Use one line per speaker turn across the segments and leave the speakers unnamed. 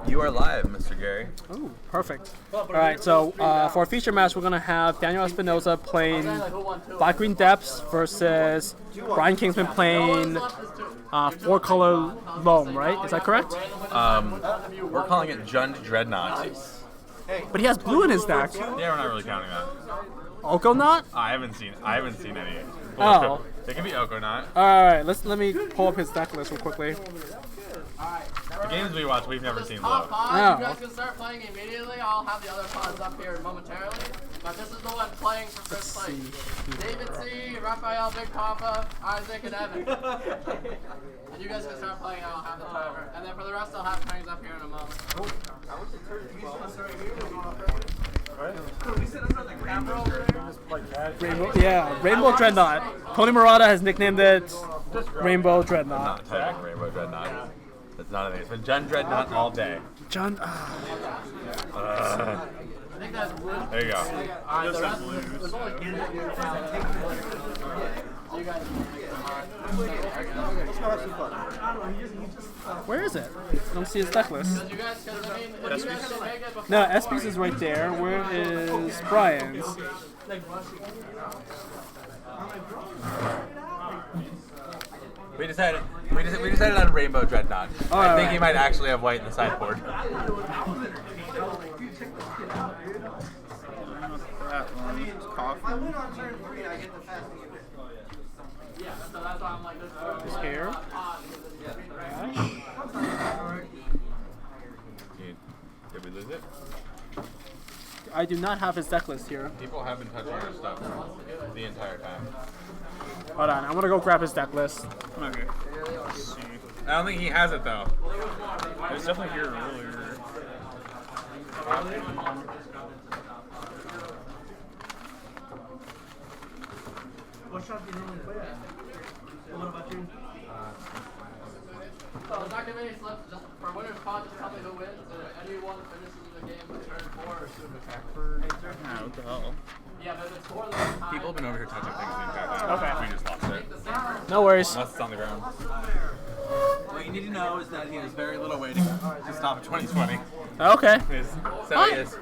You are live, Mr. Gary.
Ooh, perfect. All right, so for a feature match, we're going to have Daniel Espinosa playing Black Green Depths versus Brian Kingsman playing four-color Loam, right? Is that correct?
We're calling it Jund Dreadnought.
But he has blue in his deck.
Yeah, we're not really counting that.
Okonaut?
I haven't seen any.
Oh.
It can be Okonaut.
All right, let me pull up his deck list real quickly.
The games we watch, we've never seen blue.
You guys can start playing immediately. I'll have the other pods up here momentarily. But this is the one playing for first place. David C, Raphael, Big Papa, Isaac, and Evan. And you guys can start playing. I'll have the timer. And then for the rest, I'll have things up here in a moment.
Rainbow Dreadnought. Tony Murata has nicknamed it Rainbow Dreadnought.
Not typing Rainbow Dreadnought. That's not a name. It's been Jund Dreadnought all day.
John.
I think that's blue.
There you go.
Alright, the rest is you guys
Where is it? I don't see his deck list.
you guys can make it before.
No, SP's is right there. Where is Brian's?
We decided on Rainbow Dreadnought. I think he might actually have white in the sideboard.
His hair.
Did we lose it?
I do not have his deck list here.
People have been touching our stuff the entire time.
Hold on, I'm gonna go grab his deck list.
Okay.
I don't think he has it though.
It was definitely here earlier.
What shot do you normally play at? What about you?
So there's not gonna be any slips. Just for winner's pod, just tell me who wins. Anyone finishes the game with turn 4 or sooner.
Ah, what the hell?
Yeah, but if it's 4 then time.
People have been over here touching things the entire time.
Okay.
We just lost it.
No worries.
Unless it's on the ground. What you need to know is that he has very little waiting to stop at 2020.
Okay.
So he is.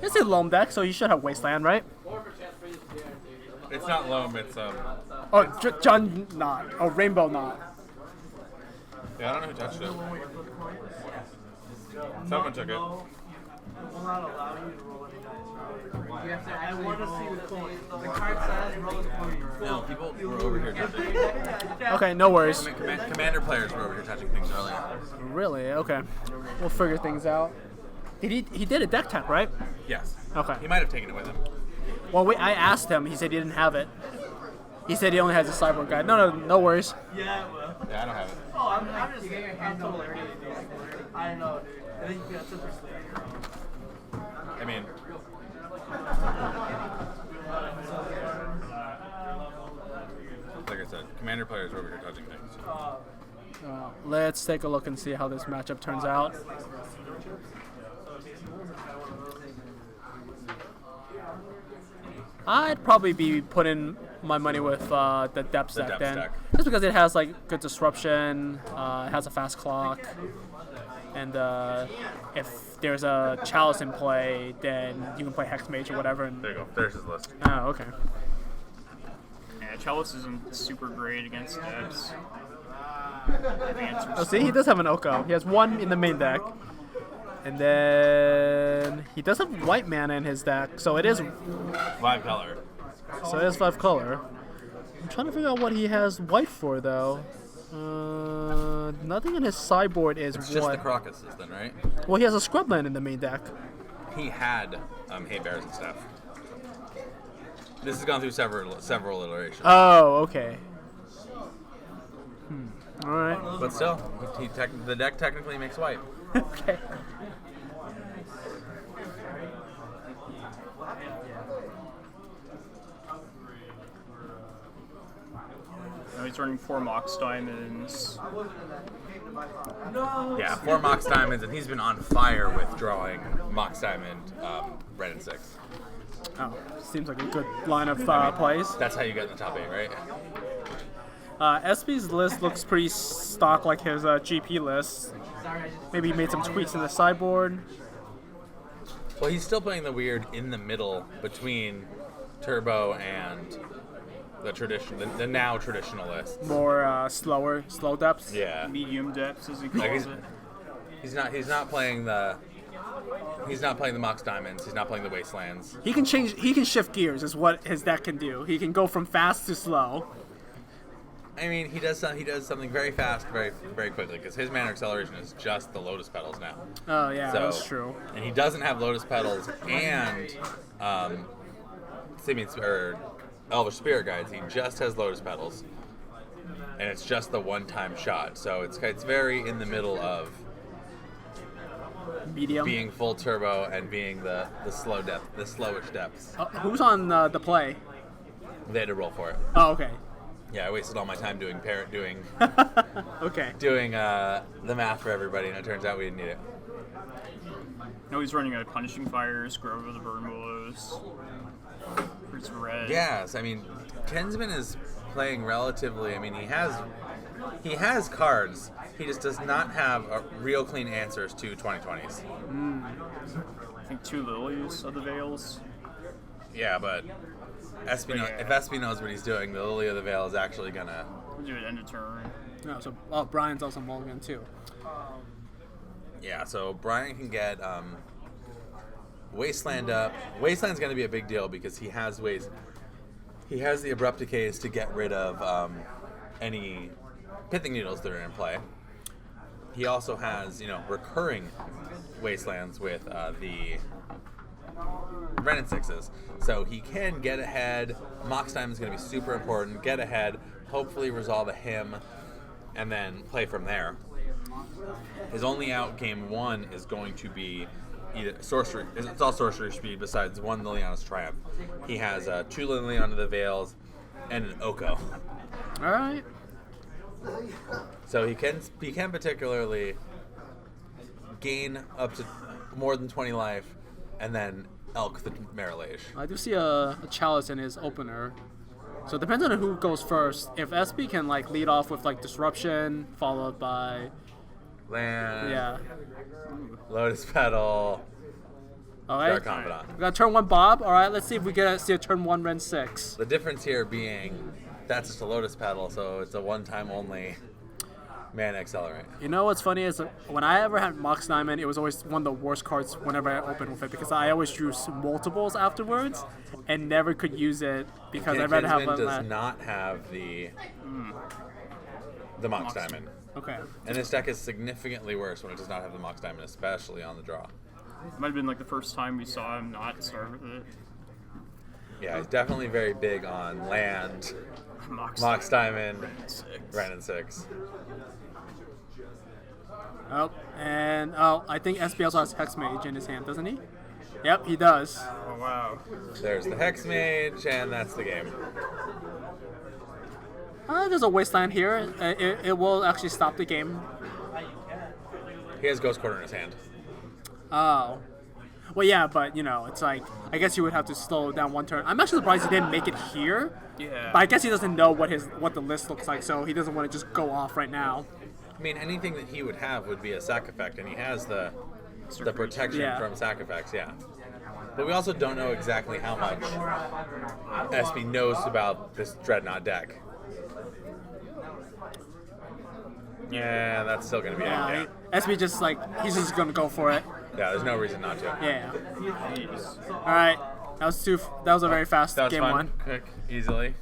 It's a Loam deck, so you should have Wasteland, right?
It's not Loam, it's
Oh, John Knot. Oh, Rainbow Knot.
yeah, I don't know who touched it. Someone took it.
Will not allow you to roll any dice. I want to see the coin. The card says roll a coin.
No, people were over here touching.
Okay, no worries.
Commander players were over here touching things earlier.
Really? Okay. We'll figure things out. He did a deck tech, right?
Yes.
Okay.
He might have taken it with him.
Well, I asked him. He said he didn't have it. He said he only has a cyborg guide. No worries.
Yeah, it will.
Yeah, I don't have it.
Oh, I'm just I'm totally ready. I know, dude. I think you got super sleep.
I mean, like I said, commander players were over here touching things.
Let's take a look and see how this matchup turns out. I'd probably be putting my money with the Depths deck then.
deck.
Just because it has like good disruption, it has a fast clock, and if there's a Chalice in play, then you can play Hex Mage or whatever. And,
There you go. There's his list.
oh, okay.
Yeah, Chalice isn't super great against Debs.
Oh, see, he does have an Oko. He has one in the main deck. And then he does have white mana in his deck, so it is
5 color.
5 color. I'm trying to figure out what he has white for though. Nothing in his sideboard is
It's
white.
just the Crocuses then, right?
Well, he has a Scrubland in the main deck.
He had hay bears and stuff. This has gone through several iterations.
Oh, okay. All right.
But still, the deck technically makes white.
Okay.
Now he's running 4 Mox Diamonds.
Yeah, 4 Mox Diamonds, and he's been on fire with drawing Mox Diamond, red and 6.
Oh, seems like a good line of plays.
That's how you get in the top 8, right?
SB's list looks pretty stock like his GP list. Maybe he made some tweaks in the sideboard.
Well, he's still playing the weird in the middle between Turbo and the now traditional list.
More slow depths.
Yeah.
Medium depths, as he calls
Like
it.
he's not playing the Mox Diamonds. He's not playing the Wastelands.
He can shift gears is what his deck can do. He can go from fast to slow.
I mean, he does something very fast, very very quickly because his mana acceleration is just the Lotus Petals now.
Oh yeah,
So-
that's true.
And he doesn't have Lotus Petals and Elvish Spirit Guides. He just has Lotus Petals, and it's just the one-time shot. So it's very in the middle of
Medium.
being full turbo and being the slowish depths.
Who's on the play?
They had to roll for it.
Oh, okay.
Yeah, I wasted all my time doing
Okay.
the math for everybody, and it turns out we didn't need it.
No, he's running a Punishing Fires, Grove of the Burn Willows. It's red.
Yes, I mean, Kinsman is playing relatively. I mean, he has cards. He just does not have real clean answers to 2020s.
I think 2 Lilies of the Veils.
Yeah, but if SB knows what he's doing, the Lily of the Veil is actually gonna.
We'll do it end of turn.
No, so Brian's also mulligan too.
Yeah, so Brian can get Wasteland up. Wasteland's gonna be a big deal because he has the Abrupt Decays to get rid of any Pithing Needles that are in play. He also has, recurring Wastelands with the Ren and 6s. So he can get ahead. Mox Time is going to be super important. Get ahead, hopefully resolve a hymn, and then play from there. His only out game 1 is going to be either sorcery. It's all sorcery speed besides 1 Liliana's Triumph. He has 2 Liliana of the Veils and an Oko.
All right.
So he can particularly gain up to more than 20 life, and then Elk the Marilage.
I do see a chalice in his opener. So it depends on who goes first. If SB can lead off with Disruption, followed by
Land. Lotus Petal.
All right.
Dark Confidant.
We got turn 1 Bob. All right. Let's see if we get see a turn 1 Ren 6.
The difference here being that's just a Lotus Petal, so it's a one-time only mana accelerate.
You know what's funny is when I ever had Mox Diamond, it was always one of the worst cards whenever I opened with it because I always drew multiples afterwards and never could use it because I'd rather have
Kinsman
one
does not have the Mox Diamond.
Okay.
And this deck is significantly worse when it does not have the Mox Diamond, especially on the draw.
It might have been the first time we saw him not start with it.
Yeah, he's definitely very big on land, Mox Diamond, Ren and 6.
I think SB also has Hex Mage in his hand, doesn't he? Yep, he does.
Oh, wow.
There's the Hex Mage, and that's the game.
There's a Wasteland here. It will actually stop the game.
He has Ghost Quarter in his hand.
Oh. Well, yeah, but, it's I guess you would have to slow down 1 turn. I'm actually surprised he didn't make it here.
Yeah.
But I guess he doesn't know what the list looks like, so he doesn't want to just go off right now.
I mean, anything that he would have would be a sack effect, and he has the protection from sack effects, yeah. But we also don't know exactly how much SB knows about this Dreadnought deck. Yeah, that's still going to be
Yeah,
it.
SB just he's just gonna go for it.
Yeah, there's no reason not to.
Yeah. All right, that was a very fast
That was
game
fun.
1.
Quick, easily.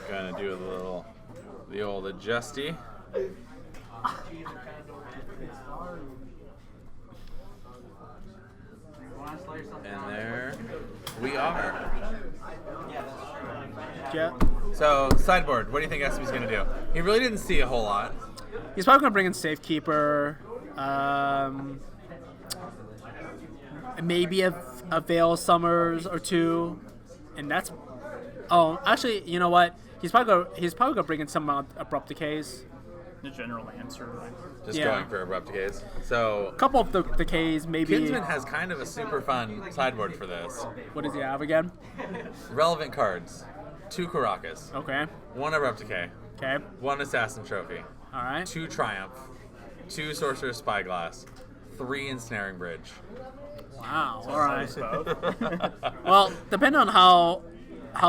Gonna do the old adjusty. And there we are.
Yeah.
So, sideboard, what do you think SB's gonna do? He really didn't see a whole lot.
He's probably gonna bring in Safekeeper. Maybe a Veil Summers or 2, and that's. Oh, actually, you know what? He's probably gonna bring in some Abrupt Decays.
The general answer.
Just
Yeah.
going for Abrupt Decays. So,
A couple of the Decays, maybe.
Kinsman has kind of a super fun sideboard for this.
What does he have again?
Relevant cards. 2 Karakas,
Okay.
1 Abrupt Decay,
Okay.
1 Assassin Trophy,
All right.
2 Triumph, 2 Sorcerer's Spyglass, 3 Ensnaring Bridge.
Wow. All right.
Both.
Well, depending on how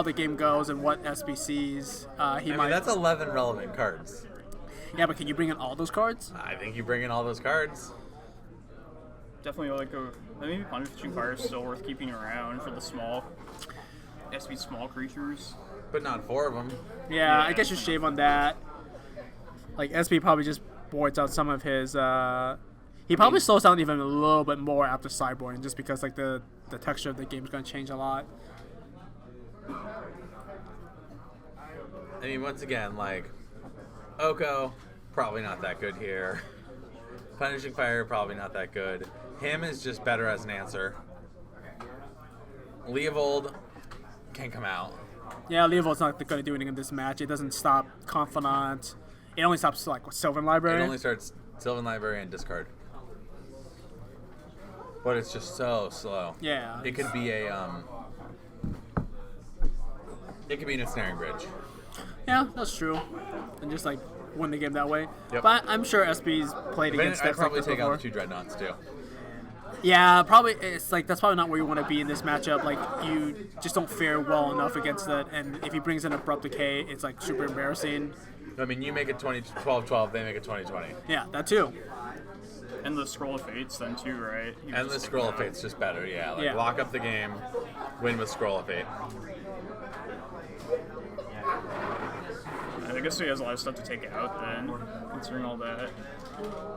the game goes and what SBCs he
I
might.
mean, that's 11 relevant cards.
Yeah, but can you bring in all those cards?
I think you bring in all those cards.
Definitely like maybe Punishing Fire is still worth keeping around for the small SB small creatures.
But not 4 of them.
Yeah, I guess you shave on that. Like SB probably just boards out some of his. He probably slows down even a little bit more after sideboarding, just because like the texture of the game is going to change a lot.
I mean, once again, like, Oko, probably not that good here. Punishing Fire, probably not that good. Him is just better as an answer. Leovold can come out.
Yeah, Leovold's not going to do anything in this match. It doesn't stop Confidant. It only stops like with Sylvan Library.
It only starts Sylvan Library and discard. But it's just so slow.
Yeah.
It could be an Ensnaring Bridge.
Yeah, that's true. And just like win the game that way.
Yep.
But I'm sure SB's played against
I'd
decks like
probably
this
take
before.
out the 2 Dreadnoughts too.
Yeah, probably. It's like that's probably not where you want to be in this matchup. Like you just don't fare well enough against it. And if he brings in Abrupt Decay, it's like super embarrassing.
I mean, you make it 12-12, they make it 20-20.
Yeah, that too.
And the Scroll of Fates then too, right? You
And the
just
Scroll
take
of
that.
Fate's just better, yeah. Like,
Yeah.
lock up the game, win with Scroll of Fate.
I guess he has a lot of stuff to take out then, considering all that.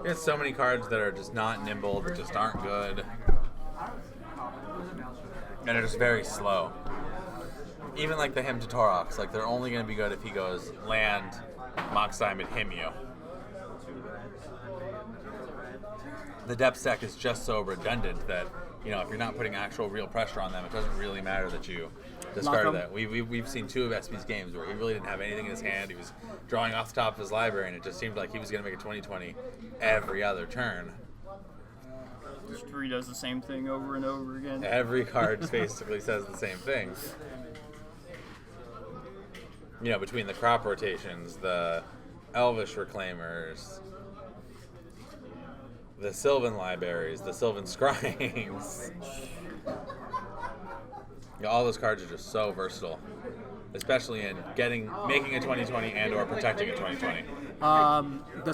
He has so many cards that are just not nimble, that just aren't good. And are just very slow. Even like the Hymn to Taurox, like they're only going to be good if he goes land, Mox Diamond, Hymn you. The depth deck is just so redundant that, you know, if you're not putting actual real pressure on them, it doesn't really matter that you discarded that. We've seen 2 of SB's games where he really didn't have anything in his hand. He was drawing off the top of his library, and it just seemed like he was going to make a 20-20 every other turn.
Just redoes the same thing over and over again.
Every card basically says the same thing. You know, between the crop rotations, the Elvish Reclaimers, the Sylvan Libraries, the Sylvan Scribes. Yeah, all those cards are just so versatile, especially in making a 20-20 and or protecting a 20-20.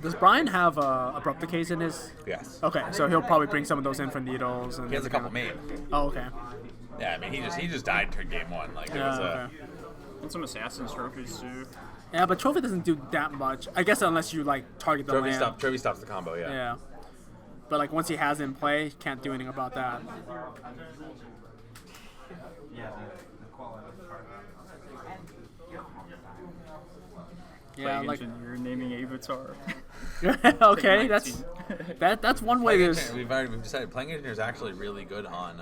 Does Brian have Abrupt Decays in his?
Yes.
Okay, so he'll probably bring some of those in for Needles. And
He has a couple made.
Oh, okay.
Yeah, I mean, he just died to game 1. Like, it
Yeah,
was
okay.
And some Assassin's trophies too.
Yeah, but Trophy doesn't do that much. I guess unless you like target the land.
Trophy stops the combo, yeah.
Yeah. But like once he has it in play, can't do anything about that. Yeah,
Plague
like
Engineer naming Avatar.
okay, that's one way to
We've decided Playing Engineer is actually really good on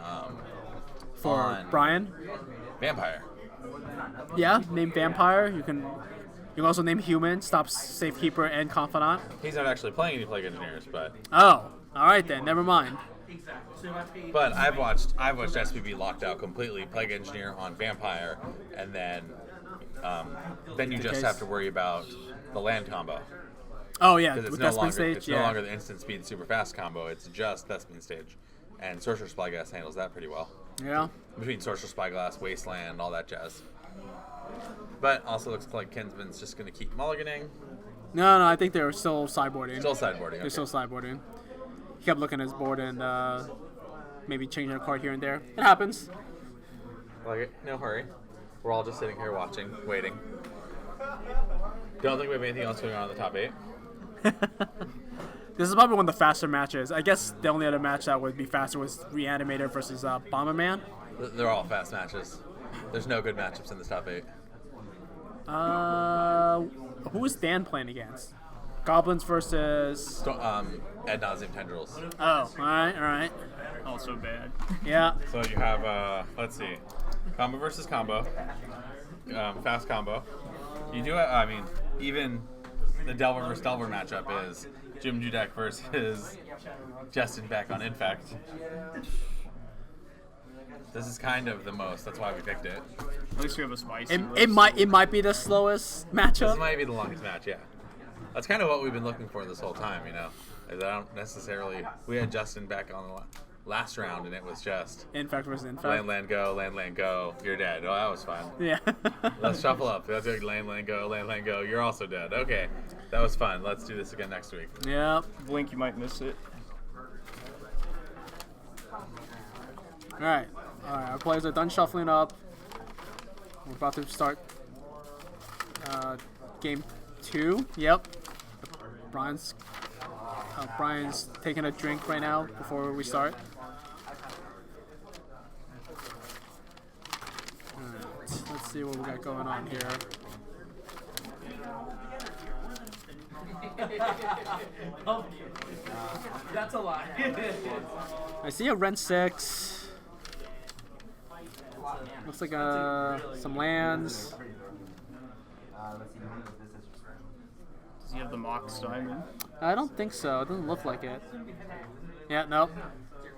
for Brian.
Vampire.
Yeah, name Vampire. You can also name Human, stops Safekeeper and Confidant.
He's not actually playing any Plague Engineers, but
Oh, all right then. Never mind.
I've watched SPB locked out completely Plague Engineer on Vampire, and then you just have to worry about the land combo.
Oh yeah,
Because
with
it's
Thespian Stage.
no longer the instant speed super fast combo. It's just Thespian Stage, and Sorcerer's Spyglass handles that pretty well.
Yeah.
Between Sorcerer's Spyglass, Wasteland, all that jazz. But also looks like Kinsman's just going to keep mulliganing.
No, I think they're still sideboarding.
Still sideboarding.
They're
Okay.
still sideboarding. He kept looking at his board and maybe changing a card here and there. It happens.
Like it, no hurry. We're all just sitting here watching, waiting. Don't think we have anything else going on in the top 8.
This is probably one of the faster matches. I guess the only other match that would be faster was Reanimator versus Bomberman.
They're all fast matches. There's no good matchups in this top 8.
Who is Dan playing against? Goblins versus.
Ad nauseam tendrils.
Oh, all right.
Also bad.
Yeah.
So you have, let's see, combo versus combo, fast combo. You do, even the Delver versus Delver matchup is Jim Dudek versus Justin Beck on Infect. This is kind of the most. That's why we picked it.
At least we have a spicy.
It might be the slowest
This
matchup.
might be the longest match, yeah. That's kind of what we've been looking for this whole time, you know. Is I don't necessarily. We had Justin back on the last round, and it was just
Infect versus Infect.
land, land, go. You're dead. Oh, that was fun.
Yeah.
Let's shuffle up. Let's do land, go. You're also dead. Okay, that was fun. Let's do this again next week.
Yep.
Blink, you might miss it.
All right. Our players are done shuffling up. We're about to start game 2. Yep. Brian's taking a drink right now before we start. Alright, let's see what we got going on here.
That's a lie.
I see a Ren 6. Looks like some lands.
Does he have the Mox Diamond?
I don't think so. It doesn't look like it. Yeah, nope.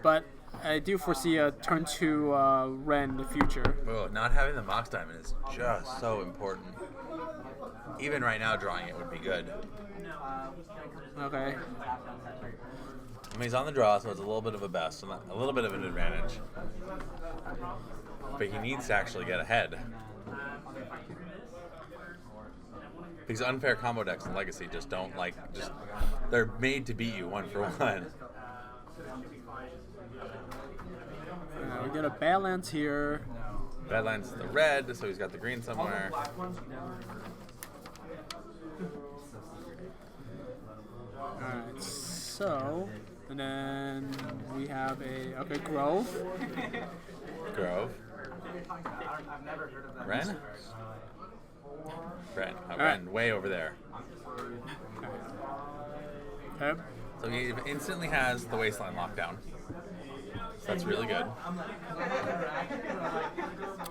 But I do foresee a turn 2 Ren in the future.
Oh, not having the Mox Diamond is just so important. Even right now, drawing it would be good.
Okay.
I mean, he's on the draw, so it's a little bit of a best, and a little bit of an advantage. But he needs to actually get ahead. Because unfair combo decks in Legacy just don't they're made to beat you 1-for-1.
We get a balance here.
Badlands is the red, so he's got the green somewhere.
Alright, so, and then we have a Grove.
Grove. Ren? Ren.
right.
Ren, way over there.
Okay.
So he instantly has the Wasteland lockdown. So that's really good.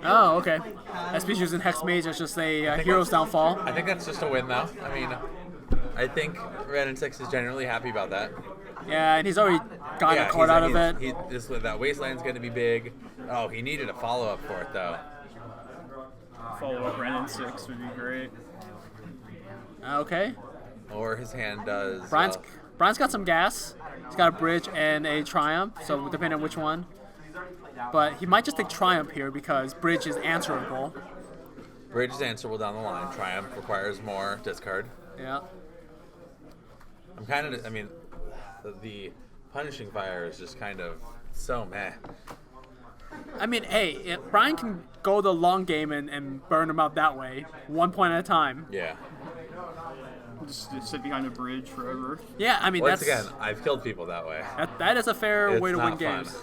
Oh, okay. SP's using Hex Mage as just a Hero's Downfall.
I think that's just a win, though. I mean, I think Red and 6 is generally happy about that.
Yeah, and he's already gotten a card out of it.
That Wasteland's going to be big. Oh, he needed a follow-up for it, though.
Follow up Ren 6 would be great.
Okay.
Or his hand does...
Brian's got some gas. He's got a Bridge and a Triumph, so depending on which one. But he might just take Triumph here because Bridge is answerable.
Bridge is answerable down the line. Triumph requires more discard.
Yeah.
The Punishing Fire is just kind of so meh.
I mean, hey, Brian can go the long game and burn him out that way, 1 point at a time.
Yeah.
Just sit behind a bridge forever.
Yeah, I mean,
Once
that's...
again, I've killed people that way.
That is a fair
It's
way to
not
win
fun.
games.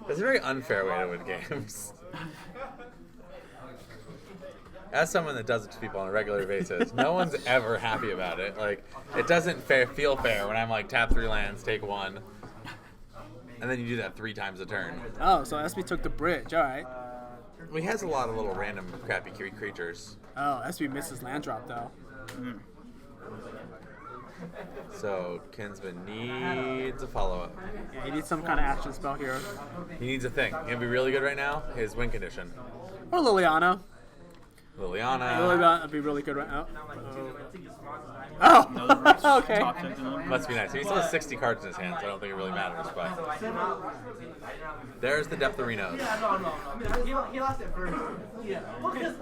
It's a very unfair way to win games. As someone that does it to people on a regular basis, no one's ever happy about it. Like, it doesn't feel fair when I'm like, tap 3 lands, take 1, and then you do that 3 times a turn.
Oh, so SB took the Bridge, alright.
He has a lot of little random crappy creatures.
Oh, SB misses land drop, though.
Mm.
So, Kinsman needs a follow-up.
Yeah, he needs some kind of action spell here.
He needs a thing. He's going to be really good right now. His win condition.
Or Liliana.
Liliana.
Liliana would be really good right now. Oh! Okay.
Top 10 to them.
Must be nice. He still has 60 cards in his hand, so I don't think it really matters. But there's the depth of Reno's.
No. He lost it first. Yeah. Well, because,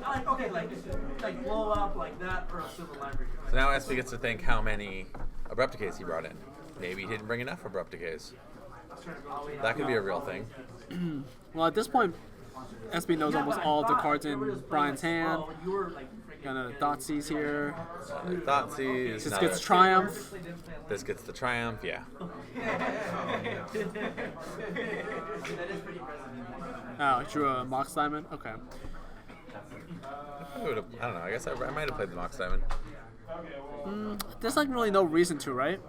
like blow up like that for a civil library.
So now SB gets to think how many Abrupt Decays he brought in. Maybe he didn't bring enough Abrupt Decays. That could be a real thing.
Well, at this point, SB knows almost all of the cards in Brian's hand. Got another Thoughtseize here.
Thoughtseize.
This gets Triumph.
This gets the Triumph, yeah.
Oh, he drew a Mox Diamond? Okay.
I don't know. I guess I might have played the Mox Diamond.
There's like really no reason to, right?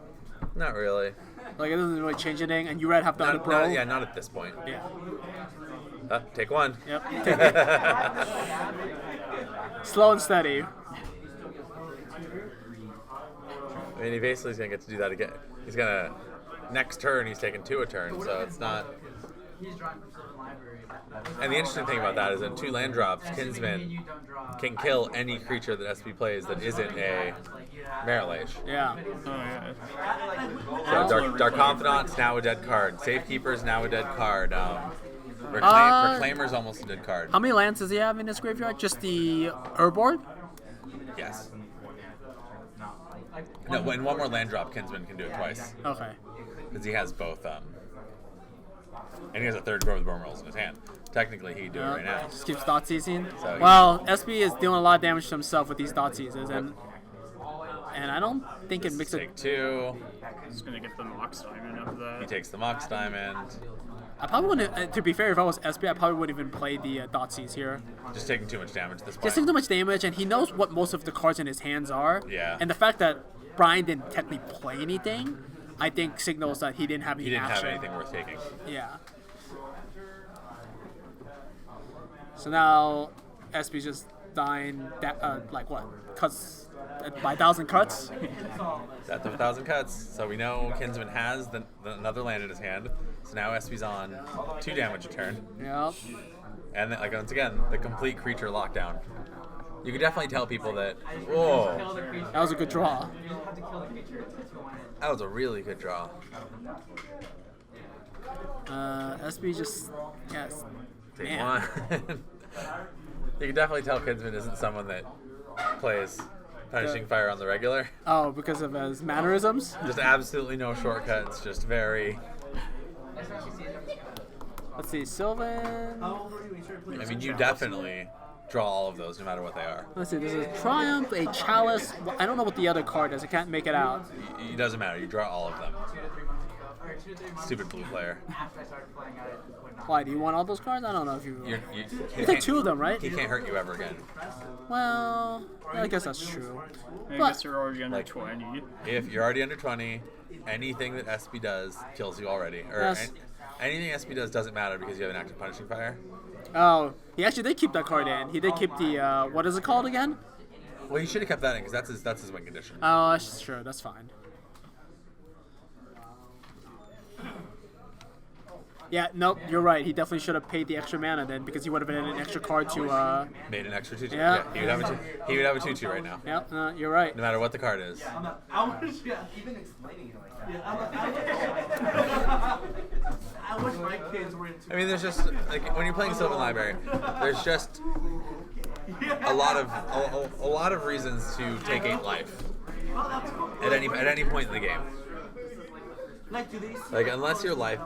Not really.
Like, it doesn't really change anything, and you red have done a bro.
Not at this point.
Yeah.
Take 1.
Yep. Take it. Slow and steady.
I mean, he basically is going to get to do that again. He's going to... Next turn, he's taking 2 a turn, so it's not... And the interesting thing about that is in 2 land drops, Kinsman can kill any creature that SB plays that isn't a Merit Lage.
Yeah.
Oh yeah.
So Dark Confidant's now a dead card. Safekeeper's now a dead card. Reclaimer's almost a dead card.
How many lands does he have in his graveyard? Just the Urborg?
Yes. No, in 1 more land drop, Kinsman can do it twice.
Okay.
Because he has both. And he has a 3rd Growth Bone Rolls in his hand. Technically, he could do it right now.
Just keeps Thoughtseize.
So
Well, SB is dealing a lot of damage to himself with these Thoughtseizes, and I don't think it makes it.
Take 2.
He's gonna get the Mox Diamond after that.
He takes the Mox Diamond.
I probably wouldn't. To be fair, if I was SB, I probably wouldn't even play the Thoughtseize here.
Just taking too much damage at this point.
Just taking too much damage, and he knows what most of the cards in his hands are.
Yeah.
And the fact that Brian didn't technically play anything, I think signals that he didn't have any
He didn't
action.
have anything worth taking.
Yeah. So now SB's just dying, like what? Cuts by 1,000 cuts?
That's 1,000 cuts. So we know Kinsman has another land in his hand. So now SB's on 2 damage a turn.
Yep.
And then, like, once again, the complete creature lockdown. You can definitely tell people that, whoa,
That was a good draw.
that was a really good draw.
SB just, yes.
Take
Man.
1. You can definitely tell Kinsman isn't someone that plays Punishing Fire on the regular.
Oh, because of his mannerisms?
Just absolutely no shortcuts, just very...
Let's see, Sylvan.
I mean, you definitely draw all of those no matter what they are.
Let's see, there's a Triumph, a Chalice. I don't know what the other card is. I can't make it out.
It doesn't matter, you draw all of them. Stupid blue player.
Why, do you want all those cards? I don't know if you...
You
You take 2 of them, right?
He can't hurt you ever again.
Well, I guess that's true.
I
But-
guess you're already under 20.
If you're already under 20, anything that SB does kills you already. Or
Yes.
anything SB does doesn't matter because you have an active Punishing Fire.
Oh, he actually did keep that card in. He did keep the, what is it called again?
Well, he should have kept that in because that's his win condition.
Oh, that's true. That's fine. Yeah, nope, you're right. He definitely should have paid the extra mana then because he would have been an extra card to,
Made an extra 2/2.
Yeah.
He would have a 2/2 right now.
yeah, you're right.
No matter what the card is.
Even explaining it like that. I wish my kids were into.
I mean, there's just like when you're playing Sylvan Library, there's just a lot of reasons to take 8 life at any point in the game. Like unless your life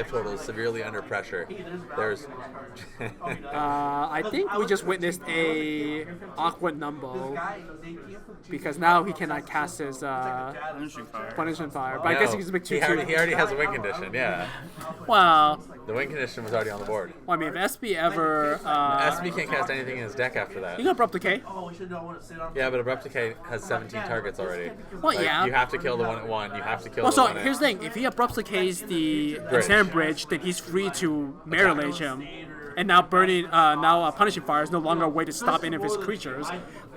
total is severely under pressure, there's
I think we just witnessed a awkward Numbo because now he cannot cast his
Punishing Fire.
Punishment Fire. But I guess he can make 2/2.
he already has a win condition. Yeah,
Well,
the win condition was already on the board.
I mean, if SB ever,
SB can't cast anything in his deck after that.
you can Abrupt Decay.
Oh, we should not want to sit on.
Yeah, but Abrupt Decay has 17 targets already.
Well,
Like,
yeah.
You have to kill the one at 1. You have to kill
Well,
the
so
one at...
here's the thing: if he Abrupt Decays the
Bridge.
Ensnaring Bridge, then he's free to Merit Lage him. And now Punishing Fire is no longer a way to stop any of his creatures.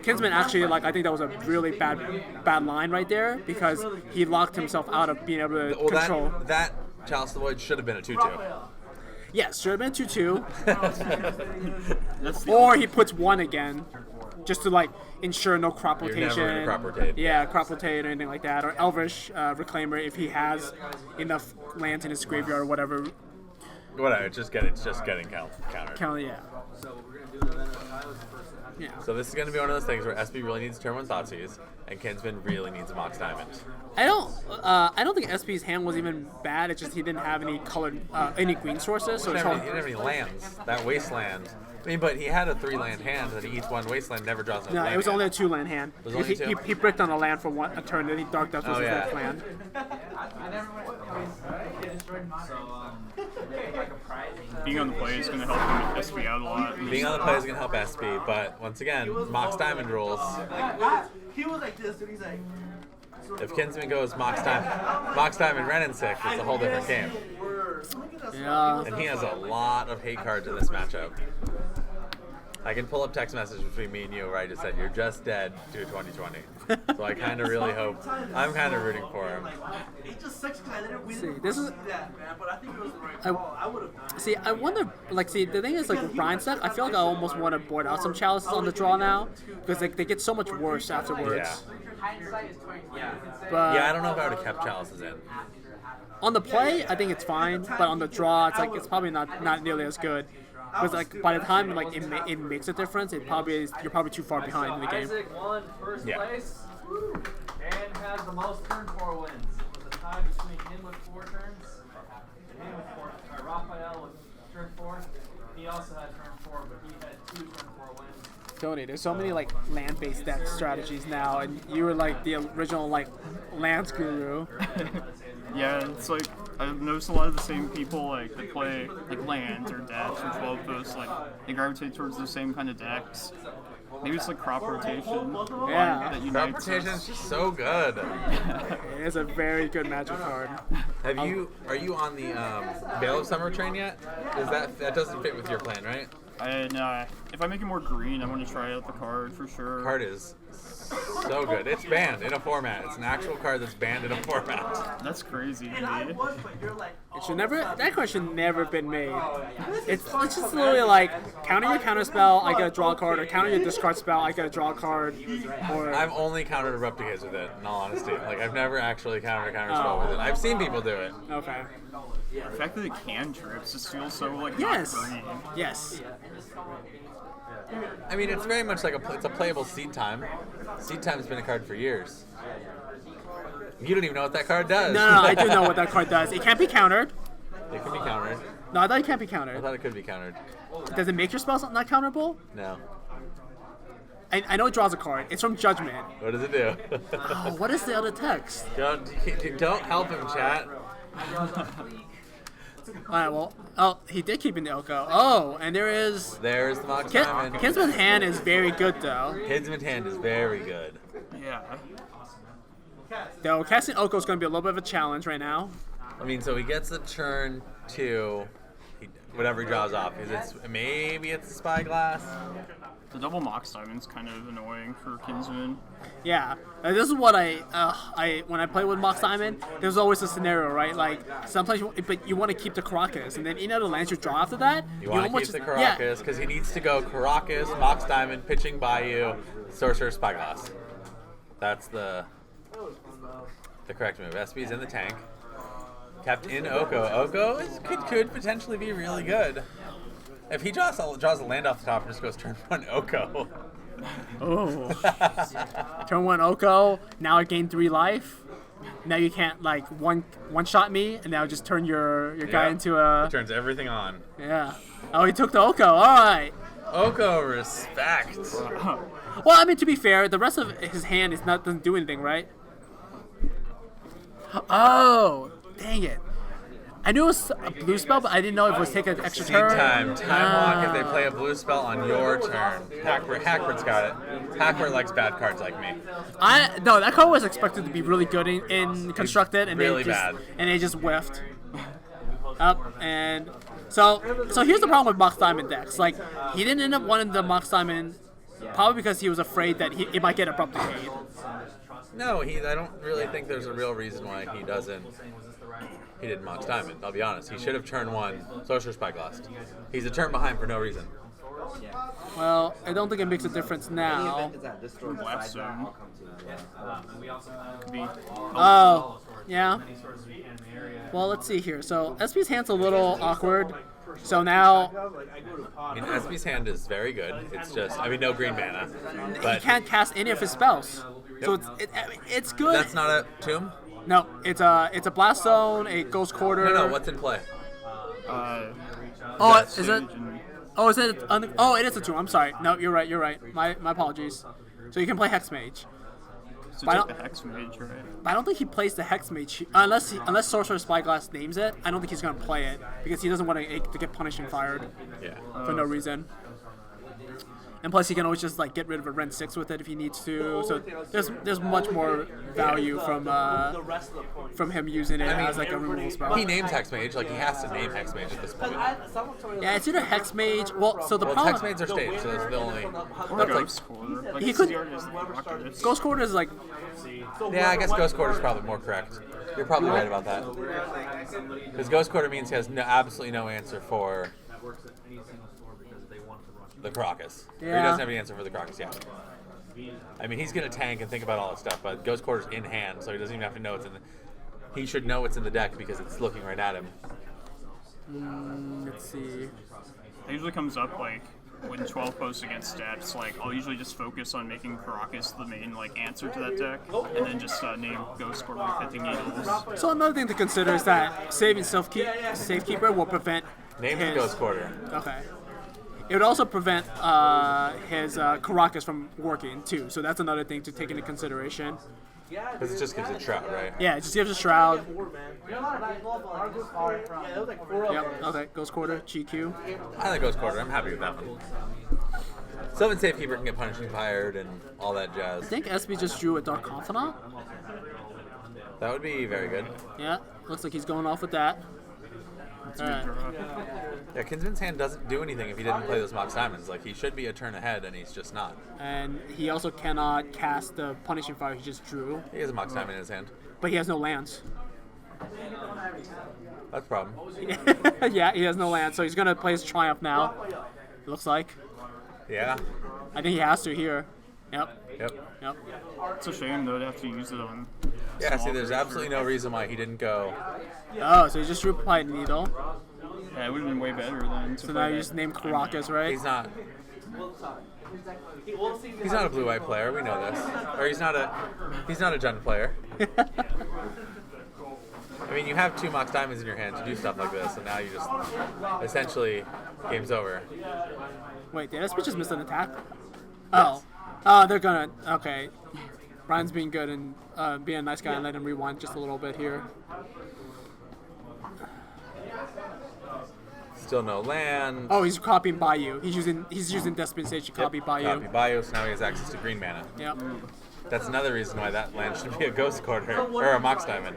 Kinsman actually, I think that was a really bad line right there because he locked himself out of being able to control.
That Chalice of the Void should have been a 2/2.
Yes, should have been 2/2. Or he puts 1 again, just to ensure no crop
You're
rotation.
never gonna crop rotate.
Yeah, crop rotate or anything like that. Or Elvish Reclaimer if he has enough lands in his graveyard or whatever.
Whatever, it's just getting countered.
Yeah. Yeah.
So this is going to be one of those things where SB really needs turn 1 Thoughtseize, and Kinsman really needs a Mox Diamond.
I don't think SP's hand was even bad. It's just he didn't have any colored, any green sources. So
He
it's
didn't
hard.
have any lands. That Wasteland. I mean, but he had a 3-land hand that he eats 1 Wasteland, never draws another
No,
land.
it was only a 2-land hand.
Was it only two?
He bricked on a land for a turn, then he Dark Depths was
Oh,
his
yeah.
next land.
Being on the play is going to help SB out a lot.
Being on the play is going to help SB, but once again, Mox Diamond rules.
He was like this, and he's like.
If Kinsman goes Mox Diamond Ren and Sick, it's a whole different game.
Yeah.
And he has a lot of hate cards in this matchup. I can pull up text message between me and you where I just said, you're just dead to 2020. So I kind of really hope, I'm kind of rooting for him.
It just sucks because I didn't
See, this is.
that, man. But I think it was the right call. I would have.
See, I wonder, like, see, the thing is, like, with Brian's deck, I feel like I almost want to board out some chalices on the draw now, because like, they get so much worse afterwards.
Yeah.
But
Yeah, I don't know if I would have kept chalices in.
on the play, I think it's fine, but on the draw, it's like, it's probably not nearly as good. Because, like, by the time, like, it makes a difference, you're probably too far behind in the game.
Isaac won first
Yeah.
place and has the most turn 4 wins. It was a tie between him with 4 turns and him with 4. Raphael with turn 4. He also had turn 4, but he had 2 turn 4 wins.
Tony, there's so many, like, land-based deck strategies now, and you were, like, the original, like, lands guru.
Yeah, it's like I've noticed a lot of the same people like that play like lands or depths or 12 posts, like they gravitate towards the same kind of decks. Maybe it's like crop rotation.
Yeah.
That unites
Crop rotation is
us.
just so good.
It is a very good Magic card.
Are you on the Veil of Summer train yet? Is that doesn't fit with your plan, right?
And if I make it more green, I'm going to try out the card for sure.
Card is so good. It's banned in a format. It's an actual card that's banned in a format.
That's crazy to
And I
me.
was, but you're like,
That card should never been made. It's just literally like, counter your counter spell, I get a draw card, or counter your discard spell, I get a draw card, or...
I've only countered Erupticates with it, in all honesty. Like, I've never actually countered a counter spell with it. I've seen people do it.
Okay.
The fact that it can trips just feels so like
Yes.
not green.
Yes.
I mean, it's very much like it's a playable Seed Time. Seed Time's been a card for years. You don't even know what that card does.
No, I do know what that card does. It can't be countered.
It can be countered.
No, I thought it can't be
I
countered.
thought it could be countered.
Does it make your spells not counterable?
No.
I know it draws a card. It's from Judgment.
What does it do?
Oh, what is the other text?
don't help him, chat.
Alright, well, oh, he did keep in the Oko. Oh, and there is...
There's the Mox Diamond.
Kinsman's Hand is very good, though.
Kinsman's Hand is very good.
Yeah.
Though, casting Oko is going to be a little bit of a challenge right now.
I mean, so he gets a turn 2, whatever he draws off. Maybe it's a Spyglass.
The double Mox Diamond's kind of annoying for Kinsman.
Yeah, this is what when I play with Mox Diamond, there's always a scenario, right? Like sometimes, but you want to keep the Caracas, and then the lands you draw after that,
You want to keep the Caracas because he needs to go Caracas, Mox Diamond, pitching Bayou, Sorcerer, Spyglass. That's the correct move. SB's in the tank. Kept in Oko. Oko could potentially be really good. If he draws a land off the top and just goes turn 1 Oko.
Oh. Turn 1 Oko. Now I gain 3 life. Now you can't like one shot me, and now just turn your guy into a.
It turns everything on.
Yeah. Oh, he took the Oko. All right.
Oko respect.
Well, I mean, to be fair, the rest of his hand doesn't do anything, right? Oh, dang it. I knew it was a blue spell, but I didn't know if it was take an extra
Seed
turn.
time walk if they play a blue spell on your turn. Hackbert's got it. Hackbert likes bad cards like me.
No, that card was expected to be really good in constructed, and
Really
they just,
bad.
and they just whiffed. Up and so here's the problem with Mox Diamond decks. Like he didn't end up wanting the Mox Diamond, probably because he was afraid that it might get abrupt decayed.
No, I don't really think there's a real reason why he didn't Mox Diamond. I'll be honest. He should have turn 1 Sorcerer Spyglass. He's a turn behind for no reason.
Well, I don't think it makes a difference now.
Blackstone. Could be.
Oh, yeah. Well, let's see here. So SP's hand's a little awkward. So now
I mean, SB's hand is very good. It's just, no green mana.
he
But
can't cast any of his spells. So it's good.
that's not a tomb?
No, it's a blast zone, a ghost quarter.
No, what's in play?
Oh, is it? Oh, is it? Oh, it is a tomb. I'm sorry. No, you're right. My apologies. So you can play Hex Mage.
So
But I
take
don't-
the Hex Mage, right?
But I don't think he plays the Hex Mage unless Sorcerer Spyglass names it. I don't think he's gonna play it because he doesn't want to get punished and fired
Yeah.
for no reason. And plus, he can always just like get rid of a Ren 6 with it if he needs to. So there's much more value from him using it as like a removal spell.
He names Hexmage, like he has to name Hexmage at this point.
Yeah, it's either Hexmage. Well, so the
Well,
problem.
Hexmages are staged, so that's the only.
Or
That's
Ghost Quarter. Like,
He
this
could-
is already just Ruckus.
Ghost Quarter is like.
Yeah, I guess Ghost Quarter is probably more correct. You're probably right about that. Because Ghost Quarter means he has absolutely no answer for the Crocus. Or he
Yeah.
doesn't have any answer for the Crocus yet. I mean, he's going to tank and think about all that stuff, but Ghost Quarter's in hand, so he doesn't even have to know it's in the... He should know it's in the deck because it's looking right at him.
Let's see.
It usually comes up like when 12 posts against Steps. Like I'll usually just focus on making Caracas the main like answer to that deck, and then just name Ghost Quarter with Pithing Needles.
So another thing to consider is that saving Safekeeper will prevent
Name
his...
the Ghost Quarter.
Okay. It would also prevent his Caracas from working too, so that's another thing to take into consideration.
Because it just gives it Shroud, right?
Yeah, it just gives a Shroud.
Yep.
Yep, okay, Ghost Quarter, GQ.
I like Ghost Quarter. I'm happy with that one. Sylvan Safekeeper can get Punishing Fired and all that jazz.
I think SB just drew a Dark Confidant.
That would be very good.
Yeah, looks like he's going off with that. Alright.
Yeah, Kinsman's hand doesn't do anything if he didn't play those Mox Diamonds. Like, he should be a turn ahead, and he's just not.
And he also cannot cast the Punishing Fire he just drew,
He has a Mox Diamond in his hand.
but he has no lands.
That's a problem.
Yeah, he has no lands, so he's going to play his Triumph now, it looks like.
Yeah.
I think he has to here. Yep,
Yep.
yep.
It's a shame though to have to use it on.
Yeah, see,
small
there's
creature.
absolutely no reason why he didn't go.
Oh, so he just drew Pine Needle.
Yeah, it would have been way better than.
So now you just named Caracas, right?
He's not. He's not a blue-white player. We know this. Or he's not a Jund player. I mean, you have 2 Mox Diamonds in your hand to do stuff like this, and now you just essentially game's over.
Wait, did SB just miss an attack? Oh. Oh, they're gonna... Okay. Brian's being good and being a nice guy and let him rewind just a little bit here.
Still no land.
Oh, he's copying Bayou. He's using Despot Sage to copy Bayou.
Copy Bayou, so now he has access to green mana.
Yep.
That's another reason why that land should be a Ghost Quarter or a Mox Diamond.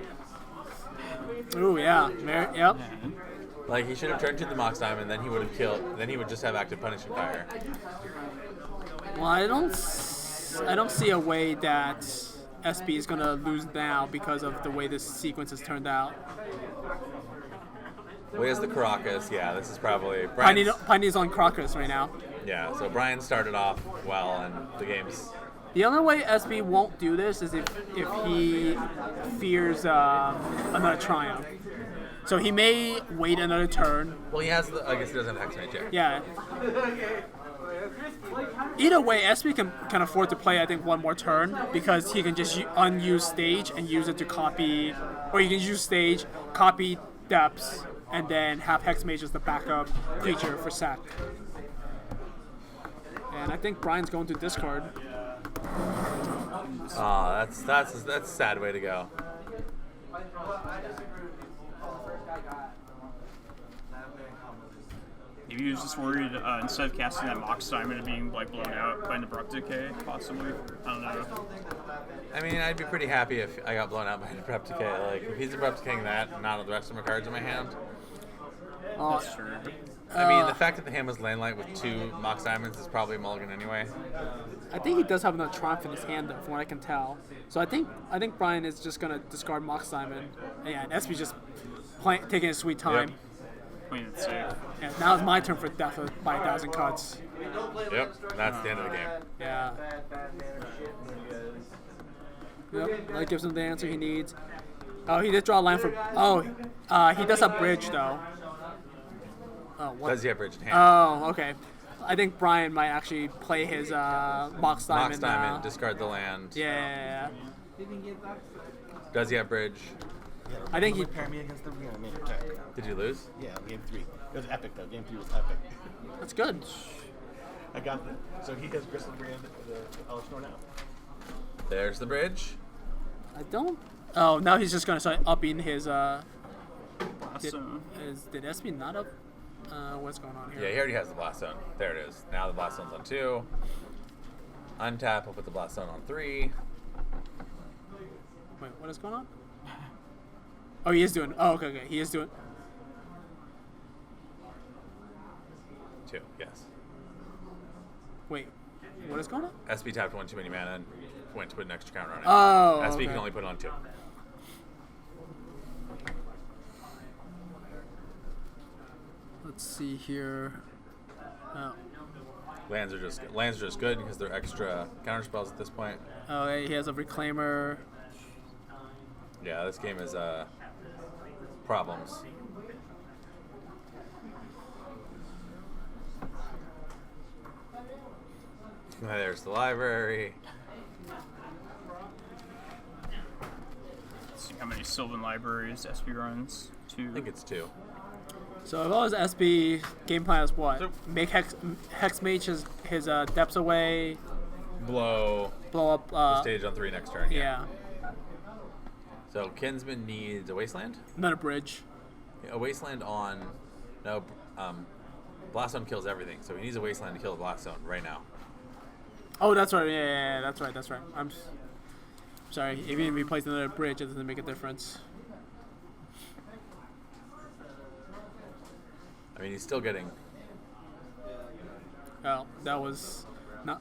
Ooh, yeah. Yep.
Like, he should have turned to the Mox Diamond, then he would have killed. Then he would just have active Punishing Fire.
Well, I don't see a way that SB is gonna lose now because of the way this sequence has turned out.
Well, he has the Caracas. Yeah, this is probably
Piney's on Crocus right now.
Yeah, so Brian started off well, and the game's.
The only way SB won't do this is if he fears another Triumph. So he may wait another turn.
Well, he has the. I guess he doesn't have Hexmage yet.
Yeah. Either way, SB can afford to play, I think, one more turn because he can just unuse stage and use it to copy, or he can use stage, copy depths, and then have Hexmage as the backup creature for sack. And I think Brian's going to discard.
Oh, that's a sad way to go.
Maybe he was just worried instead of casting that Mox Diamond and being like blown out by an Abrupt Decay, possibly. I don't know.
I mean, I'd be pretty happy if I got blown out by an Abrupt Decay. Like, if he's Abrupt Decaying that and not all the rest of my cards in my hand.
That's true.
I mean, the fact that the hand was Landlight with 2 Mox Diamonds is probably a mulligan anyway.
I think he does have another Triumph in his hand, though, from what I can tell. So I think Brian is just gonna discard Mox Diamond. Yeah, and SB's just taking his sweet time.
Yep.
Playing it safe.
And now it's my turn for death by 1,000 cuts.
Yep, that's the end of the game.
Yeah. Yep, that gives him the answer he needs. Oh, he did draw a line for... Oh, he does have Bridge, though. Oh, what?
Does he have Bridge in hand?
Oh, okay. I think Brian might actually play his Mox Diamond
Mox Diamond,
now.
discard the land.
Yeah.
Does he have Bridge?
I think he...
Repair me against the main attack.
Did you lose?
Yeah, game 3. It was epic though. Game 3 was epic.
That's good.
I got that. So he has Gristle Brand the Elishnorn now.
There's the Bridge.
I don't... Oh, now he's just going to start upping his...
Awesome.
Did SB not up? What's going on here?
Yeah, he already has the Blast Zone. There it is. Now the Blast Zone's on 2. Untap, we'll put the Blast Zone on 3.
Wait, what is going on? Oh, he is doing. Oh, okay. He is doing.
2, yes.
Wait, what is going on?
SB tapped 1 too many mana and went to put an extra counter on it.
Oh,
SB
okay.
can only put it on 2.
Let's see here. Oh.
Lands are just good because they're extra counter spells at this point.
Oh, he has a Reclaimer.
Yeah, this game is problems. There's the library.
Let's see how many Sylvan libraries SB runs. 2.
I think it's 2.
So if I was SB, game plan is what?
So-
Make Hex Mage his depths away,
Blow
blow
the
up.
stage on 3 next turn.
Yeah,
So Kinsman needs a Wasteland.
not a bridge.
A Wasteland on no. Blast Zone kills everything, so he needs a Wasteland to kill the Blast Zone right now.
Oh, that's right. Yeah, that's right. That's right. I'm sorry. Even if he plays another bridge, it doesn't make a difference.
I mean, he's still getting.
Oh, that was not.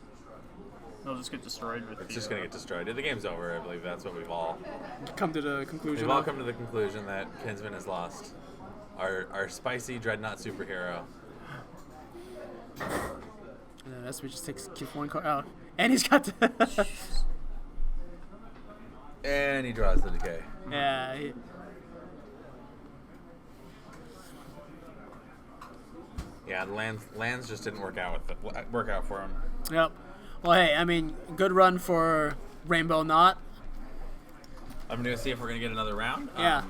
They'll just get destroyed with
It's just going to get destroyed. The game's over. I believe that's what we've all.
Come to the conclusion.
We've all
of.
come to the conclusion that Kinsman has lost. Our spicy dreadnought superhero.
And then SB just keeps one card out, and he's got the.
And he draws the decay.
Yeah.
Yeah, lands just didn't work out for him.
Yep. Well, hey, I mean, good run for Rainbow Knot.
I'm gonna see if we're gonna get another round.
Yeah.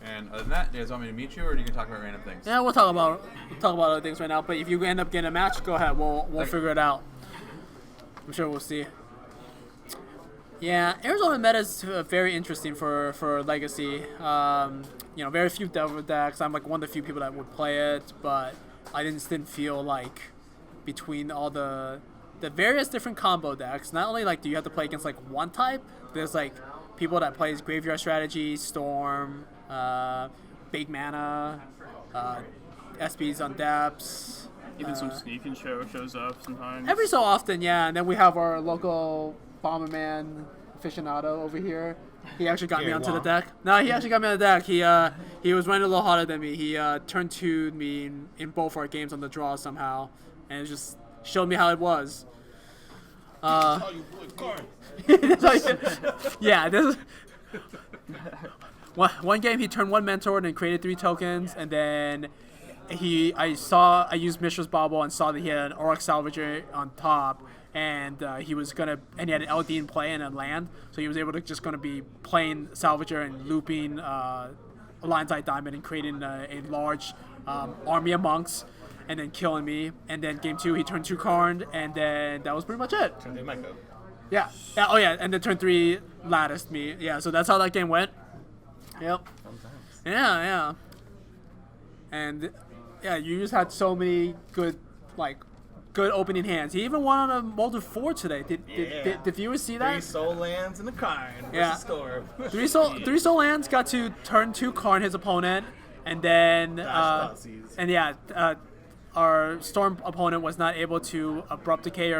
And other than that, do you guys want me to mute you, or do you can talk about random things?
Yeah, we'll talk about other things right now. But if you end up getting a match, go ahead. We'll
Okay.
figure it out. I'm sure we'll see. Yeah, Arizona meta is very interesting for Legacy. Very few Devil decks. I'm like one of the few people that would play it, but I didn't feel like between all the various different combo decks, not only like do you have to play against like one type, there's like people that plays Graveyard Strategy, Storm, Big Mana, SBs on Depths.
Even some Sneak and Show shows up sometimes.
Every so often, yeah. And then we have our local Bomberman aficionado over here. He actually got me onto the deck. No, he actually got me on the deck. He was running a little harder than me. He turned 2 me in both our games on the draw somehow, and it just showed me how it was. Yeah, this is one game. He turned 1 Mentor and then created 3 tokens, and then I used Mishra's Bauble and saw that he had an Auric Salvager on top, and he had an LD in play and a land, so he was able to just gonna be playing Salvager and looping Lion's Eye Diamond and creating a large army of monks, and then killing me. And then game 2 he turned 2 Karn, and then that was pretty much it.
They might go.
Yeah. Oh yeah, and then turn 3 latticed me. Yeah, so that's how that game went. Yep. Yeah. And yeah, you just had so many good opening hands. He even won on a Molten 4 today. Did the viewers see that?
3 soul lands in the Karn versus
Yeah.
Storm.
3 soul lands got to turn 2 Karn his opponent, and then our Storm opponent was not able to abrupt decay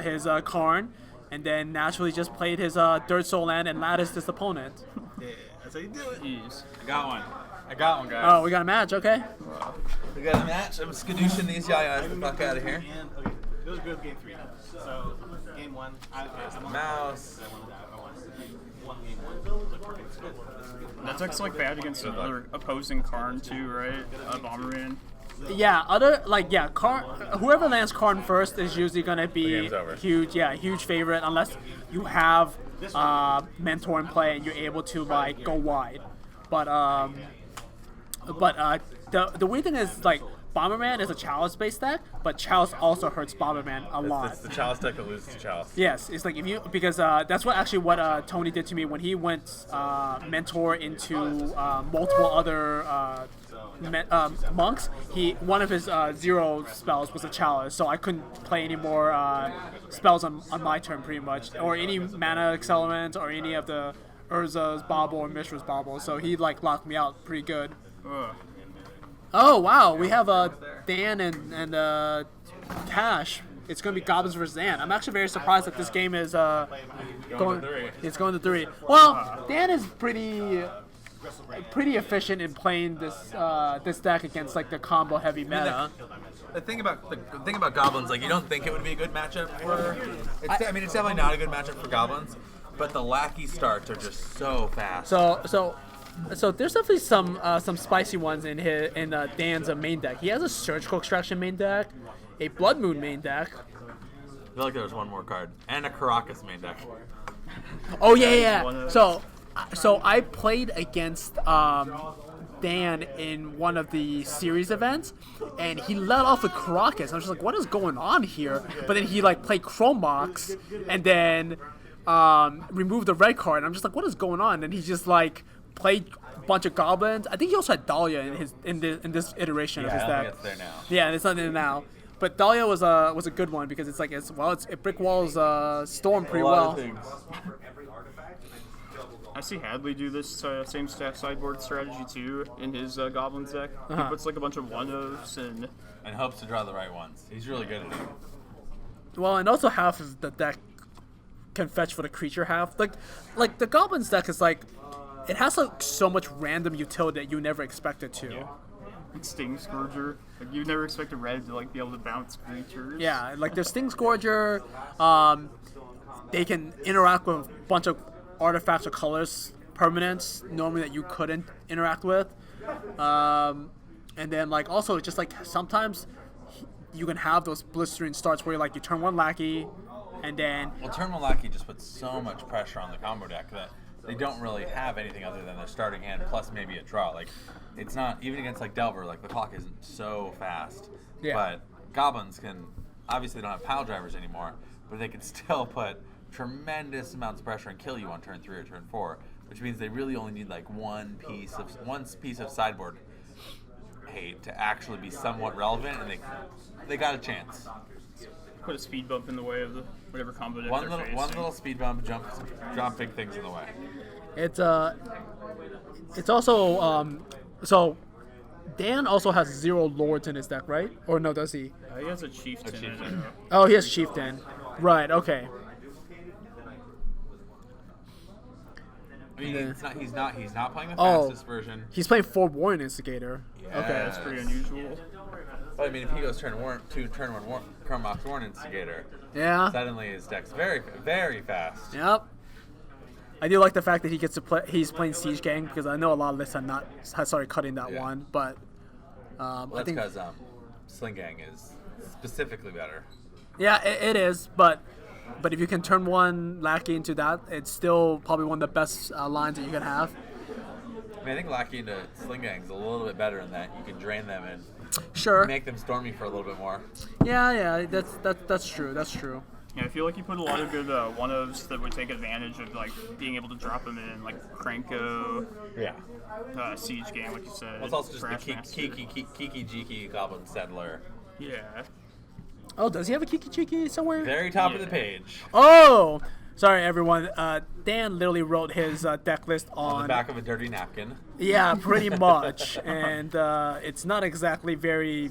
his Karn, and then naturally just played his Dirt Soul land and latticed his opponent.
Yeah, that's how you do it.
Jeez.
I got one, guys.
Oh, we got a match. Okay.
We got a match. I'm skadoosing these yayas the fuck out of here.
And, okay, those are good game 3 now. So, game 1.
Mouse.
One game 1. Look perfect split.
That deck's like bad against another opposing Karn too, right? Bomberman.
Yeah, Karn. Whoever lands Karn first is usually gonna
The
be
game's over.
huge. Yeah, huge favorite unless you have Mentor in play and you're able to go wide. But the weird thing is Bomberman is a Chalice based deck, but Chalice also hurts Bomberman a lot.
It's the Chalice deck that loses to Chalice.
Yes, it's because that's what Tony did to me when he went Mentor into multiple other monks, one of his 0 spells was a chalice, so I couldn't play any more spells on my turn pretty much, or any mana accelerant or any of the Urza's Bobble or Mishra's Bobble. So he like locked me out pretty good. Oh wow, we have Dan and Cash. It's going to be Goblins versus Dan. I'm actually very surprised that this game is going. It's going to 3. Well, Dan is pretty efficient in playing this deck against like the combo heavy meta.
The thing about goblins, like you don't think it would be a good matchup for. It's definitely not a good matchup for goblins, but the lackey starts are just so fast.
So there's definitely some spicy ones in Dan's main deck. He has a Surgical Extraction main deck, a Blood Moon main deck.
I feel like there was one more card, and a Caracas main deck.
Oh yeah. So I played against Dan in one of the series events, and he let off with Caracas. I was just like, what is going on here? But then he like played Chromox, and then removed the red card. And I'm just like, what is going on? And he just like played a bunch of goblins. I think he also had Dahlia in this iteration of his deck.
I think it's there now.
Yeah, it's not there now. But Dahlia was a good one because it brick walls Storm pretty well.
I see Hadley do this same sideboard strategy too in his Goblins deck. He puts like a bunch of 1/0s and
hopes to draw the right ones. He's really good at it.
Well, and also half of the deck can fetch for the creature half. Like the Goblins deck is like, it has like so much random utility that you never expect it to.
Yeah. Like Sting Scourger. Like you never expect a red to like be able to bounce creatures.
Yeah, like there's Sting Scourger. They can interact with a bunch of artifacts or colors, permanents, normally that you couldn't interact with. And then like also just like sometimes you can have those blistering starts where like you turn 1 lackey, and then
turn 1 lackey just puts so much pressure on the combo deck that they don't really have anything other than their starting hand plus maybe a draw. Like it's not even against like Delver, like the clock isn't so fast.
Yeah.
But goblins can obviously don't have pile drivers anymore, but they can still put tremendous amounts of pressure and kill you on turn 3 or turn 4, which means they really only need like one piece of sideboard hate to actually be somewhat relevant, and they got a chance.
Put a speed bump in the way of whatever combo deck
One
they're
little speed bump, drop big things in the way.
It's also so Dan also has 0 lords in his deck, right? Or no, does he?
He has a chieftain.
Oh, he has chieftain. Right. Okay.
I mean, he's not playing the fastest version.
He's playing 4 Warren Instigator.
Yes.
Okay.
That's pretty unusual.
But I mean, if he goes turn 1 Carmox Warren Instigator,
Yeah.
suddenly his deck's very, very fast.
Yep. I do like the fact that he gets to play. He's playing Siege Gang because I know a lot of lists have started cutting that one, but
Well,
I
that's
think
because Sling Gang is specifically better.
yeah, it is. But if you can turn 1 lackey into that, it's still probably one of the best lines that you can have.
I mean, I think Lackey into Sling Gang's a little bit better in that you can drain them and
Sure.
make them stormy for a little bit more.
Yeah, that's true. That's true.
Yeah, I feel like you put a lot of good 1/0s that would take advantage of like being able to drop them in, like Krenko, Siege Gang, like you said.
Well, it's also just
Crash
the
Master.
Kiki Jiki Goblin Settler.
Yeah.
Oh, does he have a Kiki Chiki somewhere?
Very top of the page.
Oh, sorry everyone. Dan literally wrote his deck list
On the back of a dirty napkin.
Yeah, pretty much, and it's not exactly very,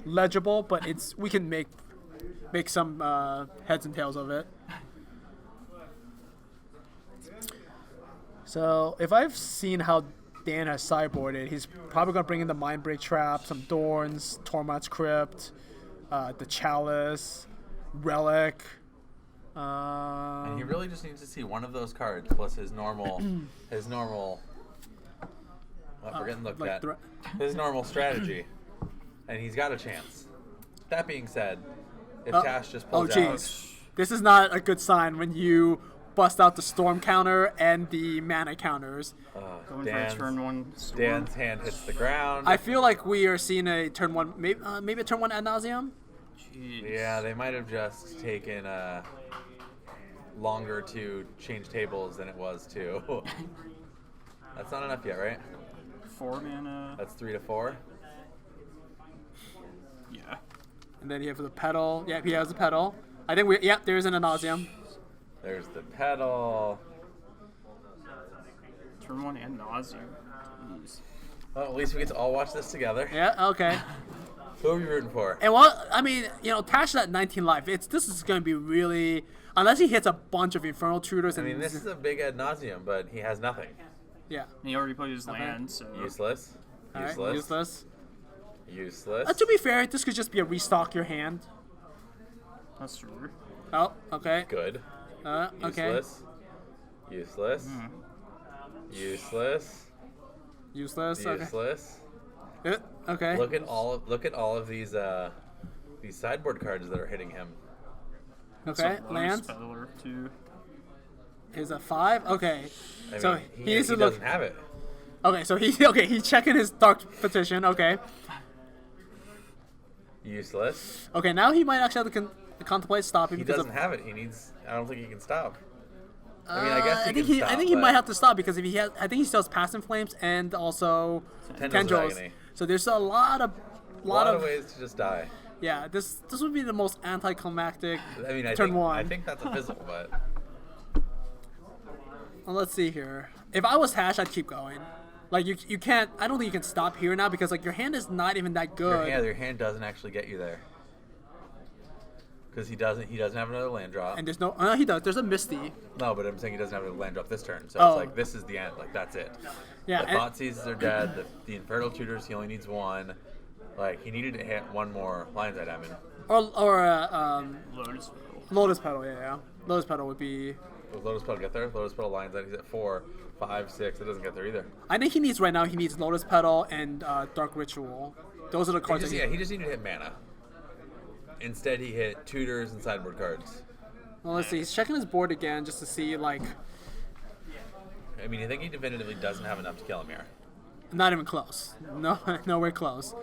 legible, but we can make some heads and tails of it. So if I've seen how Dan has sideboarded, he's probably gonna bring in the Mindbreak Trap, some Dorns, Tormod's Crypt, the Chalice, Relic.
And he really just needs to see one of those cards plus his normal. We're getting looked
like
at. His normal strategy, and he's got a chance. That being said, if Tash just pulls out,
this is not a good sign when you bust out the Storm counter and the mana counters.
Going for a turn 1 storm.
Dan's hand hits the ground.
I feel like we are seeing a turn 1, maybe a turn 1 ad nauseum.
Jeez.
Yeah, they might have just taken longer to change tables than it was to. That's not enough yet, right?
4 mana.
That's 3 to 4.
Yeah.
And then you have the pedal. Yep, he has the pedal. I think yep, there's an ad nauseam.
There's the pedal.
Turn 1 and nauseam. Jeez.
Well, at least we get to all watch this together.
Yeah, okay.
Who are we rooting for?
And well, I mean, Tash is at 19 life. This is going to be really, unless he hits a bunch of Infernal Tutors.
I
And
mean, this is a big ad nauseum, but he has nothing.
yeah.
He already played his land, so.
Useless.
All right,
Useless.
useless.
Useless.
To be fair, this could just be a restock your hand.
That's true.
Oh, okay.
Good.
Okay.
Useless. Useless. Useless.
Useless. Okay.
Useless.
Okay.
Look at all of these sideboard cards that are hitting him.
Okay.
Some
Lands.
Speller, too.
Is a 5. Okay.
I
So
mean,
he needs to
doesn't
look.
have it.
Okay. So he's checking his Dark Petition. Okay.
Useless.
Okay. Now he might actually have to contemplate stopping
He
because
doesn't
of.
have it. He needs. I don't think he can stop. I mean, I guess
I think
can
he.
stop,
I think he
but
might have to stop because if he has, I think he still has Passing Flames and also
Tendrils of
Tendrils.
Agony.
So there's a lot of
A lot of ways to just die.
Yeah, this would be the most anticlimactic
I mean,
turn one.
I think that's a physical, but
Well, let's see here. If I was Tash, I'd keep going. Like you can't. I don't think you can stop here now because like your hand is not even that good.
your hand doesn't actually get you there. Because he doesn't have another land drop.
And there's no. He does. There's a Misty.
No, but I'm saying he doesn't have a land drop this turn. So
Oh.
it's like this is the end. Like that's it.
Yeah.
The
and-
Thoughtseize are dead. The Infernal Tutors, he only needs one. Like he needed to hit one more Lion's Eye Diamond.
or
Lotus Petal.
Lotus Petal. Yeah. Lotus Petal would be.
Does Lotus Petal get there? Lotus Petal Lion's Eye, he's at 4, 5, 6. It doesn't get there either.
I think he needs right now. He needs Lotus Petal and Dark Ritual. Those are the cards.
He just needed to hit mana. Instead, he hit tutors and sideboard cards.
Well, let's see. He's checking his board again just to see like.
I mean, I think he definitively doesn't have enough to kill him here.
Not even close. No, nowhere close.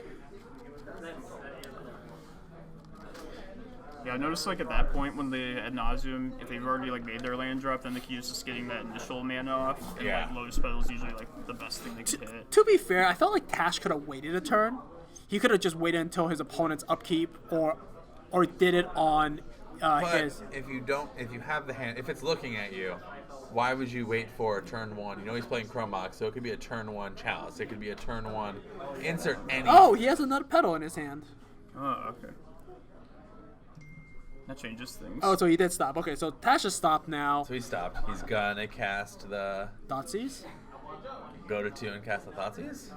Yeah, I noticed like at that point when they ad nauseum, if they've already like made their land drop, then the key is just getting that initial mana off. And
Yeah.
like Lotus Petal is usually like the best thing they could hit.
To be fair, I felt like Tash could have waited a turn. He could have just waited until his opponent's upkeep, or did it on
But
his.
if you have the hand, if it's looking at you, why would you wait for turn 1? You know he's playing Chrome Mox, so it could be a turn 1 Chalice. It could be a turn 1. Insert any.
Oh, he has another pedal in his hand.
Oh, okay. That changes things.
Oh, so he did stop. Okay, so Tash has stopped now.
So he stopped. He's gonna cast the
Thoughtseize.
go to 2 and cast the Thoughtseize.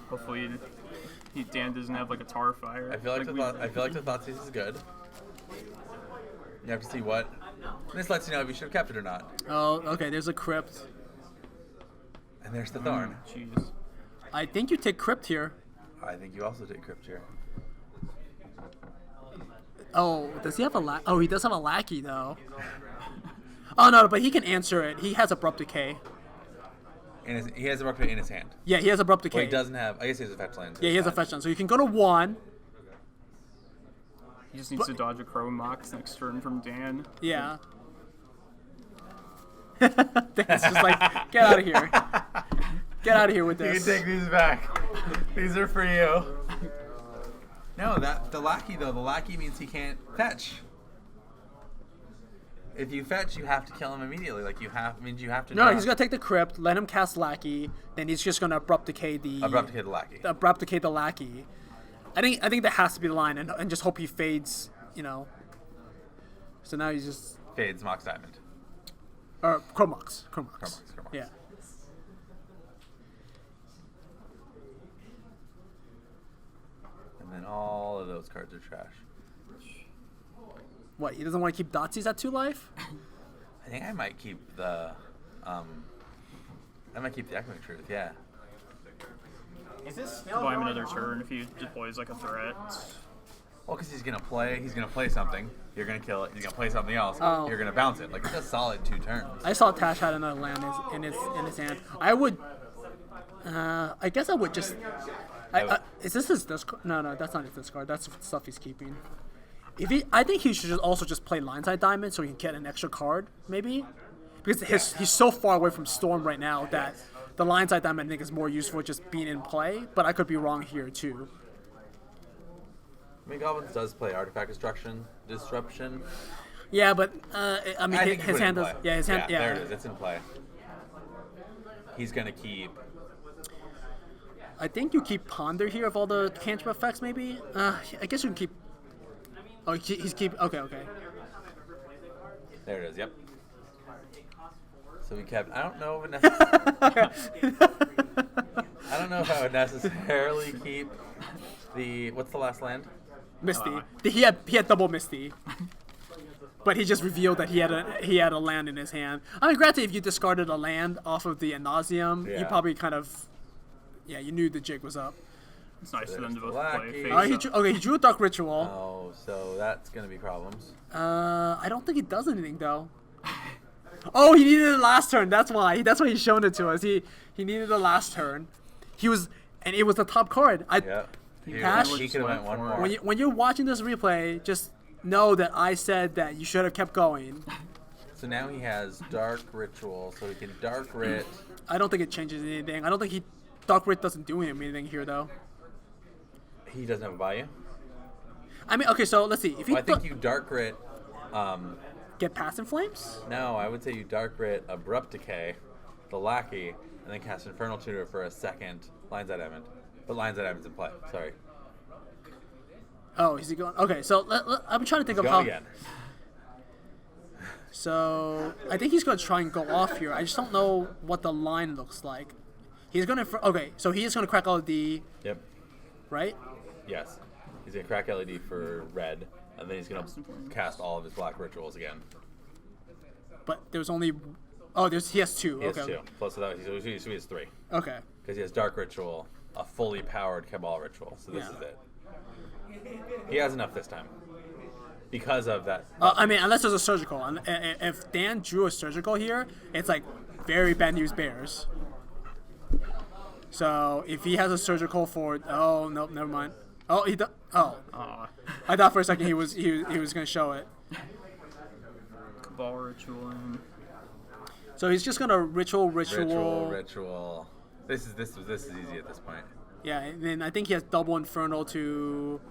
Hopefully, Dan doesn't have like a tar fire.
I feel like the Thoughtseize is good. You have to see what. This lets you know if you should have kept it or not.
Oh, okay. There's a crypt.
And there's the Thorn.
Jeez.
I think you take crypt here.
I think you also take Crypt here.
Oh, does he have a Oh, he does have a lackey though. Oh no, but he can answer it. He has abrupt decay.
He has a Rock in his hand.
Yeah, he has abrupt decay.
Well, he doesn't have. I guess he has a fetch land. So
Yeah, he has a
it's fine.
fetch land, so you can go to 1.
He just needs to dodge a Chrome Mox next turn from Dan.
Yeah. It's just like, get out of here. Get out of here with
You can
this.
take these back. These are for you. No, the lackey though. The lackey means he can't fetch. If you fetch, you have to kill him immediately. Like you have to.
No,
draw.
he's gonna take the crypt, let him cast lackey, then he's just gonna abrupt decay the
lackey.
abrupt decay the lackey. I think that has to be the line, and just hope he fades. So now he's just
Fades Mox Diamond.
or Chromox.
Chromox.
Yeah.
And then all of those cards are trash.
What? He doesn't want to keep Dotsies at 2 life?
I think I might keep the. Echoing Truth. Yeah.
Is this still
Buy him
going
another
on?
turn if he deploys like a threat.
Well, because he's gonna play something. You're gonna kill it. He's gonna play something else.
Oh.
You're gonna bounce it. Like it's a solid 2 turns.
I saw Tash had another land in his hand. I would. I guess I would just. Is this his discard? No, that's not his discard. That's stuff he's keeping. I think he should also just play Lionside Diamond so he can get an extra card, maybe. because he's so far away from Storm right now that the lines like that I think is more useful just being in play. But I could be wrong here too.
I mean, Goblins does play Artifact Disruption.
Yeah, but I mean,
I think
his hand does.
play.
Yeah, his hand. Yeah,
there it is. It's in play. He's gonna keep.
I think you keep Ponder here of all the cantrip effects, maybe. I guess you can keep. Oh, he's keep. Okay.
There it is. Yep. So we kept. I don't know if I don't know if I would necessarily keep the. What's the last land?
Misty. He had double Misty. But he just revealed that he had a land in his hand. I mean, granted, if you discarded a land off of the Nauseam, you probably kind of, you knew the jig was up.
It's nice for them to both
Lackey.
play.
He drew a Dark Ritual.
Oh, so that's gonna be problems.
I don't think he does anything though. Oh, he needed it last turn. That's why. That's why he's showing it to us. He needed the last turn. It was the top card.
Yeah.
Tash,
He could have went one more.
when you're watching this replay, just know that I said that you should have kept going.
So now he has Dark Ritual, so he can Dark Writ.
I don't think it changes anything. I don't think Dark Writ doesn't do anything here though.
He doesn't have a value.
I mean, okay, so let's see. If he
I think you Dark Writ.
get past in flames.
No, I would say you Dark Writ Abrupt Decay, the Lackey, and then cast Infernal Tutor for a second Lion's Adamant. But Lion's Adamant's in play. Sorry.
Oh, is he going? Okay, so I'm trying to think of
Go
how.
again.
So I think he's going to try and go off here. I just don't know what the line looks like. He's going to. Okay, so he is going to crack LED.
Yep.
Right?
Yes. He's gonna crack LED for red, and then he's gonna cast all of his black rituals again.
But there's only. Oh, he has two.
He has
okay.
two. Plus that, he has three.
Okay.
Because he has Dark Ritual, a fully powered Cabal Ritual. So this is it. He has enough this time. Because of that.
I mean, unless there's a surgical. And if Dan drew a surgical here, it's like very bad news bears. So if he has a surgical for, oh no, never mind. Oh, he does. Oh, I thought for a second he was gonna show it.
Cabal Ritual.
So he's just gonna ritual.
Ritual. This is easy at this point.
Yeah, and then I think he has double Infernal to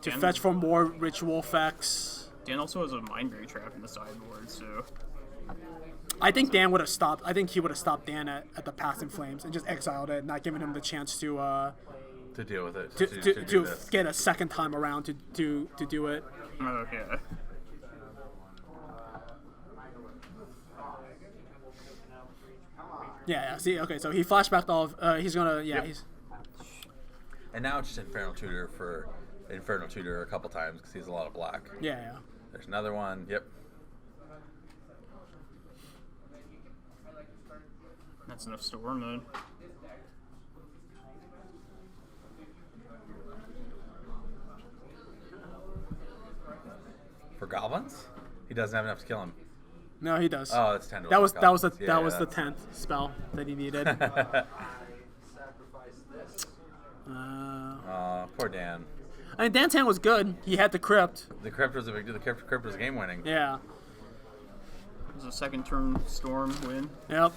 fetch for more ritual effects.
Dan also has a Mindray Trap in the sideboard, so.
I think Dan would have stopped. I think he would have stopped Dan at the Past in Flames and just exiled it, not giving him the chance to
deal with it.
To get a second time around to do it.
Okay.
Yeah. See, okay, so he flashbacked all of. He's gonna. Yeah.
Yep. And now it's just Infernal Tutor a couple times because he has a lot of black.
Yeah.
There's another one. Yep.
That's enough Storm then.
For goblins, he doesn't have enough to kill him.
No, he does.
Oh, that's 10 to
that was
goblins.
the 10th spell that he needed.
Poor Dan.
I mean, Dan's hand was good. He had the crypt.
The crypt was game winning.
Yeah.
It was a second turn Storm win.
Yep.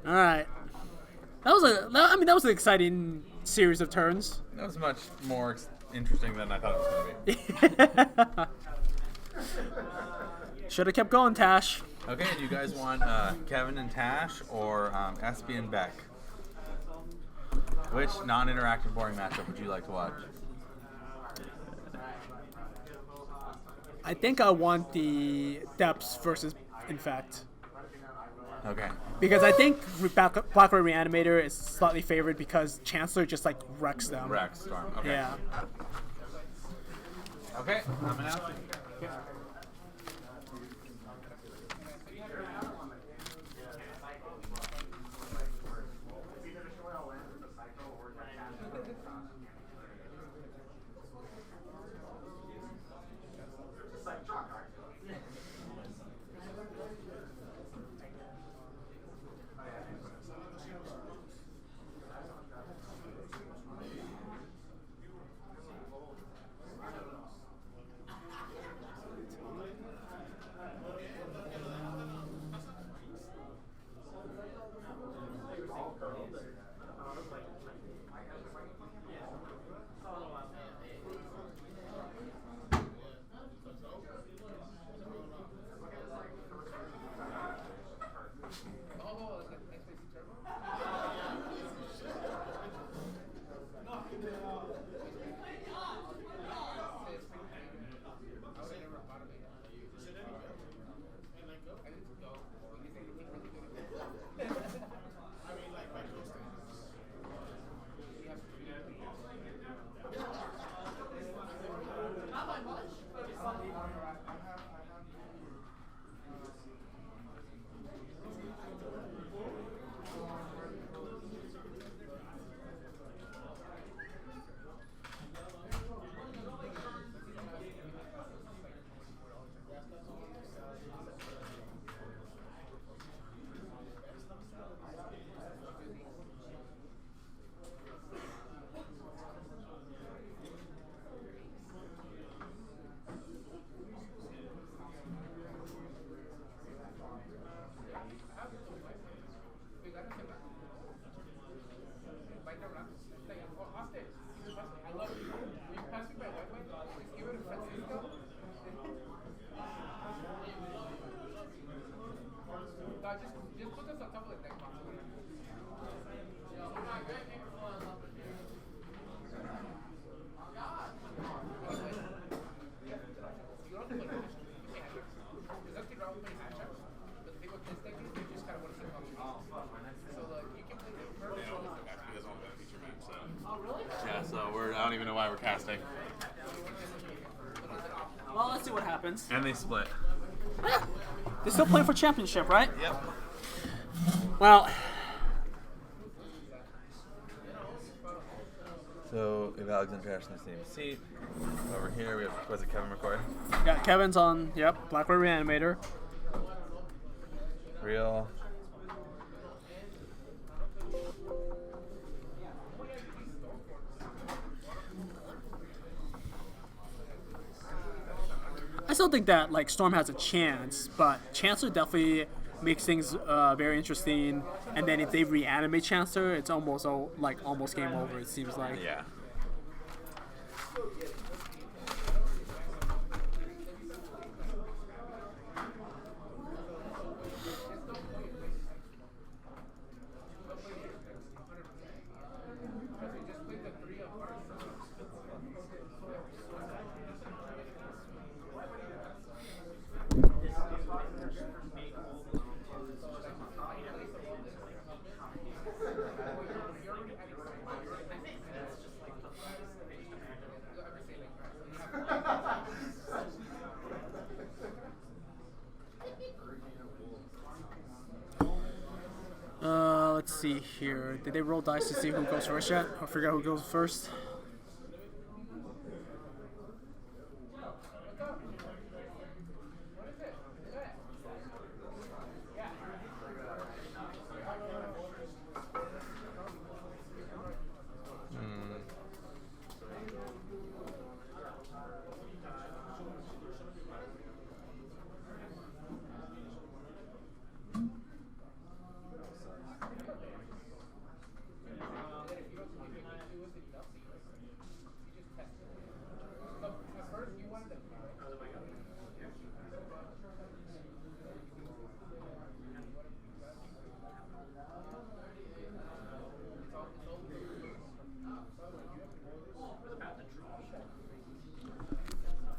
All right. That was an exciting series of turns.
That was much more interesting than I thought it was going to be.
Should have kept going, Tash.
Okay, do you guys want Kevin and Tash or Espy and Beck? Which non-interactive boring matchup would you like to watch?
I think I want the Depths versus Infect.
Okay.
Because I think Blackroot Reanimator is slightly favored because Chancellor just like wrecks them.
Wrecks Storm. Okay.
Yeah.
Okay, I'm announcing. don't even know why we're casting.
Well, let's see what happens.
And they split.
They're still playing for championship, right?
Yep.
Well,
So we have Alexander Ash in the same seat. Over here we have, was it Kevin McCoy?
yeah, Kevin's on, yep, Blackbird Reanimator.
Real.
I still think that like Storm has a chance, but Chancellor definitely makes things very interesting. And then if they reanimate Chancellor, it's almost almost game over. It seems like.
Yeah.
Let's see here. Did they roll dice to see who goes first yet? I forgot who goes first.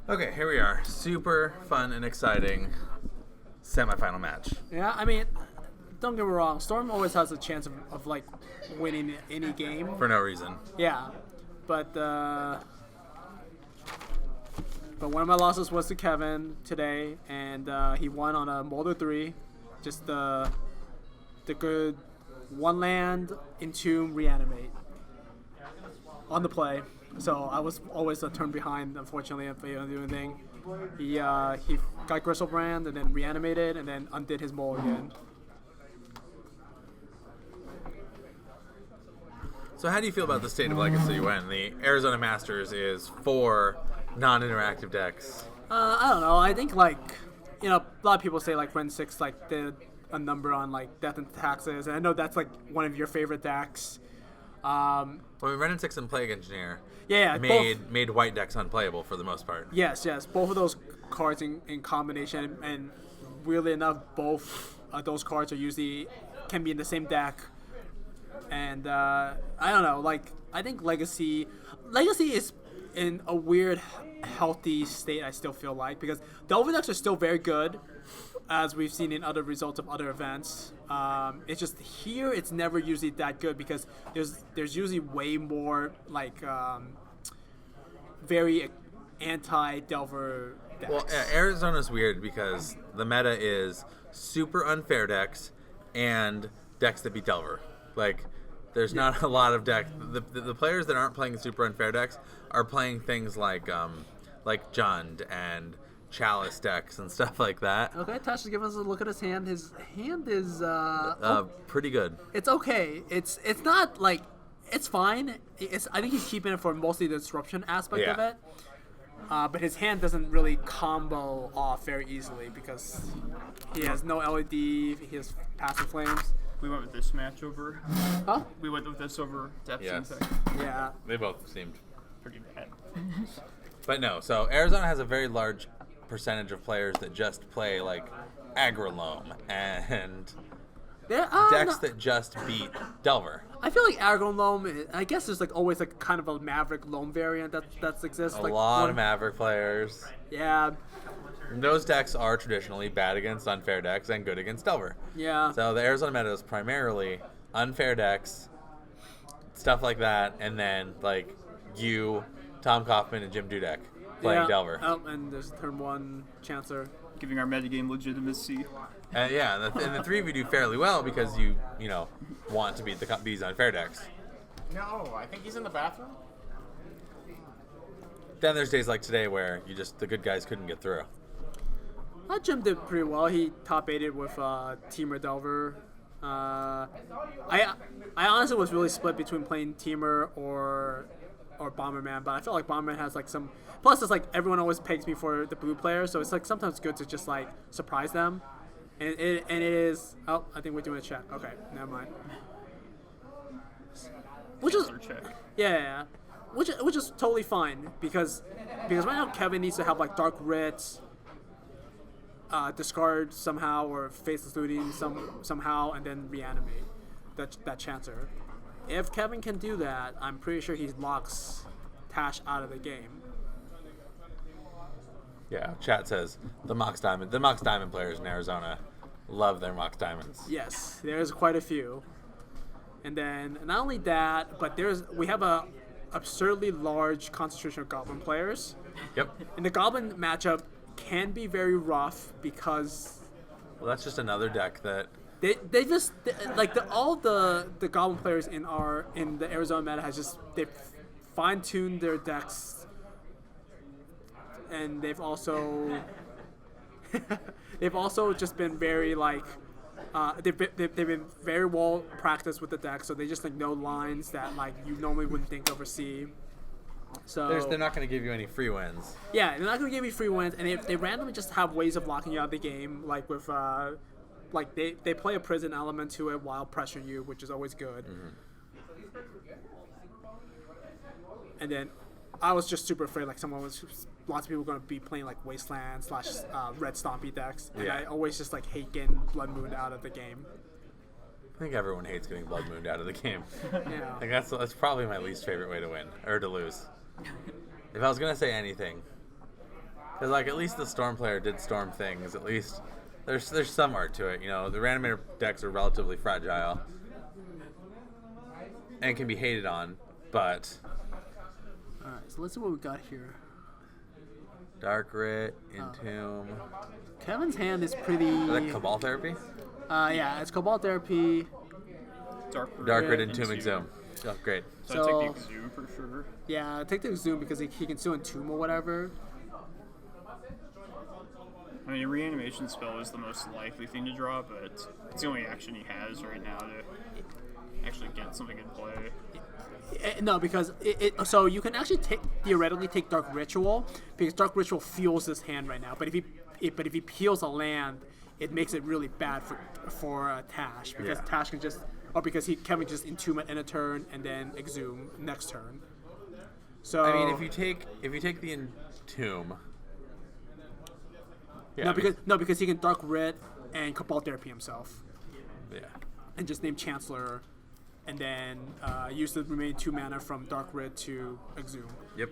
Okay, here we are. Super fun and exciting semifinal match. Yeah, I mean, don't get me wrong. Storm always has a chance of like winning any game.
For no reason.
Yeah, but one of my losses was to Kevin today, and he won on a Molder 3. Just the good one land, entomb, reanimate on the play. So I was always a turn behind, unfortunately, if he didn't do anything. He got Gristlebrand and then reanimated and then undid his mole again.
So how do you feel about the state of Legacy when the Arizona Masters is 4 non-interactive decks?
I don't know. I think a lot of people say like Ren 6 like did a number on like Death and Taxes, and I know that's like one of your favorite decks.
Well, Ren and 6 and Plague Engineer made white decks unplayable for the most part.
Yes. Both of those cards in combination, and weirdly enough, both those cards can be in the same deck. And I don't know. Like I think Legacy is in a weird, healthy state. I still feel like because Delver decks are still very good, as we've seen in other results of other events. It's just here it's never usually that good because there's usually way more like very anti-Delver decks.
Well, Arizona's weird because the meta is super unfair decks and decks that beat Delver. Like, there's not a lot of decks. The players that aren't playing super unfair decks are playing things like Jund and Chalice decks and stuff like that.
Okay, Tash is giving us a look at his hand. His hand is
pretty good.
It's okay. It's not like it's fine. I think he's keeping it for mostly the disruption aspect of it. But his hand doesn't really combo off very easily because he has no LED. He has passive flames.
We went with this match over.
Huh?
We went with this over Depth
Yes.
Impact.
Yeah.
They both seemed
Pretty bad.
But no, so Arizona has a very large percentage of players that just play like Agrolome and decks that just beat Delver.
I feel like Aragon Loam, I guess there's like always like kind of a Maverick Loam variant that exists.
A
like
lot of Maverick players.
Yeah.
Those decks are traditionally bad against unfair decks and good against Delver.
Yeah.
So the Arizona meta is primarily unfair decks, stuff like that, and then like you, Tom Kaufman, and Jim Dudek playing Delver.
Oh, and there's turn 1 Chancellor.
Giving our metagame legitimacy.
Yeah, and the three of you do fairly well because you want to beat the bees on fair decks.
No, I think he's in the bathroom.
Then there's days like today where the good guys couldn't get through.
Jim did pretty well. He top 8'd with Teamer Delver. I honestly was really split between playing Teamer or Bomberman, but I feel like Bomberman has like some. Plus, it's like everyone always pegs me for the blue player, so it's like sometimes good to just like surprise them. And it is. Oh, I think we're doing a check. Okay, never mind. Which is yeah. Which is totally fine because right now Kevin needs to have like Dark Writ, discard somehow or Faceless Looting somehow and then reanimate that Chancer. If Kevin can do that, I'm pretty sure he locks Tash out of the game.
Yeah, chat says the Mox Diamond players in Arizona love their Mox Diamonds.
Yes, there's quite a few. And then not only that, but we have a absurdly large concentration of Goblin players.
Yep.
And the Goblin matchup can be very rough because
that's just another deck that
all the Goblin players in the Arizona meta they've fine-tuned their decks, and they've also just been very they've been very well practiced with the deck, so they just know lines that you normally wouldn't think of or see. So
they're not going to give you any free wins.
Yeah, they're not going to give you free wins, and if they randomly just have ways of locking you out of the game, with they play a prison element to it while pressuring you, which is always good. Mm-hmm. And then I was just super afraid lots of people were going to be playing Wasteland / Red Stompy decks, and I always just hate getting Blood Moon out of the game.
I think everyone hates getting Blood Moon out of the game.
Yeah.
I think that's probably my least favorite way to win or to lose. If I was gonna say anything, because at least the Storm player did Storm things. At least there's some art to it. The Reanimator decks are relatively fragile and can be hated on, but.
All right, so let's see what we got here.
Dark Writ, Entomb.
Kevin's hand is pretty.
Is that Cabal Therapy?
Yeah, it's Cabal Therapy.
Dark Writ, Entomb, Exhume. Oh, great.
So I take the Exhume for sure.
Yeah, take the Exhume because he can still Entomb or whatever.
I mean, a reanimation spell is the most likely thing to draw, but it's the only action he has right now to actually get something in play.
No, because so you can actually theoretically take Dark Ritual because Dark Ritual fuels this hand right now. But if he peels a land, it makes it really bad for Tash because Tash can just because Kevin just Entomb it in a turn and then Exhume next turn. So
I mean, if you take the Entomb. Yeah,
because he can Dark Writ and Cabal Therapy himself.
Yeah. And
just name Chancellor, and then use the remaining 2 mana from Dark Writ to Exhume.
Yep.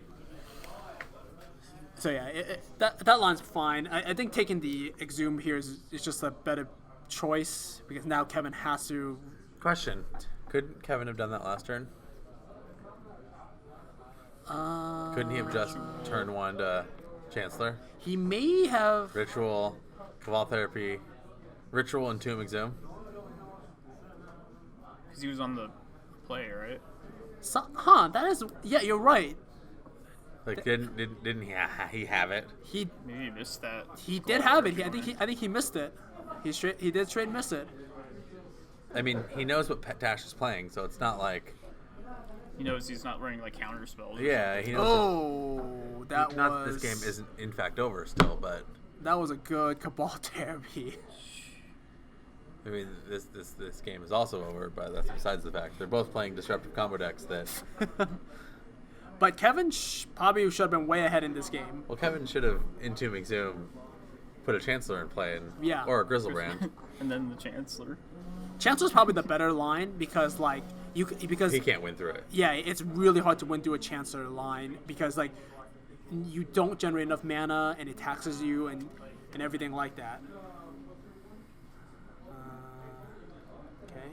So yeah, that line's fine. I think taking the Exhume here is just a better choice because now Kevin has to.
Question: couldn't Kevin have done that last turn? Couldn't he have just turn 1 to Chancellor?
He may have.
Ritual, Cabal Therapy, Ritual, and Entomb, Exhume.
Because he was on the play, right?
That is. Yeah, you're right.
Didn't he have it?
Maybe he missed that.
He did have it. I think he missed it. He did straight miss it.
I mean, he knows what Tash is playing, so it's not like.
He knows he's not running counter spells.
Yeah, he knows. Not that this game isn't in fact over still, but
that was a good Cabal Therapy.
I mean, this game is also over, but that's besides the fact they're both playing disruptive combo decks that.
But Kevin probably should have been way ahead in this game.
Well, Kevin should have Entomb, Exhume, put a Chancellor in play, or a Grizzlebrand,
and then the Chancellor.
Chancellor's probably the better line because because
he can't win through it.
Yeah, it's really hard to win through a Chancellor line because you don't generate enough mana and it taxes you and everything like that. Okay.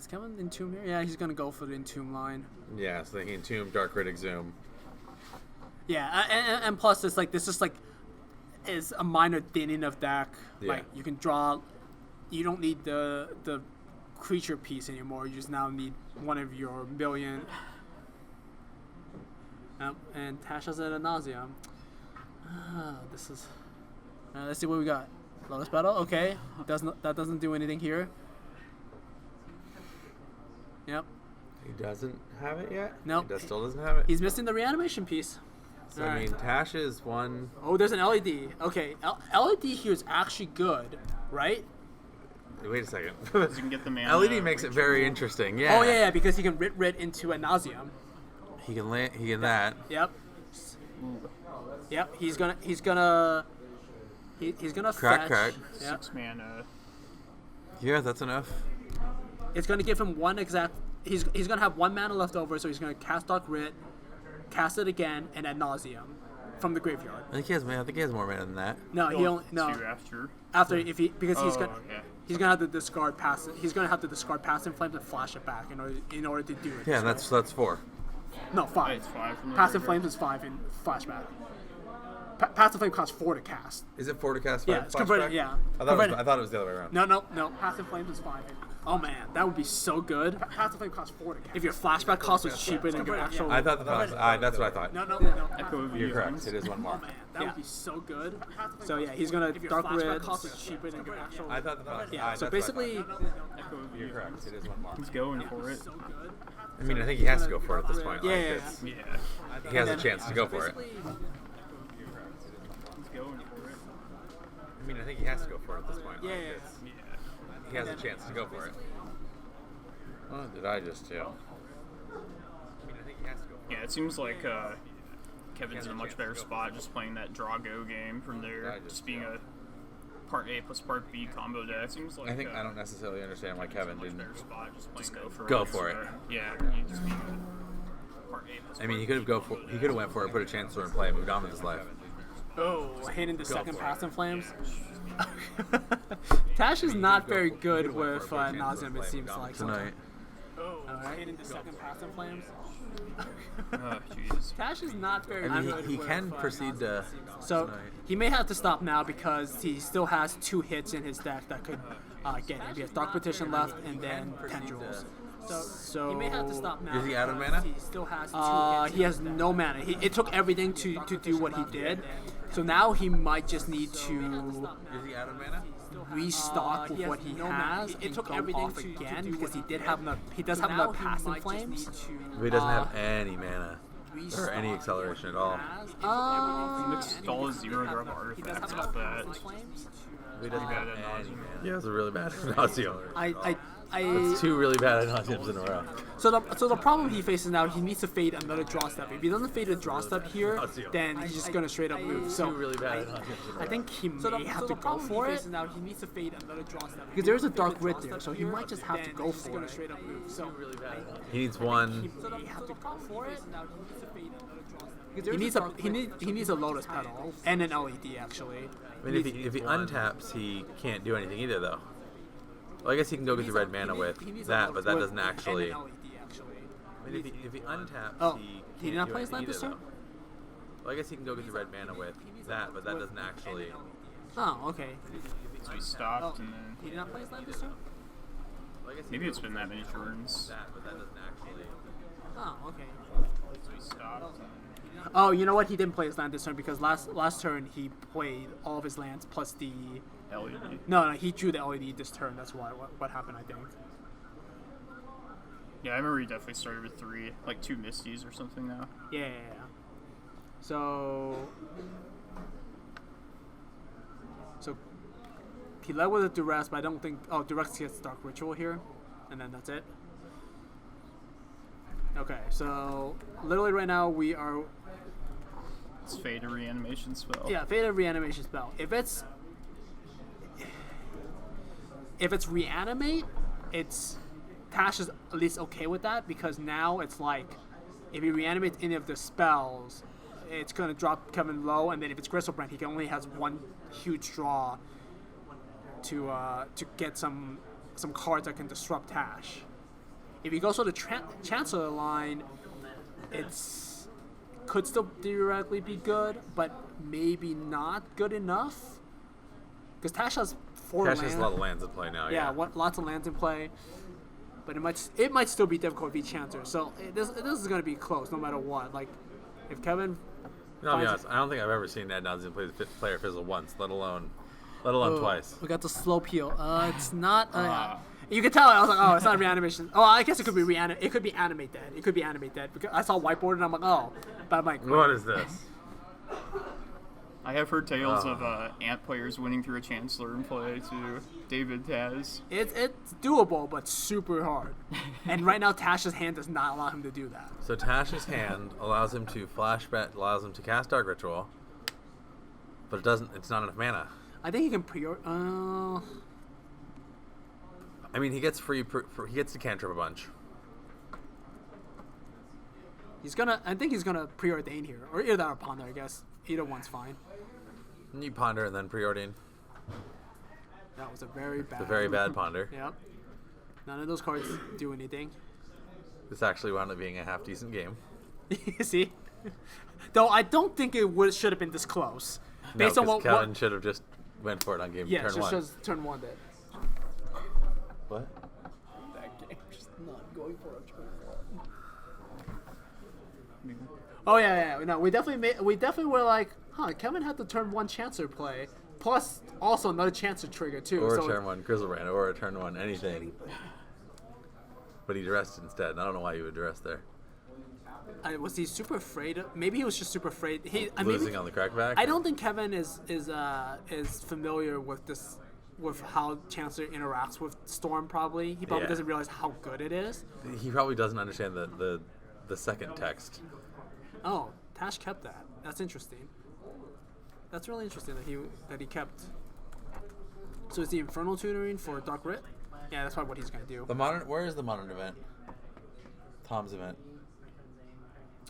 Is Kevin Entomb here? Yeah, he's gonna go for the Entomb line.
Yeah, so they can Entomb, Dark Rid, Exhume.
Yeah, and plus it's like this is like is a minor thinning of deck.
Yeah.
Like you can draw. You don't need the creature piece anymore. You just now need one of your million. And Tash has it ad nauseum. This is. Let's see what we got. Lotus Battle. Okay, that doesn't do anything here. Yep.
He doesn't have it yet?
Nope.
He still doesn't have it?
He's missing the reanimation piece.
So, I mean, Tash is one...
Oh, there's an LED. Okay, LED here is actually good, right?
Wait a second.
You can get the mana.
LED makes it very interesting, yeah.
Oh, yeah, because he can rit into ad nauseum.
He can that.
Yep. Yep, he's gonna
Crack,
fetch.
crack.
Yep.
6 mana.
Yeah, that's enough.
It's gonna give him one exact. He's gonna have 1 mana left over, so he's gonna cast Dark Rit, cast it again, and ad nauseum from the graveyard.
I think he has more mana than that.
No, he only no.
2 after.
After because he's
Oh,
gonna
okay.
he's gonna have to discard passive. He's gonna have to discard passive flames and flash it back in order to do it.
Yeah, that's 4.
No, 5.
It's 5 from the
Passive
graveyard.
flames is 5 in flashback. Passive flame costs 4 to cast.
Is it 4 to cast 5?
Yeah, it's converted. Yeah,
I
converted.
thought it was the other way around.
No. Passive flames is 5. Oh man, that would be so good. Passive flame costs 4 to cast. If your flashback cost was cheaper than your actual.
I thought that's what I thought.
No.
Echo of
You're
Eons.
correct. It is 1 more.
Oh man, that would be so good. So yeah, he's gonna Dark Rid. Cheaper than your actual.
I thought that.
Yeah. So basically,
Echo of
You're
Eons.
correct. It is 1 more.
He's going for it.
so good.
I mean, I think he has to go for it at this point.
Yeah,
Like,
yeah,
it's-
Yeah.
He has a chance to go for it.
He's going for it.
I mean, I think he has to go for it at this point.
Yeah,
Like,
yeah.
it's-
Yeah.
He has a chance to go for it. What did I just do? I mean, I think he has to go for it.
Yeah, it seems like Kevin's in a much better spot just playing that draw-go game from there. Just being a part A plus part B combo deck. Seems like
I don't necessarily understand why Kevin
much
didn't.
better spot just go for it.
Go for it.
Yeah, you just being a part A plus
I mean, he
part
could have went for it, put a chance to play, moved on with his life.
Oh, hitting the second
for it.
pass in flames. Tash is not very good with nauseum. It seems like
Tonight.
Alright, hitting the second pass in flames.
Oh, jeez.
Tash is not very
I mean,
good.
he
with,
can proceed to.
So
tonight.
he may have to stop now because he still has 2 hits in his deck that could get him. He has Dark Petition left and then Tendrils. So he may have to stop now.
Is he out of mana?
He still has 2 hits. He has no mana. It took everything to do what he did. So now he might just need to
Is he out of mana?
restock with what he has. It took everything off again because he does have enough passive flames.
He doesn't have any mana or any acceleration at all.
Mixed all his 0-drop artifacts off that.
He doesn't have
bad ad
any
nauseam.
mana. Yeah, it's a really bad nauseum.
It's
2 really bad nauseums in a row.
So the problem he faces now, he needs to fade another draw step. If he doesn't fade a draw step here, then he's just gonna straight up move. So
2 really bad nauseums in a row.
I think he may have to go for it. Now he needs to fade another draw step because there's a Dark Rid there, so he might just have to go for it. Straight up move. So
He needs 1.
he may have to go for it. Now he needs to fade another draw step. He needs a Lotus Petal and an LED actually.
I mean, if he untaps, he can't do anything either, though. Well, I guess he can go get the red mana with that, but that doesn't actually. I mean, if he untaps,
Oh,
he
he did
can't
not
do
play his
anything
land this
either,
turn?
though. Well, I guess he can go get the red mana with that, but that doesn't actually.
Oh, okay.
So he stopped and then
He did not play his land this turn.
Well, I guess he
maybe
can
it's
go
been
get
that many turns.
that, but that doesn't actually.
Oh, okay.
So he stopped and
Oh, you know what? He didn't play his land this turn because last turn he played all of his lands plus the.
LED.
No, he drew the LED this turn. That's why. What happened? I think.
Yeah, I remember he definitely started with 3, like 2 Misties or something now.
Yeah. So he led with a Duress, but I don't think. Oh, Duress gets Dark Ritual here, and then that's it. Okay, so literally right now we are.
It's Fade a reanimation spell.
Yeah, Faded Reanimation spell. If it's reanimate, it's Tash is at least okay with that because now it's like if he reanimates any of the spells, it's gonna drop Kevin low, and then if it's Gristlebrand, he only has 1 huge draw to get some cards that can disrupt Tash. If he goes for the Chancellor line, could still theoretically be good, but maybe not good enough. Because Tash has 4
Tash
lands.
has a lot of lands in play now.
Yeah, lots of lands in play. But it might still be difficult if he Chancellor. So this is going to be close no matter what. Like, if Kevin...
No, I'll be honest. I don't think I've ever seen Ad Nauseam play the player fizzle once, let alone twice.
We got the slow peel. It's not... you can tell. I was like, oh, it's not reanimation. Oh, I guess it could be It could be animate dead. It could be animate dead. Because I saw whiteboard and I'm like, oh. But I'm like...
What is this?
I have heard tales of Ant players winning through a Chancellor in play to David Taz.
It's doable, but super hard. And right now, Tash's hand does not allow him to do that.
So Tash's hand allows him to flashback, allows him to cast Dark Ritual, but it doesn't. It's not enough mana.
I think he can
I mean, he gets he gets to cantrip a bunch.
I think he's gonna preordain here, or either or ponder. I guess either one's fine.
You ponder and then preordain.
That was a very bad.
It's a very bad ponder.
Yep. None of those cards do anything.
This actually wound up being a half decent game.
See, though I don't think it should have been this close. Based on what
Kevin should have just went for it on turn 1.
Just turn 1 did.
What?
That game just not going for a turn 1. Oh yeah. No, we definitely were like, Kevin had the turn 1 Chancellor play, plus also another Chancellor trigger too.
Or a turn 1 Grizzlebrand, or a turn 1 anything. But he dressed instead. I don't know why you would dress there.
Was he super afraid? Maybe he was just super afraid.
Losing on the crackback?
I don't think Kevin is familiar with this, with how Chancellor interacts with Storm. Probably he probably doesn't realize how good it is.
He probably doesn't understand the second text.
Oh, Tash kept that. That's interesting. That's really interesting that he kept. So is the Infernal Tutoring for Dark Rit? Yeah, that's probably what he's gonna do.
Where is the modern event? Tom's event.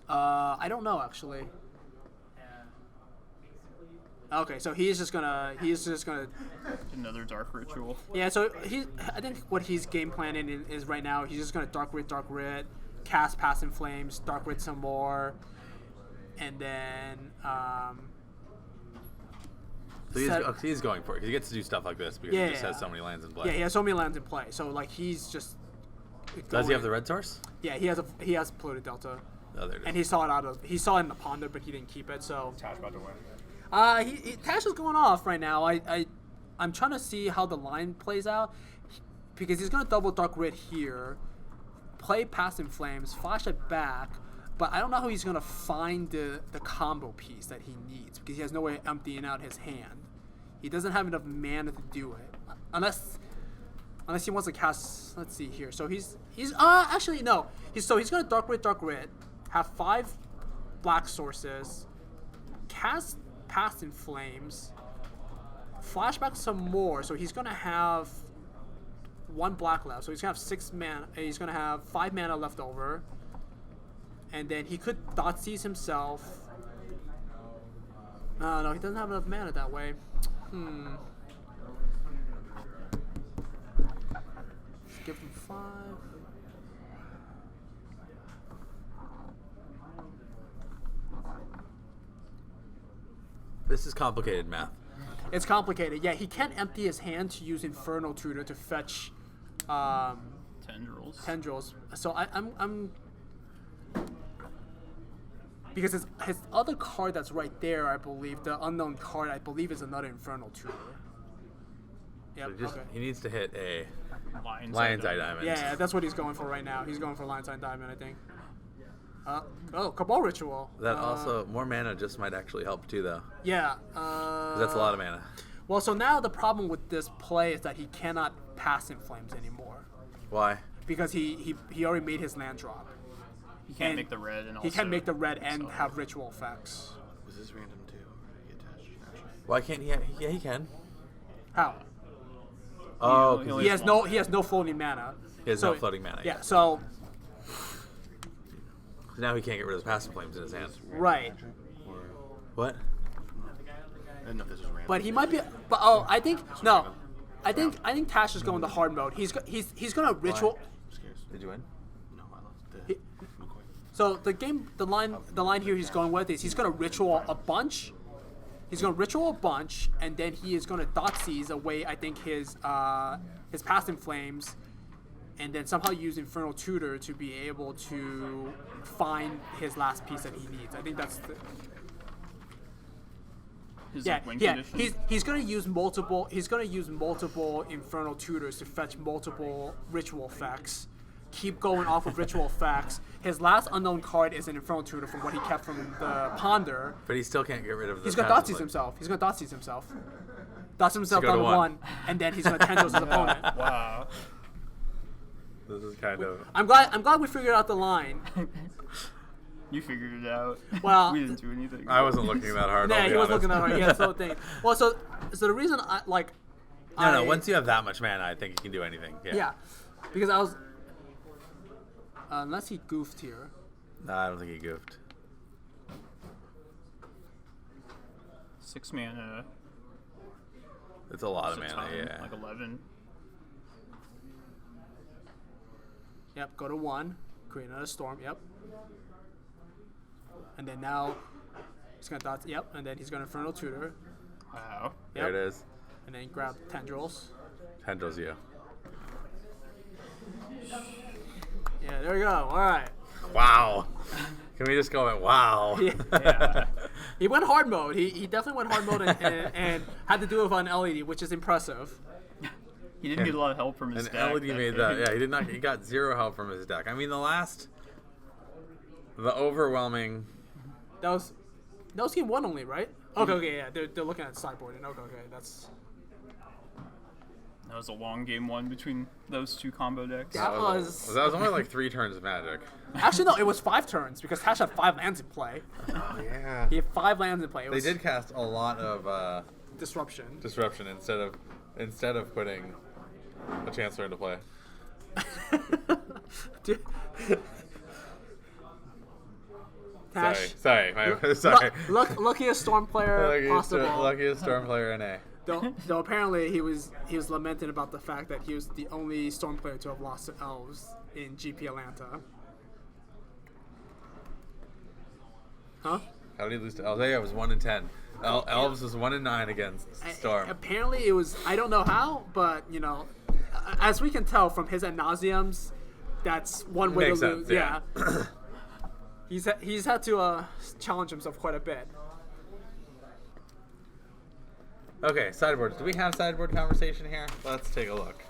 I don't know actually. Okay, so he's just gonna
Another Dark Ritual.
Yeah, so I think what he's game planning is right now he's just gonna Dark Rit, cast Pass in Flames, Dark Rit some more, and then
So he's going for it. He gets to do stuff like this because he just has so many lands in play.
Yeah, he has so many lands in play. So like he's just.
Does he have the red source?
Yeah, he has Polluted Delta.
Oh, there it is.
And he saw it in the ponder, but he didn't keep it. So.
Tash about to win.
Tash is going off right now. I'm trying to see how the line plays out, because he's gonna double Dark Rid here, play Pass in Flames, flash it back. But I don't know how he's gonna find the combo piece that he needs, because he has no way of emptying out his hand. He doesn't have enough mana to do it, unless he wants to cast. Let's see here. So he's actually no. He's gonna Dark Rid, have 5 black sources, cast Pass in Flames, flashback some more. So he's gonna have 1 black left. So he's gonna have 6 mana. He's gonna have 5 mana left over. And then he could Thoughtseize himself. No, he doesn't have enough mana that way. Give him 5.
This is complicated math.
It's complicated. Yeah, he can't empty his hand to use Infernal Tutor to fetch tendrils. So I'm because his other card that's right there, I believe, the unknown card, I believe, is another Infernal Tutor. Yep.
So he needs to hit a
Lion's
Eye Diamond.
Yeah, that's what he's going for right now. He's going for Lion's Eye Diamond, I think. Cabal Ritual.
That also, more mana just might actually help too, though.
Yeah.
'Cause that's a lot of mana.
Well, so now the problem with this play is that he cannot Pass in Flames anymore.
Why?
Because he already made his land drop.
He can't make the red, and also
he can't make the red and have ritual effects.
Was this random too? Get attached.
Why can't he? Yeah, he can.
How?
Oh,
He has no floating mana.
He has no floating mana.
Yeah. So.
Now he can't get rid of the Passive Flames in his hand.
Right.
What?
I didn't know if this was random.
But he might be. But I think no. I think Tash is going to hard mode. He's gonna ritual.
Did you win?
So the line here he's going with is he's gonna ritual a bunch. He's gonna ritual a bunch, and then he is gonna Thoughtseize away. I think his Past in Flames, and then somehow use Infernal Tutor to be able to find his last piece that he needs. I think that's the. He's gonna use multiple. He's gonna use multiple Infernal Tutors to fetch multiple ritual effects. Keep going off of ritual effects. His last unknown card is an Infernal Tutor from what he kept from the Ponder.
But he still can't get rid of the
He's gonna Thoughtseize himself. He's gonna Thoughtseize himself. Thoughtseize himself down to 1, and then he's gonna Tendrils his opponent.
Wow.
This is kind of.
I'm glad we figured out the line.
You figured it out.
Well,
we didn't do anything.
I wasn't looking that hard.
Yeah,
I'll be
he was
honest.
looking that hard. Yeah, so thing. Well, so the reason I like.
No, once you have that much mana, I think you can do anything. Yeah.
Yeah, because I was. Unless he goofed here.
No, I don't think he goofed.
6 mana.
It's a lot of
It's a
mana,
ton,
yeah.
Like 11.
Yep, go to 1. Create another storm, yep. And then now he's gonna dot, yep, and then he's gonna Infernal Tutor.
Wow.
Yep.
There it is.
And then grab Tendrils.
Tendrils you.
Yeah, there we go. Alright.
Wow. Can we just go wow?
Yeah. He went hard mode. He definitely went hard mode and had to do it on LED, which is impressive.
He didn't get a lot of help from his
And
deck.
LED made that. Yeah, he did not. He got 0 help from his deck. I mean, the overwhelming.
That was game 1 only, right? Okay, yeah. They're looking at sideboarding. Okay, that's.
That was a long game 1 between those 2 combo decks.
That was
only like 3 turns of Magic.
actually no, it was 5 turns because Tash had 5 lands in play.
Oh yeah.
He had 5 lands in play.
They did cast a lot of
disruption.
disruption instead of putting a Chancellor into play.
Dude. Tash.
Sorry. Sorry.
Luckiest Storm player possible.
Luckiest Storm player in A.
Though apparently he was lamenting about the fact that he was the only Storm player to have lost to Elves in GP Atlanta. Huh?
How did he lose to Elves? Yeah, it was 1 in 10. Elves was 1 in 9 against Storm.
Apparently it was. I don't know how, but as we can tell from his ad nauseums, that's one way
Makes
to
sense,
lose. Yeah. He's had to challenge himself quite a bit.
Okay, sideboards. Do we have sideboard conversation here? Let's take a look.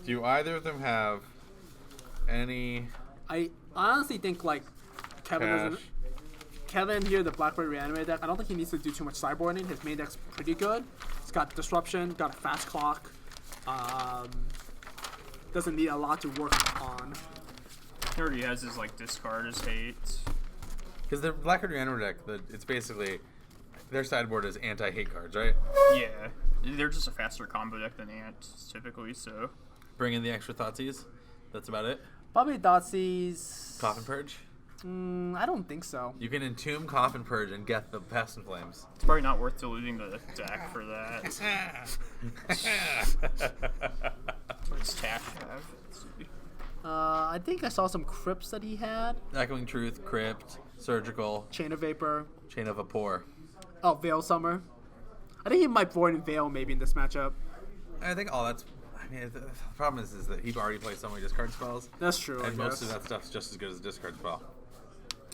Do either of them have any
I honestly think like
cash?
Kevin here, the Blackbird Reanimator deck, I don't think he needs to do too much sideboarding. His main deck's pretty good. It's got Disruption, got a fast clock. Doesn't need a lot to work on.
He already has his discard, his hate.
Because the Blackbird Reanimator deck, it's basically their sideboard is anti-hate cards, right?
Yeah. They're just a faster combo deck than Ant, typically, so.
Bring in the extra Thoughtseize. That's about it.
Probably Thoughtseize.
Coffin Purge.
I don't think so.
You can Entomb, Coffin Purge, and get the Pest and Flames.
It's probably not worth diluting the deck for that. What's Tash have? Let's see.
I think I saw some crypts that he had.
Echoing Truth, Crypt, Surgical,
Chain of Vapor.
Chain of Vapor.
Oh, Veil Summer. I think he might Void and Veil maybe in this matchup.
I think all that's. I mean, the problem is that he already plays so many discard spells.
That's true.
And
I
most
guess.
of that stuff's just as good as a discard spell.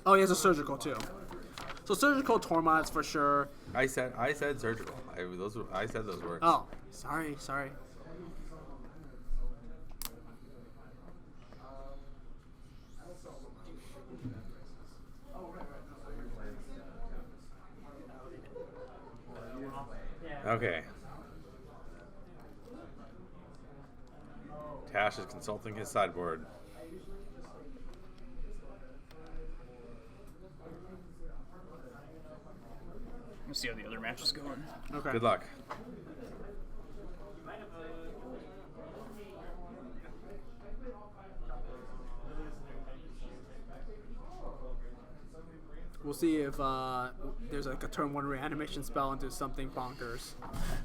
Oh, he has a Surgical too. So Surgical Torments for sure.
I said Surgical. I said those words.
Oh, sorry.
Okay. Tash is consulting his sideboard.
Let's see how the other match is going.
Okay.
Good luck.
We'll see if there's like a turn 1 reanimation spell into something bonkers.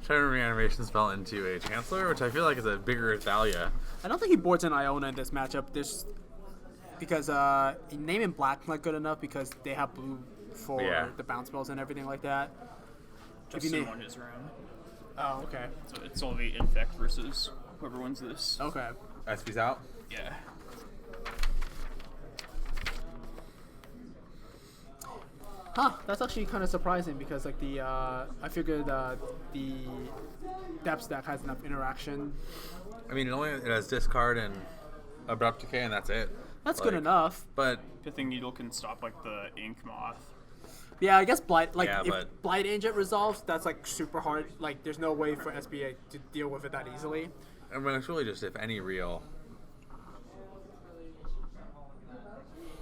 Turn a reanimation spell into a Chancellor, which I feel like is a bigger Thalia.
I don't think he boards an Iona in this matchup. because naming black not good enough because they have blue for the bounce spells and everything like that.
Justin won his round.
Oh, okay.
So it's all the infect versus whoever wins this.
Okay.
SP's out.
Yeah.
Huh, that's actually kind of surprising because like I figured the depth deck has enough interaction.
I mean, it has discard and abrupt decay, and that's it.
That's good enough.
But
Pithing Needle can stop like the ink moth.
Yeah, I guess Blight, like,
Yeah,
if
but-
Blight Agent resolves, that's, like, super hard. Like, there's no way for SBA to deal with it that easily.
I mean, it's really just if any real.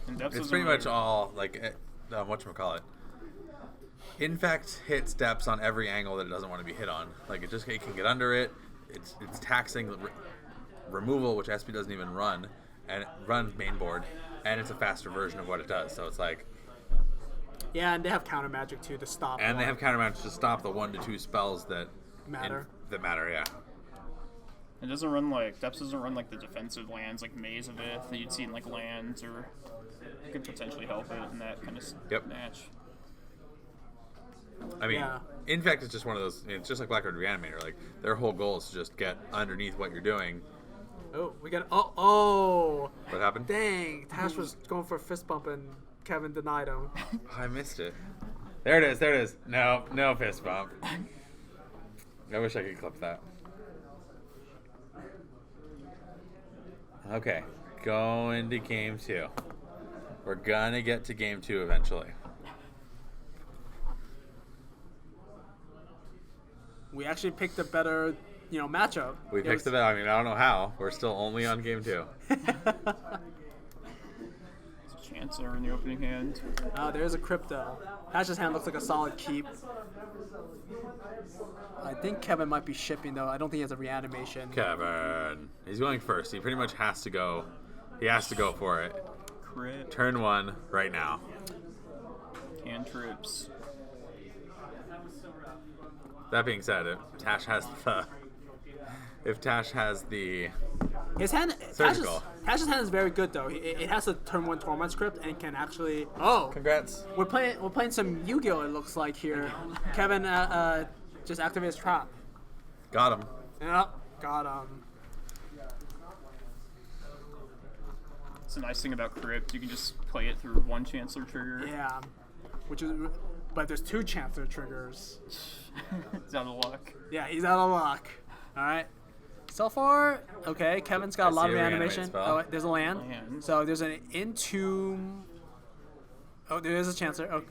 And Depths
It's
doesn't
pretty
really-
much all like whatchamacallit. Infect hits depths on every angle that it doesn't want to be hit on. Like it can get under it. It's taxing removal, which SP doesn't even run, and it runs main board, and it's a faster version of what it does. So it's like.
Yeah, and they have counter magic too to stop.
And they have counter magic to stop the 1 to 2 spells that
Matter.
That matter, yeah.
It doesn't run like Depths doesn't run like the defensive lands like Maze of Ith that you'd see in like lands, or could potentially help it in that kind of match.
I mean,
Yeah.
Infect is just one of those. It's just like Blackguard Reanimator. Like their whole goal is to just get underneath what you're doing.
Oh, we got. Oh.
What happened?
Dang, Tash was going for a fist bump and Kevin denied him.
I missed it. There it is. There it is. No fist bump. I wish I could clip that. Okay, going to game 2. We're gonna get to game 2 eventually.
We actually picked a better, matchup.
We picked the. I mean, I don't know how. We're still only on game 2.
Chancellor in the opening hand.
There's a crypto. Tash's hand looks like a solid keep. I think Kevin might be shipping though. I don't think he has a reanimation.
Kevin, he's going first. He pretty much has to go. He has to go for it.
Crit.
Turn 1 right now.
Cantrips.
That being said, if Tash has the
His hand,
Surgical.
Tash's hand is very good though. It has a turn 1 Torment script and can actually. Oh,
congrats.
we're playing some Yu-Gi-Oh. It looks like here. Kevin just activated his trap.
Got him.
Yep, got him.
It's a nice thing about Crypt. You can just play it through one Chancellor trigger.
Yeah, but there's 2 Chancellor triggers.
It's out of luck.
Yeah, he's out of luck. All right. So far, okay, Kevin's got a lot
see
of
a
animation.
reanimate spell.
Oh, wait, there's a land.
Land.
So there's an Entomb. Oh, there is a Chancellor. Oh.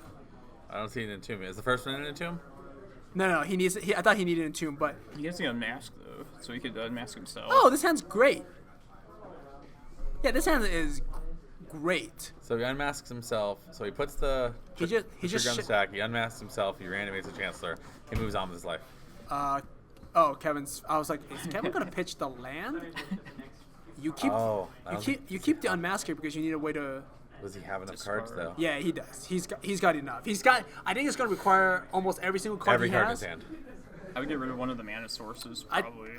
I don't see an Entomb. Is the first one an Entomb?
No, he needs. I thought he needed Entomb, but.
He gets to unmask though, so he could unmask himself.
Oh, this hand's great. Yeah, this hand is great.
So he unmasks himself. So he puts the
He just
trigger on the stack. He unmasks himself. He reanimates the Chancellor. He moves on with his life.
Oh, Kevin's. I was like, is Kevin gonna pitch the land? You keep.
Oh, I
you
don't
keep. You keep the unmasker because you need a way to.
Does he have enough cards though?
Yeah, he does. He's got enough. He's got. I think it's gonna require almost every single card
Every
he
card in
has.
his hand.
I would get rid of one of the mana sources probably.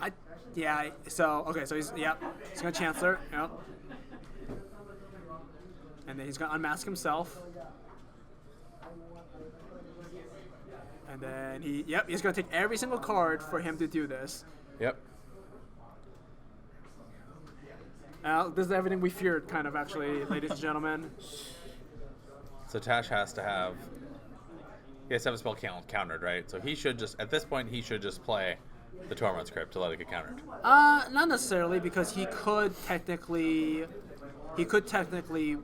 Yeah. So okay. So he's He's gonna Chancellor. Yep. And then he's gonna unmask himself. And then he's gonna take every single card for him to do this.
Yep.
This is everything we feared, kind of, actually, ladies and gentlemen.
So Tash has to have. He has to have a spell countered, right? So he should just, at this point, play the Torment script to let it get countered.
Not necessarily, because he could technically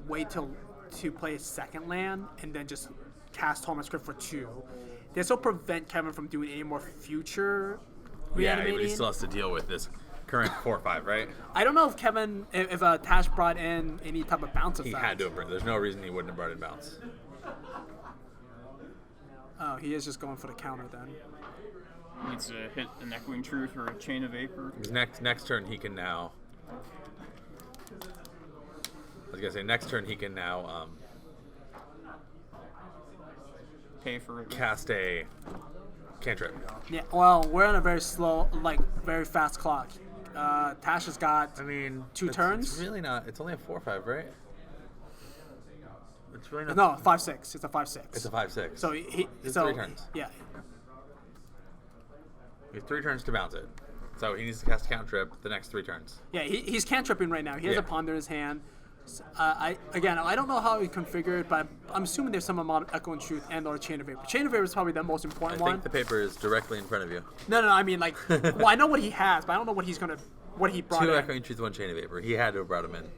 wait to play a second land and then just cast Torment script for 2. This will prevent Kevin from doing any more future
Yeah,
reanimating.
but he still has to deal with this current 4/5, right?
I don't know if Kevin, if Tash brought in any type of bounce effect.
He had to have brought. There's no reason he wouldn't have brought in bounce.
Oh, he is just going for the counter then.
Needs to hit an Echoing Truth or a Chain of Vapor.
His next turn he can now. I was gonna say next turn he can now
Pay for it.
cast a cantrip.
Yeah, well, we're on a very slow, very fast clock. Tash has got
I mean,
2 turns.
It's really not. It's only a 4/5, right? It's really not.
No, 5/6. It's a 5/6.
It's a 5/6.
So he
It's
so
3 turns.
yeah.
He has 3 turns to bounce it. So he needs to cast a cantrip the next 3 turns.
Yeah, he's cantripping right now. He has
Yeah.
a ponder in his hand. I don't know how he configured, but I'm assuming there's some amount of Echo and Truth and or Chain of Vapor. Chain of Vapor is probably the most
I
important
think
one.
the paper is directly in front of you.
No, I mean like, well, I know what he has, but I don't know what he brought
2
in.
Echoing Truth, 1 Chain of Vapor. He had to have brought him in.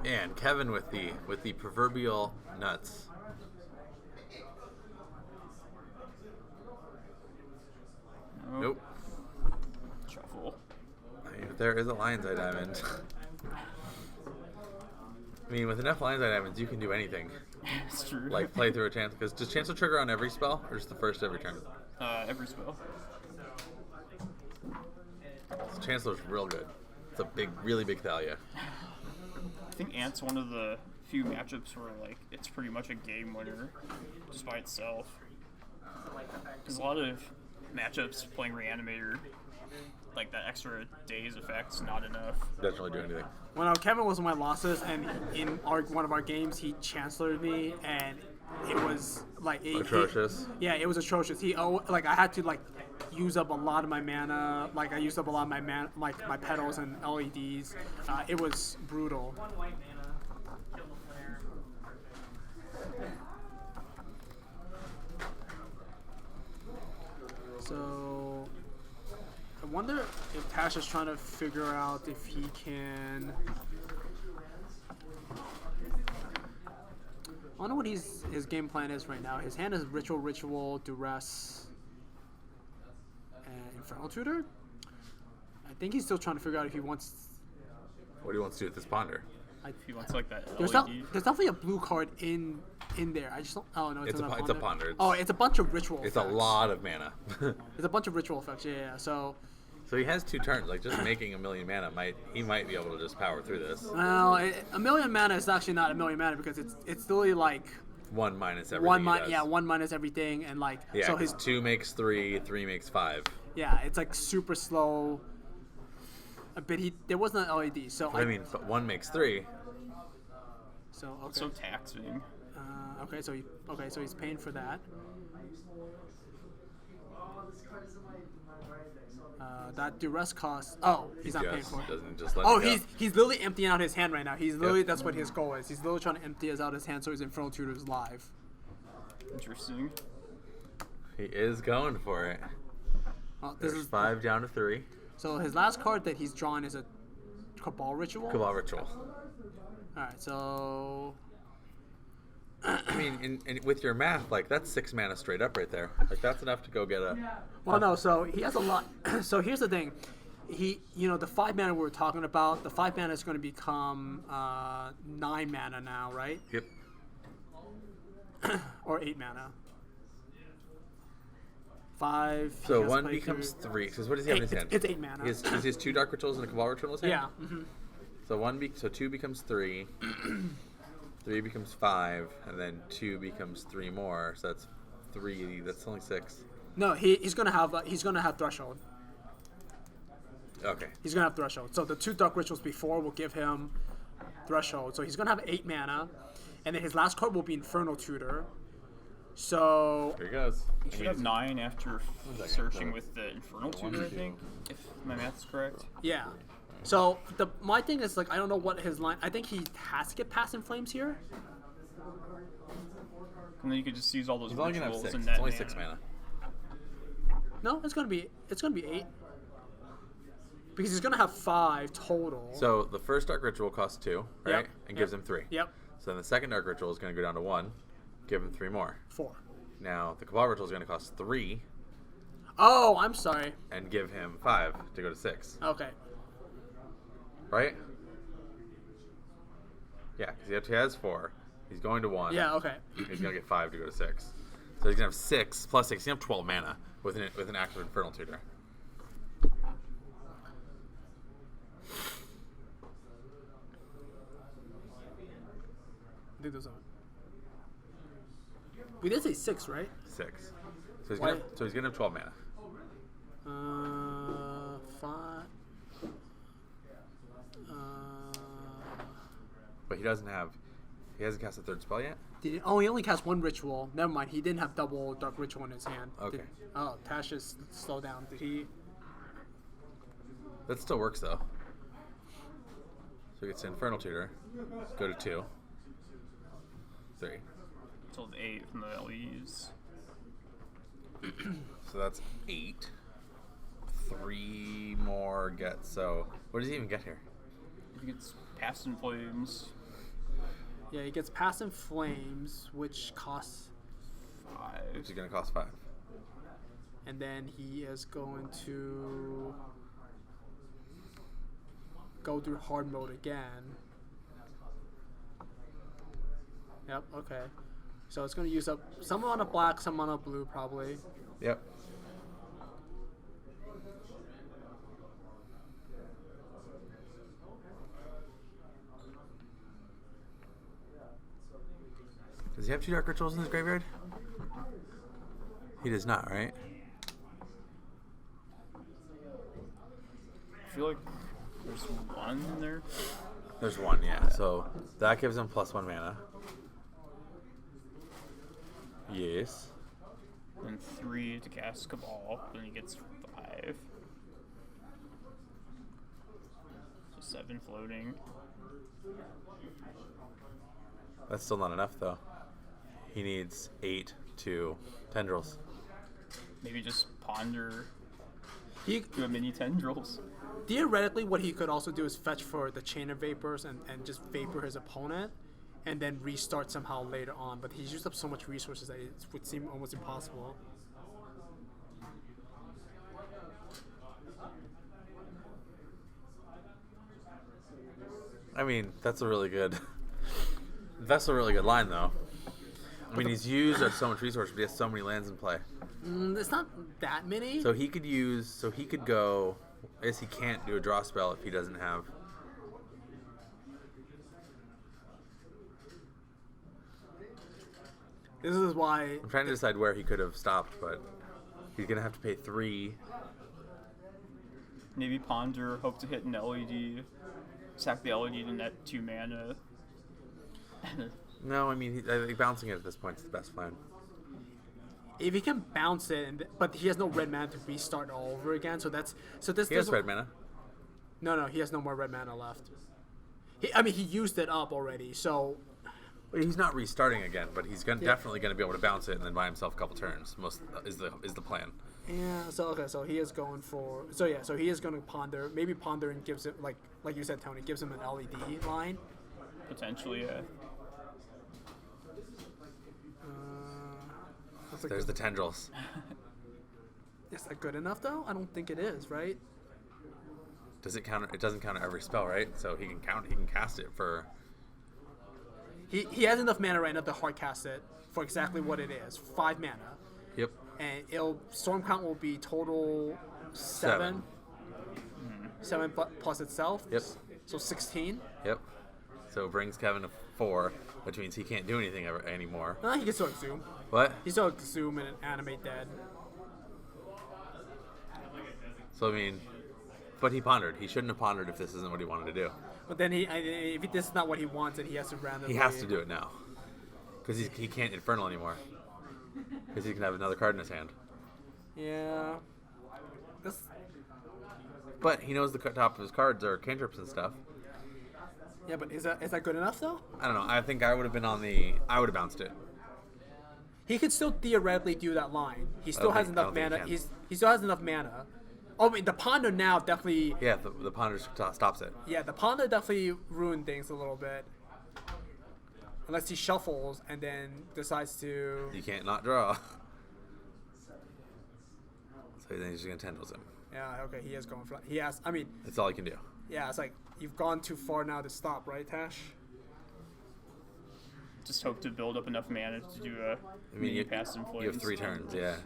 And Kevin with the proverbial nuts. Nope.
Shuffle.
I mean, there is a Lion's Eye Diamond. I mean, with enough Lion's Eye Diamonds, you can do anything.
It's true.
Like play through a chance. Because does Chancellor trigger on every spell, or just the first every turn?
Every spell.
So Chancellor's real good. It's a big, really big Thalia.
I think Ant's one of the few matchups where like it's pretty much a game winner just by itself. Because a lot of matchups playing Reanimator, like that extra days effect's not enough.
Doesn't really do anything.
When Kevin was in my losses, and in one of our games, he chancellored me, and it was like
Atrocious.
Yeah, it was atrocious. I had to like use up a lot of my mana. Like I used up a lot of my my petals and LEDs. It was brutal. So I wonder if Tash is trying to figure out if he can. I wonder what his game plan is right now. His hand is Ritual, Duress, and Infernal Tutor. I think he's still trying to figure out if he wants.
What do you want to do with this ponder?
If he wants like that
There's
LED.
definitely a blue card in there. I just don't. Oh no,
It's a
not
it's a ponder.
Oh, it's a bunch of ritual.
It's
effects.
a lot of mana.
It's a bunch of ritual effects. Yeah. So,
So he has 2 turns. Like just making a million mana he might be able to just power through this.
well, a million mana is actually not a million mana because it's literally like
1 minus everything.
one
he does.
one minus everything, and like
Yeah.
so
'Cause
his
2 makes 3, 3 makes 5.
yeah, it's like super slow. But there wasn't an LED, so
I mean, but 1 makes 3.
so okay.
It's so taxing.
Okay, so he's paying for that. That duress cost. Oh, he's not paying
Just
for it.
doesn't just let
Oh,
it go.
he's literally emptying out his hand right now. He's literally that's what his goal is. He's literally trying to empty out his hand so his Infernal Tutor's live.
Interesting.
He is going for it.
This
There's
is
5 down to 3.
so his last card that he's drawn is a Cabal Ritual.
Cabal Ritual.
All right, so
I mean, with your math, like that's 6 mana straight up right there. Like that's enough to go get a.
well, no. So he has a lot. So here's the thing. The 5 mana we were talking about. The 5 mana is going to become 9 mana now, right?
Yep.
Or 8 mana. 5. he
So
has
1
playthrough.
becomes 3. Because what does he have in his hand?
It's 8 mana.
He has 2 Dark Rituals and a Cabal Ritual in his hand.
Yeah. Mm-hmm.
So 2 becomes 3. 3 becomes 5, and then 2 becomes 3 more. So that's 3. That's only 6.
No, he's gonna have Threshold.
Okay.
He's gonna have Threshold. So the 2 Dark Rituals before will give him Threshold. So he's gonna have 8 mana, and then his last card will be Infernal Tutor. So
Here he goes.
You should have 9 after searching with the Infernal Tutor, I think, if my math's correct.
yeah. So my thing is like I don't know what his line. I think he has to get past in Flames here.
And then you could just use all those
He's only gonna have
rituals
6.
and
It's
that
only
mana.
6 mana.
No, it's gonna be 8 because he's gonna have 5 total.
So the first Dark Ritual costs 2, right?
Yep.
And gives him 3.
Yep.
So then the second Dark Ritual is going to go down to 1, give him 3 more.
4.
Now the Cabal Ritual is going to cost 3
Oh, I'm sorry.
and give him 5 to go to 6,
Okay.
right? Yeah, because he has 4. He's going to 1.
Yeah. Okay.
He's going to get 5 to go to 6. So he's going to have 6 plus 6. He's going to have 12 mana with an active Infernal Tutor.
I think those are. We did say 6, right?
6. So he's gonna have 12 mana.
5.
But he doesn't have. He hasn't cast a third spell yet.
He only cast one ritual. Never mind. He didn't have double dark ritual in his hand.
Okay.
Tash just slow down. Did he?
That still works though. So he gets Infernal Tutor. Go to 2. 3.
Until the 8 from the LEs.
So that's 8. 3 more get. So what does he even get here?
He gets Past in Flames.
Yeah, he gets Pass in Flames, which costs
5.
Which is going to cost 5.
and then he is going to go through hard mode again. Yep, okay. So it's going to use up some amount of black, some amount of blue, probably.
Yep. Does he have 2 Dark Rituals in his graveyard? He does not, right?
I feel like there's 1 in there.
There's 1, yeah. So that gives him +1 mana. Yes.
And 3 to cast Cabal, then he gets 5. So 7 floating.
That's still not enough, though. He needs 8 to Tendrils.
Maybe just ponder.
He,
Do a mini Tendrils.
theoretically, what he could also do is fetch for the Chain of Vapors and just vapor his opponent, and then restart somehow later on. But he's used up so much resources that it would seem almost impossible.
I mean, that's a really good line, though. I mean, he's used up so much resource, but he has so many lands in play.
It's not that many.
So he could go. I guess he can't do a draw spell if he doesn't have.
This is why
I'm trying to decide where he could have stopped, but he's gonna have to pay 3.
Maybe ponder, hope to hit an LED. Sack the LED to net 2 mana.
No, I mean, I think bouncing it at this point is the best plan.
if he can bounce it, but he has no red mana to restart all over again. So this.
He has red mana.
No, he has no more red mana left. He used it up already. So
Well, he's not restarting again, but he's definitely going to be able to bounce it and then buy himself a couple turns. Most is the plan.
yeah. So he is going for. So he is going to ponder. Maybe ponder and gives it like you said, Tony, gives him an LED line.
Potentially, yeah.
There's the Tendrils.
Is that good enough though? I don't think it is, right?
Does it counter? It doesn't counter every spell, right? So he can cast it for.
He has enough mana right now to hard cast it for exactly what it is, 5 mana,
Yep.
and storm count will be total 7. 7 plus itself.
Yep.
So 16.
Yep. So it brings Kevin to 4, which means he can't do anything anymore.
He can still zoom.
What?
He still can zoom and animate dead.
So I mean, but he pondered. He shouldn't have pondered if this isn't what he wanted to do.
But then if this is not what he wants, then he has to randomly.
He has to do it now, because he can't Infernal anymore. Because he can have another card in his hand.
Yeah.
But he knows the top of his cards are cantrips and stuff.
Yeah, but is that good enough though?
I don't know. I think I would have been I would have bounced it.
He could still theoretically do that line. He still has enough mana. He still has enough mana. Oh, I mean, the ponder now definitely.
Yeah, the ponder stops it.
Yeah, the ponder definitely ruined things a little bit. Unless he shuffles and then decides to.
You can't not draw. So then he's just gonna Tendrils him.
Yeah, okay, he is going for. He has. I mean.
That's all he can do.
Yeah, it's like you've gone too far now to stop, right, Tash?
Just hope to build up enough mana to do a mini Past in Flames.
You have 3 turns, yeah.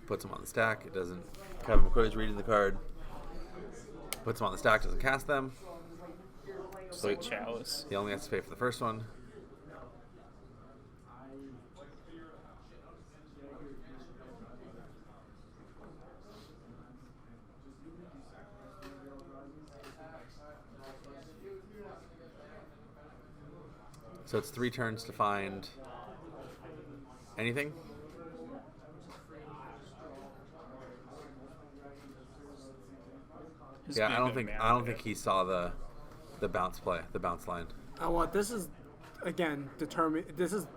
puts them on the stack. It doesn't. Kevin McCoy's reading the card. Puts them on the stack. Doesn't cast them.
Just
So
like Chalice.
he only has to pay for the first one. So it's 3 turns to find anything.
His
Yeah,
big
I don't
bit of
think
mana.
he saw the bounce play, the bounce line.
Well, this is again determined. This is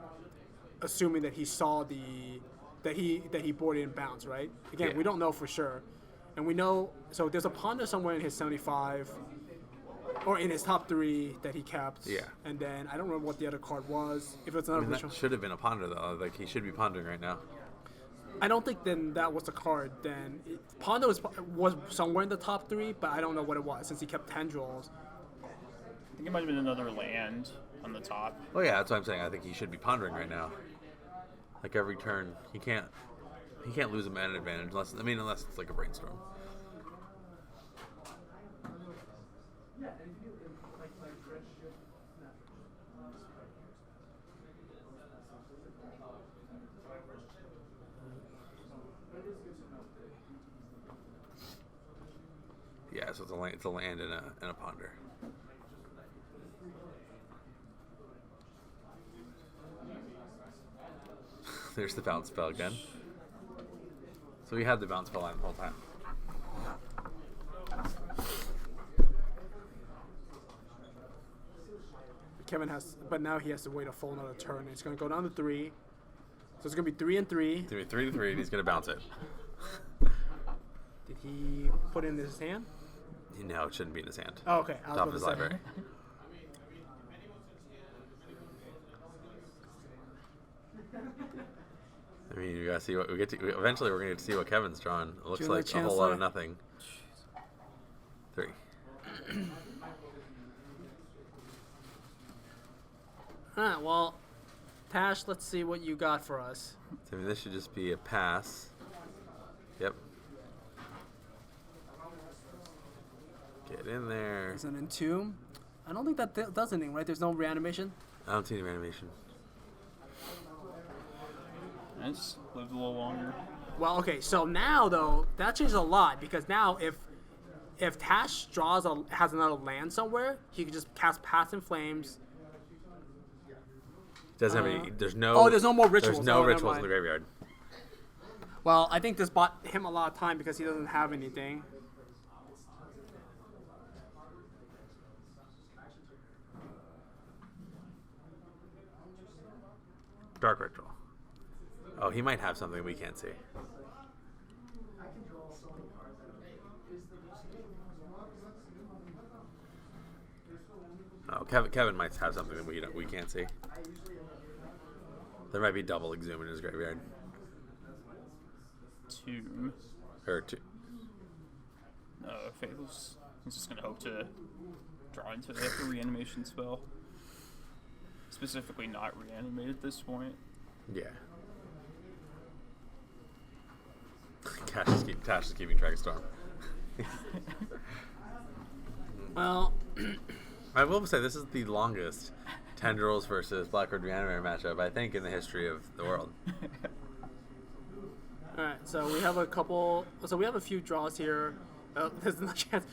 assuming that he saw that he boarded in bounce, right? Again,
Yeah.
we don't know for sure, and we know. So there's a ponder somewhere in his 75, or in his top 3 that he kept.
Yeah.
And then I don't remember what the other card was. If it's
I
another
mean,
ritual,
that should have been a ponder though. Like he should be pondering right now.
I don't think then that was the card. Then ponder was somewhere in the top 3, but I don't know what it was since he kept tendrils.
I think it might have been another land on the top.
Oh yeah, that's what I'm saying. I think he should be pondering right now. Like every turn, he can't lose a mana advantage unless it's like a brainstorm. Yeah, so it's a land and a ponder. There's the bounce spell again. So we had the bounce spell line the whole time.
Kevin has, but now he has to wait a full another turn. It's going to go down to 3. So it's going to be 3 and 3.
It's gonna be 3 to 3, and he's gonna bounce it.
Did he put it in his hand?
No, it shouldn't be in his hand.
Oh, okay. I was
Top
about
of his
to say.
library. I mean, you gotta see what we get to. Eventually, we're gonna get to see what Kevin's drawn. It looks
Junior
like a whole lot of
Chancellor?
nothing. 3.
Alright, well, Tash, let's see what you got for us.
I mean, this should just be a pass. Yep. Get in there.
Is an entomb? I don't think that does anything, right? There's no reanimation?
I don't see any animation.
I just lived a little longer.
Well, okay, so now, though, that changes a lot, because now if Tash has another land somewhere, he can just cast Pass in Flames.
Doesn't have any. There's no.
Oh, there's no more rituals.
There's no
Oh, never
rituals in
mind.
the graveyard.
Well, I think this bought him a lot of time because he doesn't have anything.
Dark ritual. Oh, he might have something we can't see. Oh, Kevin might have something that we can't see. There might be double exhume in his graveyard.
Tomb.
Or 2.
No, Faithless. He's just gonna hope to draw into a reanimation spell. Specifically, not reanimate at this point.
Yeah. Tash is keeping track of Storm.
Well,
I will say this is the longest Tendrils versus Blackbird Reanimator matchup, I think, in the history of the world.
alright, so we have a few draws here. There's no chance.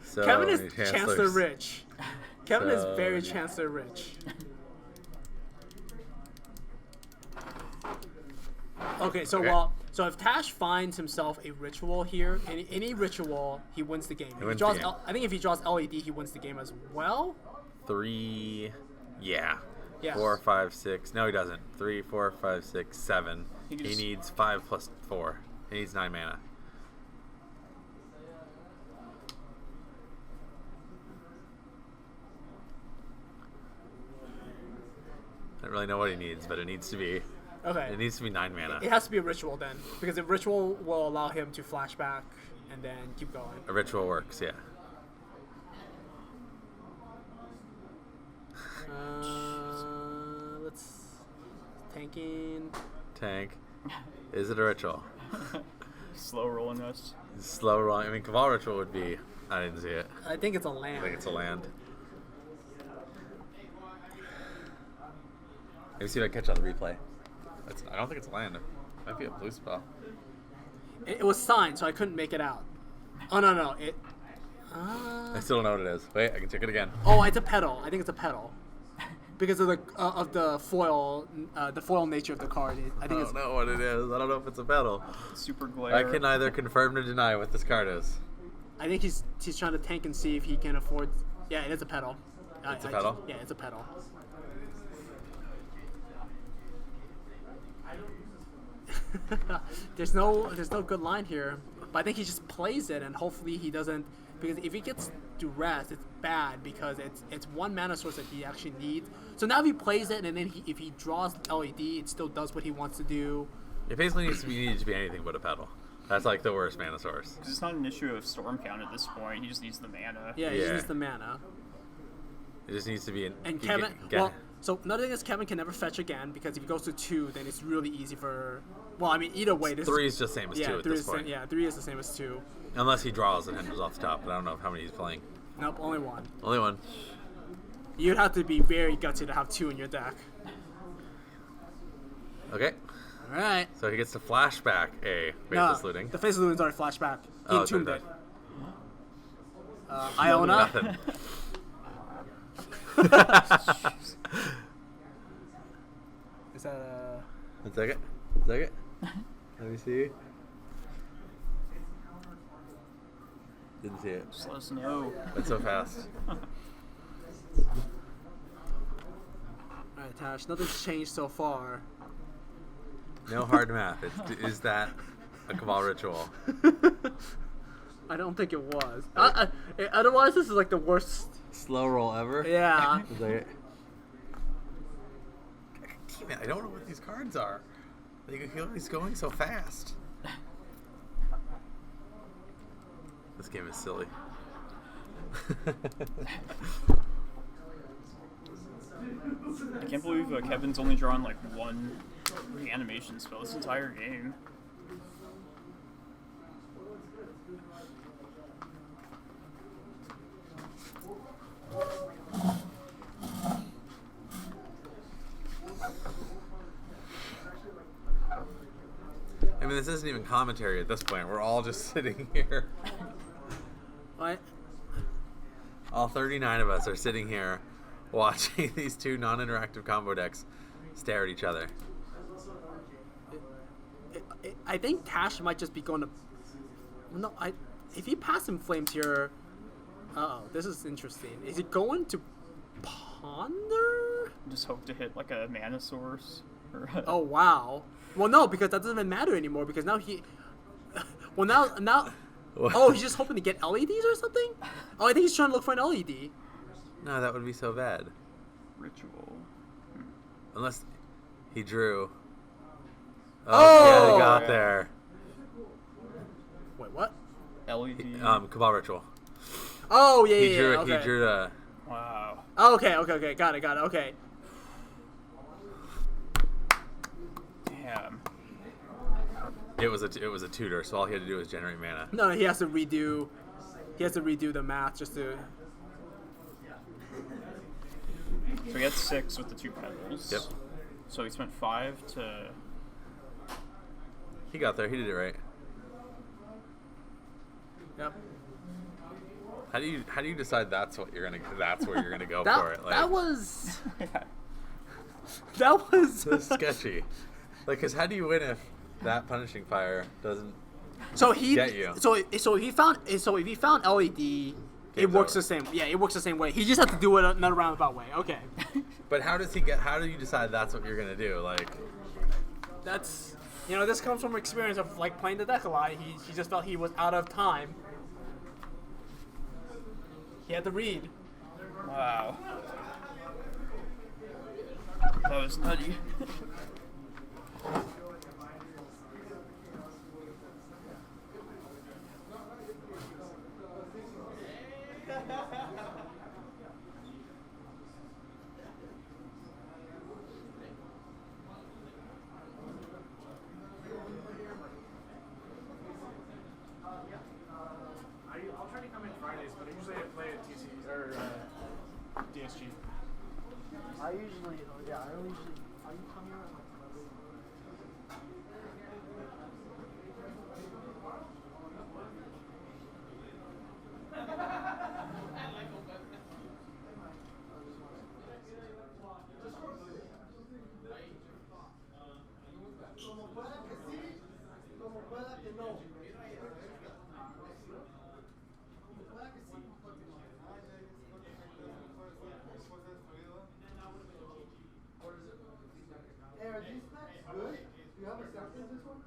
So
Kevin is
many
Chancellor
Chancellors.
Rich. Kevin is
So
very
many.
Chancellor Rich. Okay, so
Okay.
so if Tash finds himself a ritual here, any ritual, he wins the game. If he
wins
draws
the game.
I think if he draws LED, he wins the game as well.
3. Yeah.
Yeah.
4, 5, 6. No, he doesn't. 3, 4, 5, 6, 7.
He
He
just-
needs 5 plus 4. He needs 9 mana. I don't really know what he needs, but it needs to be.
Okay.
It needs to be 9 mana.
It has to be a ritual then, because a ritual will allow him to flashback and then keep going.
A ritual works, yeah.
Let's tanking.
Tank. Is it a ritual?
Slow rolling us.
Slow rolling. I mean, Cabal Ritual would be. I didn't see it.
I think it's a
I
land.
think it's a land. Maybe see if I can catch on the replay. I don't think it's a land. It might be a blue spell.
It was signed, so I couldn't make it out. Oh no.
I still don't know what it is. Wait, I can check it again.
Oh, it's a petal. I think it's a petal. Because of the foil nature of the card. I
I
think
don't know what it is. I don't know if it's a petal.
Super glare.
I can neither confirm nor deny what this card is.
I think he's trying to tank and see if he can afford. Yeah, it is a petal.
It's a petal?
Yeah, it's a petal. there's no good line here, but I think he just plays it and hopefully he doesn't, because if he gets duress, it's bad because it's one mana source that he actually needs. So now if he plays it and then if he draws LED, it still does what he wants to do.
It basically needs to be anything but a petal. That's like the worst mana source.
Because it's not an issue of storm count at this point. He just needs the mana.
Yeah, he
Yeah.
just needs the mana.
It just needs to be an.
And
you
Kevin,
get-
well, so another thing is Kevin can never fetch again because if he goes to 2, then it's really easy for. Well, I mean, either way, this
3 is just same as 2 at
3
this
is the
point.
same, yeah, 3 is the same as 2.
Unless he draws and enters off the top, but I don't know how many he's playing.
Nope, only 1.
Only one.
You'd have to be very gutsy to have 2 in your deck.
Okay,
All right.
so he gets to flashback a Faithless Looting.
The Faceless Looting's already flashback. He
Oh, it's
entombed
already
it. Iona.
Nothing.
Is that a...
One second. Let me see. Didn't see it.
Just let us know.
It's so fast.
Alright, Tash, nothing's changed so far.
No hard math. Is that a Cabal Ritual?
I don't think it was. Otherwise, this is like the worst.
Slow roll ever?
Yeah.
Is that it? Damn it, I don't know what these cards are. He's going so fast. This game is silly.
I can't believe Kevin's only drawn like one reanimation spell this entire game.
I mean, this isn't even commentary at this point. We're all just sitting here.
What?
All 39 of us are sitting here watching these two non-interactive combo decks stare at each other.
I think Tash might just be going to. No, if he pass him Flames here. Oh, this is interesting. Is he going to Ponder?
Just hope to hit like a mana source. Or
Oh wow. Well, no, because that doesn't even matter anymore. Because now he. Well, now. Oh, he's just hoping to get LEDs or something. Oh, I think he's trying to look for an LED.
No, that would be so bad.
ritual.
Unless he drew.
Oh!
Yeah, they got there.
Wait, what?
LED.
Cabal Ritual.
Oh yeah,
He
yeah,
drew.
yeah, okay.
He drew the.
Wow.
Oh, okay, got it, okay.
Damn.
It was a tutor, so all he had to do was generate mana.
No, he has to redo. He has to redo the math just to.
So he had 6 with the 2 petals.
Yep.
So he spent 5 to.
He got there. He did it right.
Yep.
How do you decide that's where you're gonna go
That
for it? Like,
that was
Yeah.
that was
so sketchy. Like, cause how do you win if that punishing fire doesn't?
so he
Get you.
so if he found LED. It
Game's
works
over.
the same. Yeah, it works the same way. He just had to do it another roundabout way. Okay.
But how does he get? How do you decide that's what you're gonna do? Like,
That's this comes from experience of like playing the deck a lot. He just felt he was out of time. He had to read.
Wow. That was nutty.
I usually, yeah, I usually, are you coming around? Hey, are these specs good? Do you have a spec in this one?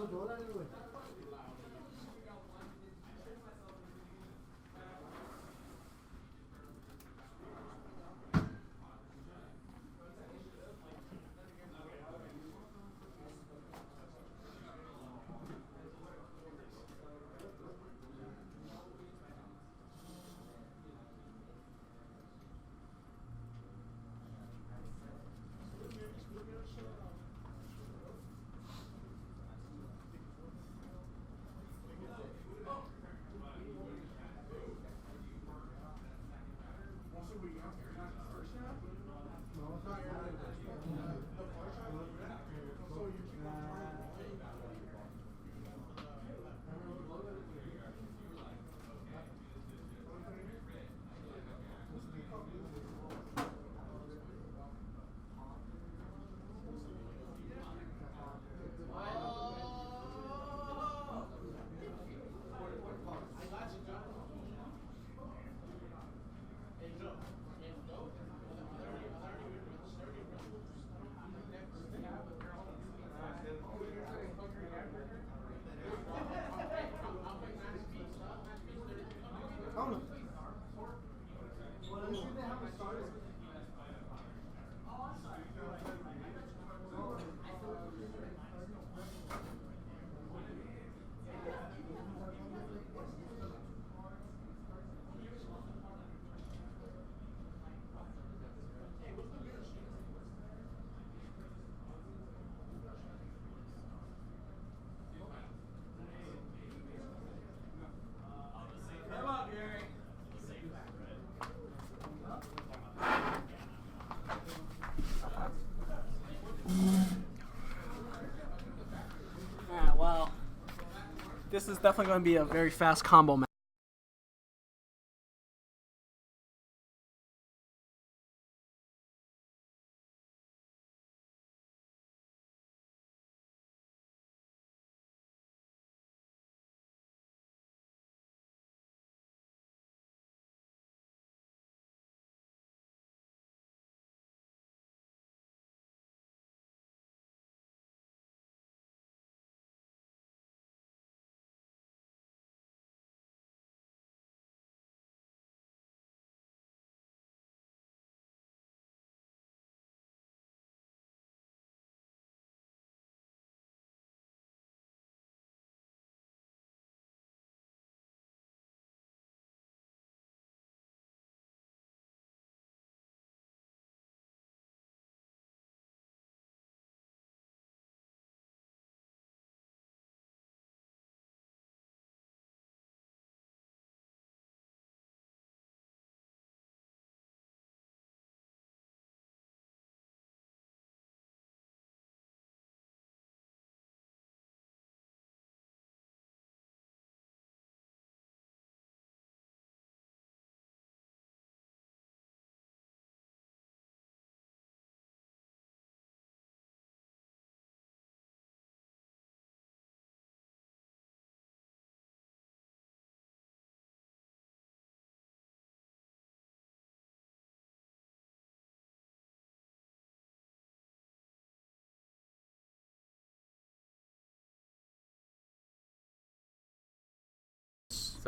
$2, güey.
Alright, well, this is definitely going to be a very fast combo match.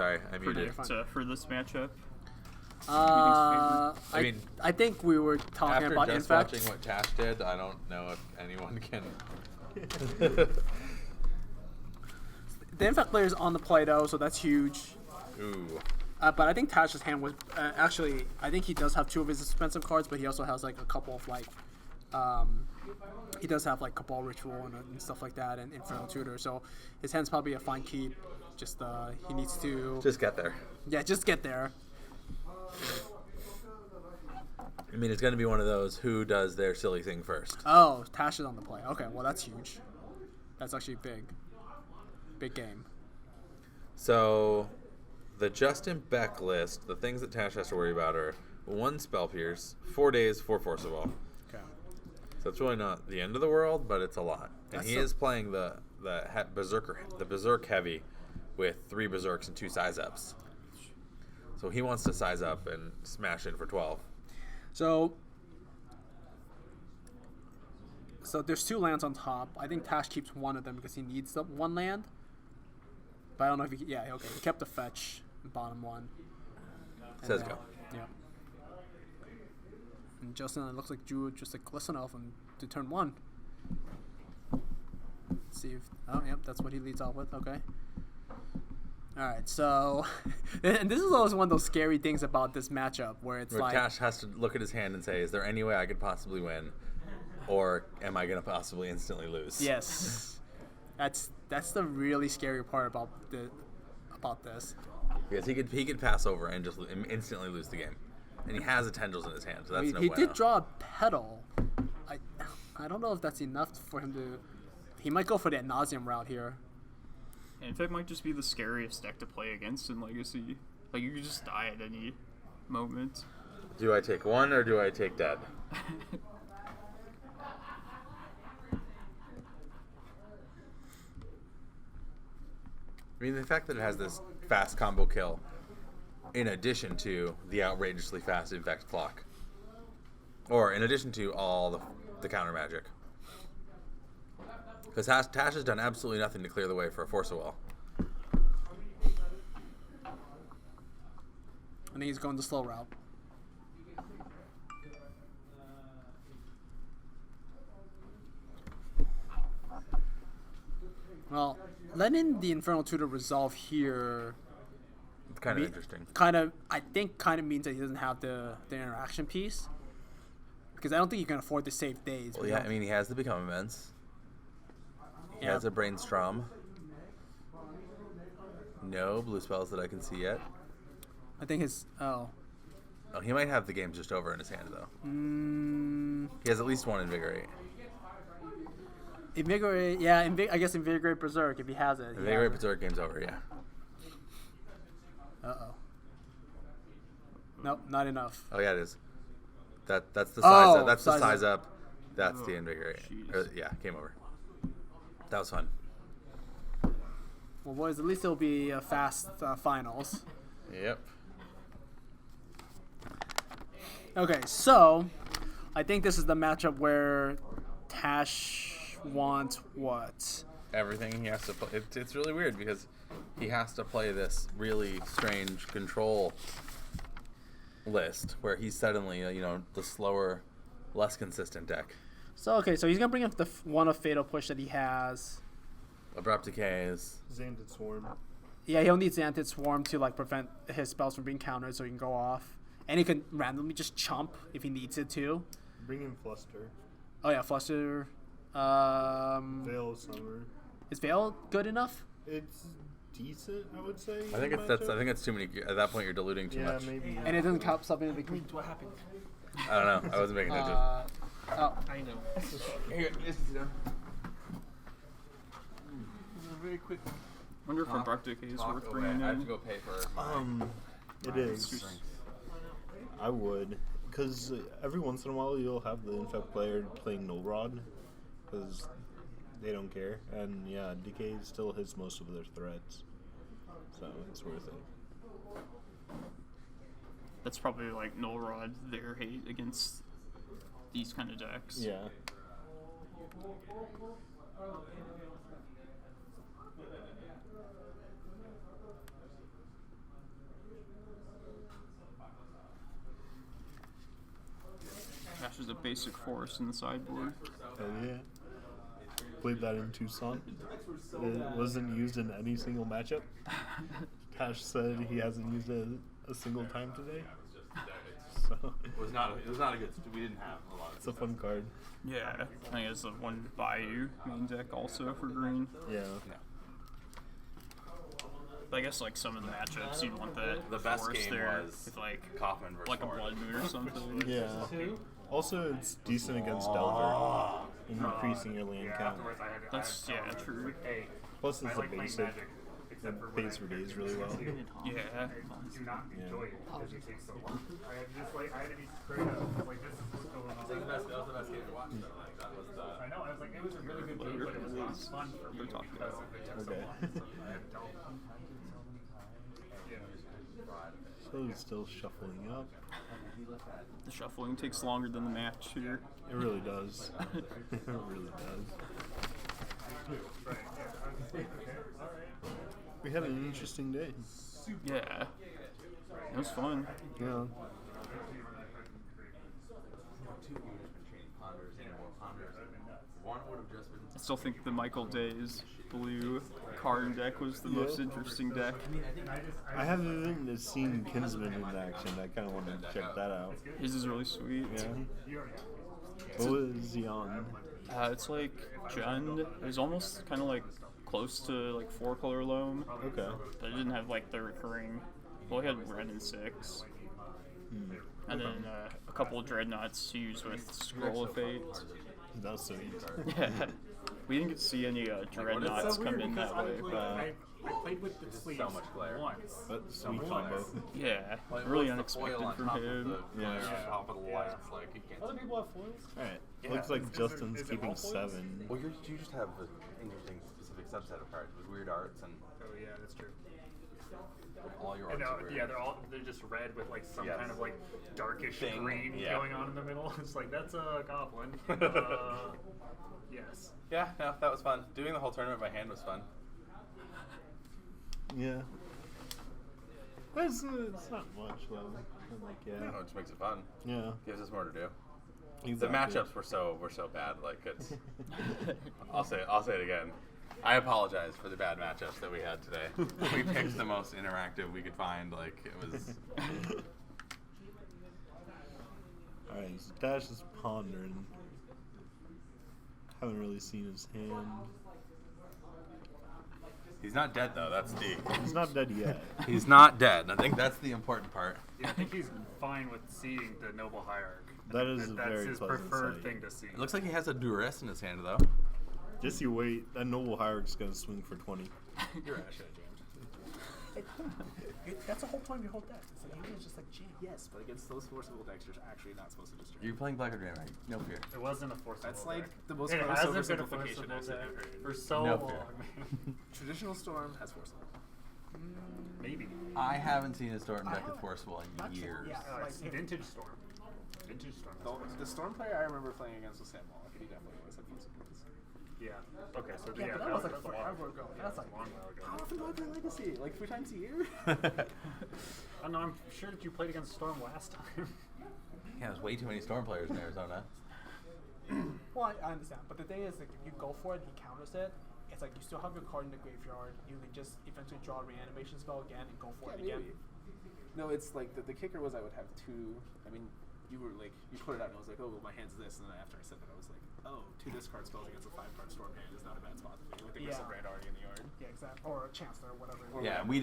Sorry, I
No,
muted.
you're fine.
for this matchup.
I mean,
I think we were talking
after
about
just
Infect.
watching what Tash did, I don't know if anyone can.
The Infect player is on the play though, so that's huge.
Ooh.
But I think Tash's hand was actually. I think he does have 2 of his expensive cards, but he also has like a couple of like. He does have like Cabal Ritual and stuff like that, and Infernal Tutor. So his hand's probably a fine keep. Just he needs to.
Just get there.
Yeah, just get there.
I mean, it's going to be one of those who does their silly thing first.
Oh, Tash is on the play. Okay, well that's huge. That's actually big. Big game.
So, the Justin Beck list, the things that Tash has to worry about are 1 Spell Pierce, 4 days, 4 Forcible.
Okay.
So it's really not the end of the world, but it's a lot. And
That's
he is playing the Berserk heavy with 3 Berserks and 2 size ups. So he wants to size up and smash in for 12.
So there's 2 lands on top. I think Tash keeps one of them because he needs the 1 land. But I don't know if he... Yeah, okay. He kept the fetch, bottom 1.
Says go.
Yeah. And Justin, it looks like drew just a Glisten Elf to turn 1. Let's see if... Oh, yep, that's what he leads off with. Okay. Alright, so... And this is always one of those scary things about this matchup where it's
Where
like...
Tash has to look at his hand and say, is there any way I could possibly win? Or am I going to possibly instantly lose?
Yes. That's the really scary part about this.
Because he could pass over and just instantly lose the game. And he has a Tendrils in his hand, so that's
He
no
did
bueno.
draw a Petal. I don't know if that's enough for him to... He might go for the ad nauseam route here.
And Infect might just be the scariest deck to play against in Legacy. Like, you could just die at any moment.
Do I take 1 or do I take dead? I mean, the fact that it has this fast combo kill, in addition to the outrageously fast Infect clock, or in addition to all the counter magic, because Tash has done absolutely nothing to clear the way for a Force of Will.
I think he's going the slow route. Well, letting the Infernal Tutor resolve here
It's kind of interesting.
I think means that he doesn't have the interaction piece. Because I don't think you can afford to save days.
Well, yeah, I mean, he has the Become Immense. He
Yeah.
has a Brainstorm. No blue spells that I can see yet.
I think his... Oh,
he might have the game just over in his hand, though.
Mm,
He has at least 1 Invigorate.
Invigorate... Yeah, I guess Invigorate Berserk if he has it.
Invigorate Berserk, game's over, yeah.
Uh-oh. Nope, not enough.
Oh, yeah, it is. That's the size up. That's the
size
size up. That's the
Oh,
Invigorate.
jeez.
Yeah, game over. That was fun.
Well, boys, at least it'll be a fast finals.
Yep.
Okay, so I think this is the matchup where Tash wants what?
Everything he has to play. It's really weird because he has to play this really strange control list where he's suddenly, the slower, less consistent deck.
So, okay, so he's going to bring up the one of Fatal Push that he has.
Abrupt Decays.
Xanted Swarm.
Yeah, he'll need Xanted Swarm to prevent his spells from being countered so he can go off. And he can randomly just chump if he needs it to.
Bring in Fluster.
Oh, yeah, Fluster.
Veil of Summer.
Is Veil good enough?
It's decent, I would say.
I think it's too many. At that point, you're diluting too much.
Maybe.
And it doesn't count something like... What happened?
I don't know. I wasn't paying attention.
Oh.
I know.
Here, sit down.
Very quick.
Wonder if Abrupt Decay is worth bringing
I have to
in.
go pay for.
It is. I would, because every once in a while you'll have the Infect player playing Null Rod, because they don't care, and yeah, Decay still hits most of their threats, so it's worth it.
That's probably like Null Rod, their hate against these kind of decks.
Yeah.
a basic forest in the sideboard.
Hell yeah. Played that in Tucson. It wasn't used in any single matchup. Cash said he hasn't used it a single time today. So
It was not a good. We didn't have a lot.
it's a fun card.
Yeah, I think it's the one Bayou main deck also for green.
Yeah.
But I guess like some of the matchups you'd want
The best
forest
game
there
was
with like
Kaufman versus
like a
Ford.
blood moon or something.
Yeah. Also, it's decent against Delver, increasing your land count.
That's true.
Plus, it's a basic. It pays for days really well.
Yeah.
Do not enjoy it because it takes so long. I had just like I had to be straight up like this is what's going on.
That was the best game to watch. Though. Like that was the.
I know. I was like, it was a really good game, but it was not fun for me because it took so
Okay.
long. So I had to tell them.
So he's still shuffling up.
The shuffling takes longer than the match here.
It really does. It really does. We had an interesting day.
Yeah. It was fun.
Yeah.
I still think the Michael Days blue Karn deck was the most interesting deck.
I haven't even seen Kinsman in action. I kind of want to check that out.
His is really sweet.
Yeah. What was he on?
It's like Jund. It was almost kind of like close to like 4-color loam.
Okay.
But it didn't have like the recurring. Well, he had red and 6. And then a couple of dreadnoughts to use with Scroll of Fate.
That's sweet.
Yeah. We didn't get to see any dreadnoughts come in that way.
I played with the sleeves
so much glare.
once.
But sweet combo.
Yeah,
Like,
really
what's the
unexpected
foil on
from
top of
him.
the
Yeah.
glare on top of the lights. Like you can't.
Other people have foils?
Alright.
Yeah.
Looks like
Is it-
Justin's
is it
keeping
all foils?
7.
Well, you just have an interesting specific subset of cards with weird arts and
Oh yeah, that's true.
all your
And,
arts. Are weird.
yeah, they're just red with like some
Yes.
kind of like darkish
Thing,
green
yeah.
going on in the middle. It's like that's a goblin. Yes.
Yeah, no, that was fun. Doing the whole tournament by hand was fun.
Yeah. But it's not much though. I'm like, yeah.
No, it just makes it fun.
Yeah.
Gives us more to do.
Exactly.
The matchups were so bad. Like it's. I'll say it again. I apologize for the bad matchups that we had today. We picked the most interactive we could find. Like it was.
Alright, so Dash is pondering. Haven't really seen his hand.
He's not dead though. That's the.
He's not dead yet.
He's not dead. I think that's the important part.
Yeah, I think he's fine with seeing the noble hierarch.
That is a
That's
very
his
pleasant
preferred
sight.
thing to see.
It looks like he has a duress in his hand though.
Just you wait. That noble hierarch's gonna swing for 20.
You're actually James.
That's the whole point of your whole deck. It's like, you just like, jam. Yes, but against those forcible decks, you're actually not supposed to just jam.
You're playing black or gray, right? No fear.
It wasn't a forcible
That's like
deck.
the most
It
gross
hasn't been a
oversimplification
forcible
I've
deck
ever heard.
for so
No
long,
fear.
man.
Traditional Storm has forcible.
Maybe.
I haven't seen a Storm deck with forcible in years.
Yeah, like,
It's vintage Storm. Vintage Storm. has forcible.
the Storm player I remember playing against was Sam Wallach, and he definitely was abusing this.
Yeah. Okay, so
Yeah,
yeah,
but that was like
a
forever ago. That's like,
long while ago.
how often do I play Legacy? Like 3 times a year?
I don't know, I'm sure that you played against Storm last time.
Yeah, there's way too many Storm players in Arizona.
Well, I understand, but the thing is, like, if you go for it, he counters it. It's like you still have your card in the graveyard. You can just eventually draw a reanimation spell again and go for it again.
No, it's like the kicker was I would have 2. I mean, you were like you put it out and I was like, oh, well, my hand's this, and then after I said that, I was like, oh, 2 discard spells against a 5-card Storm hand is not a bad spot for me. With the Gristle Brand already in the yard.
Yeah, exactly. Or a Chancellor, whatever.
Yeah, we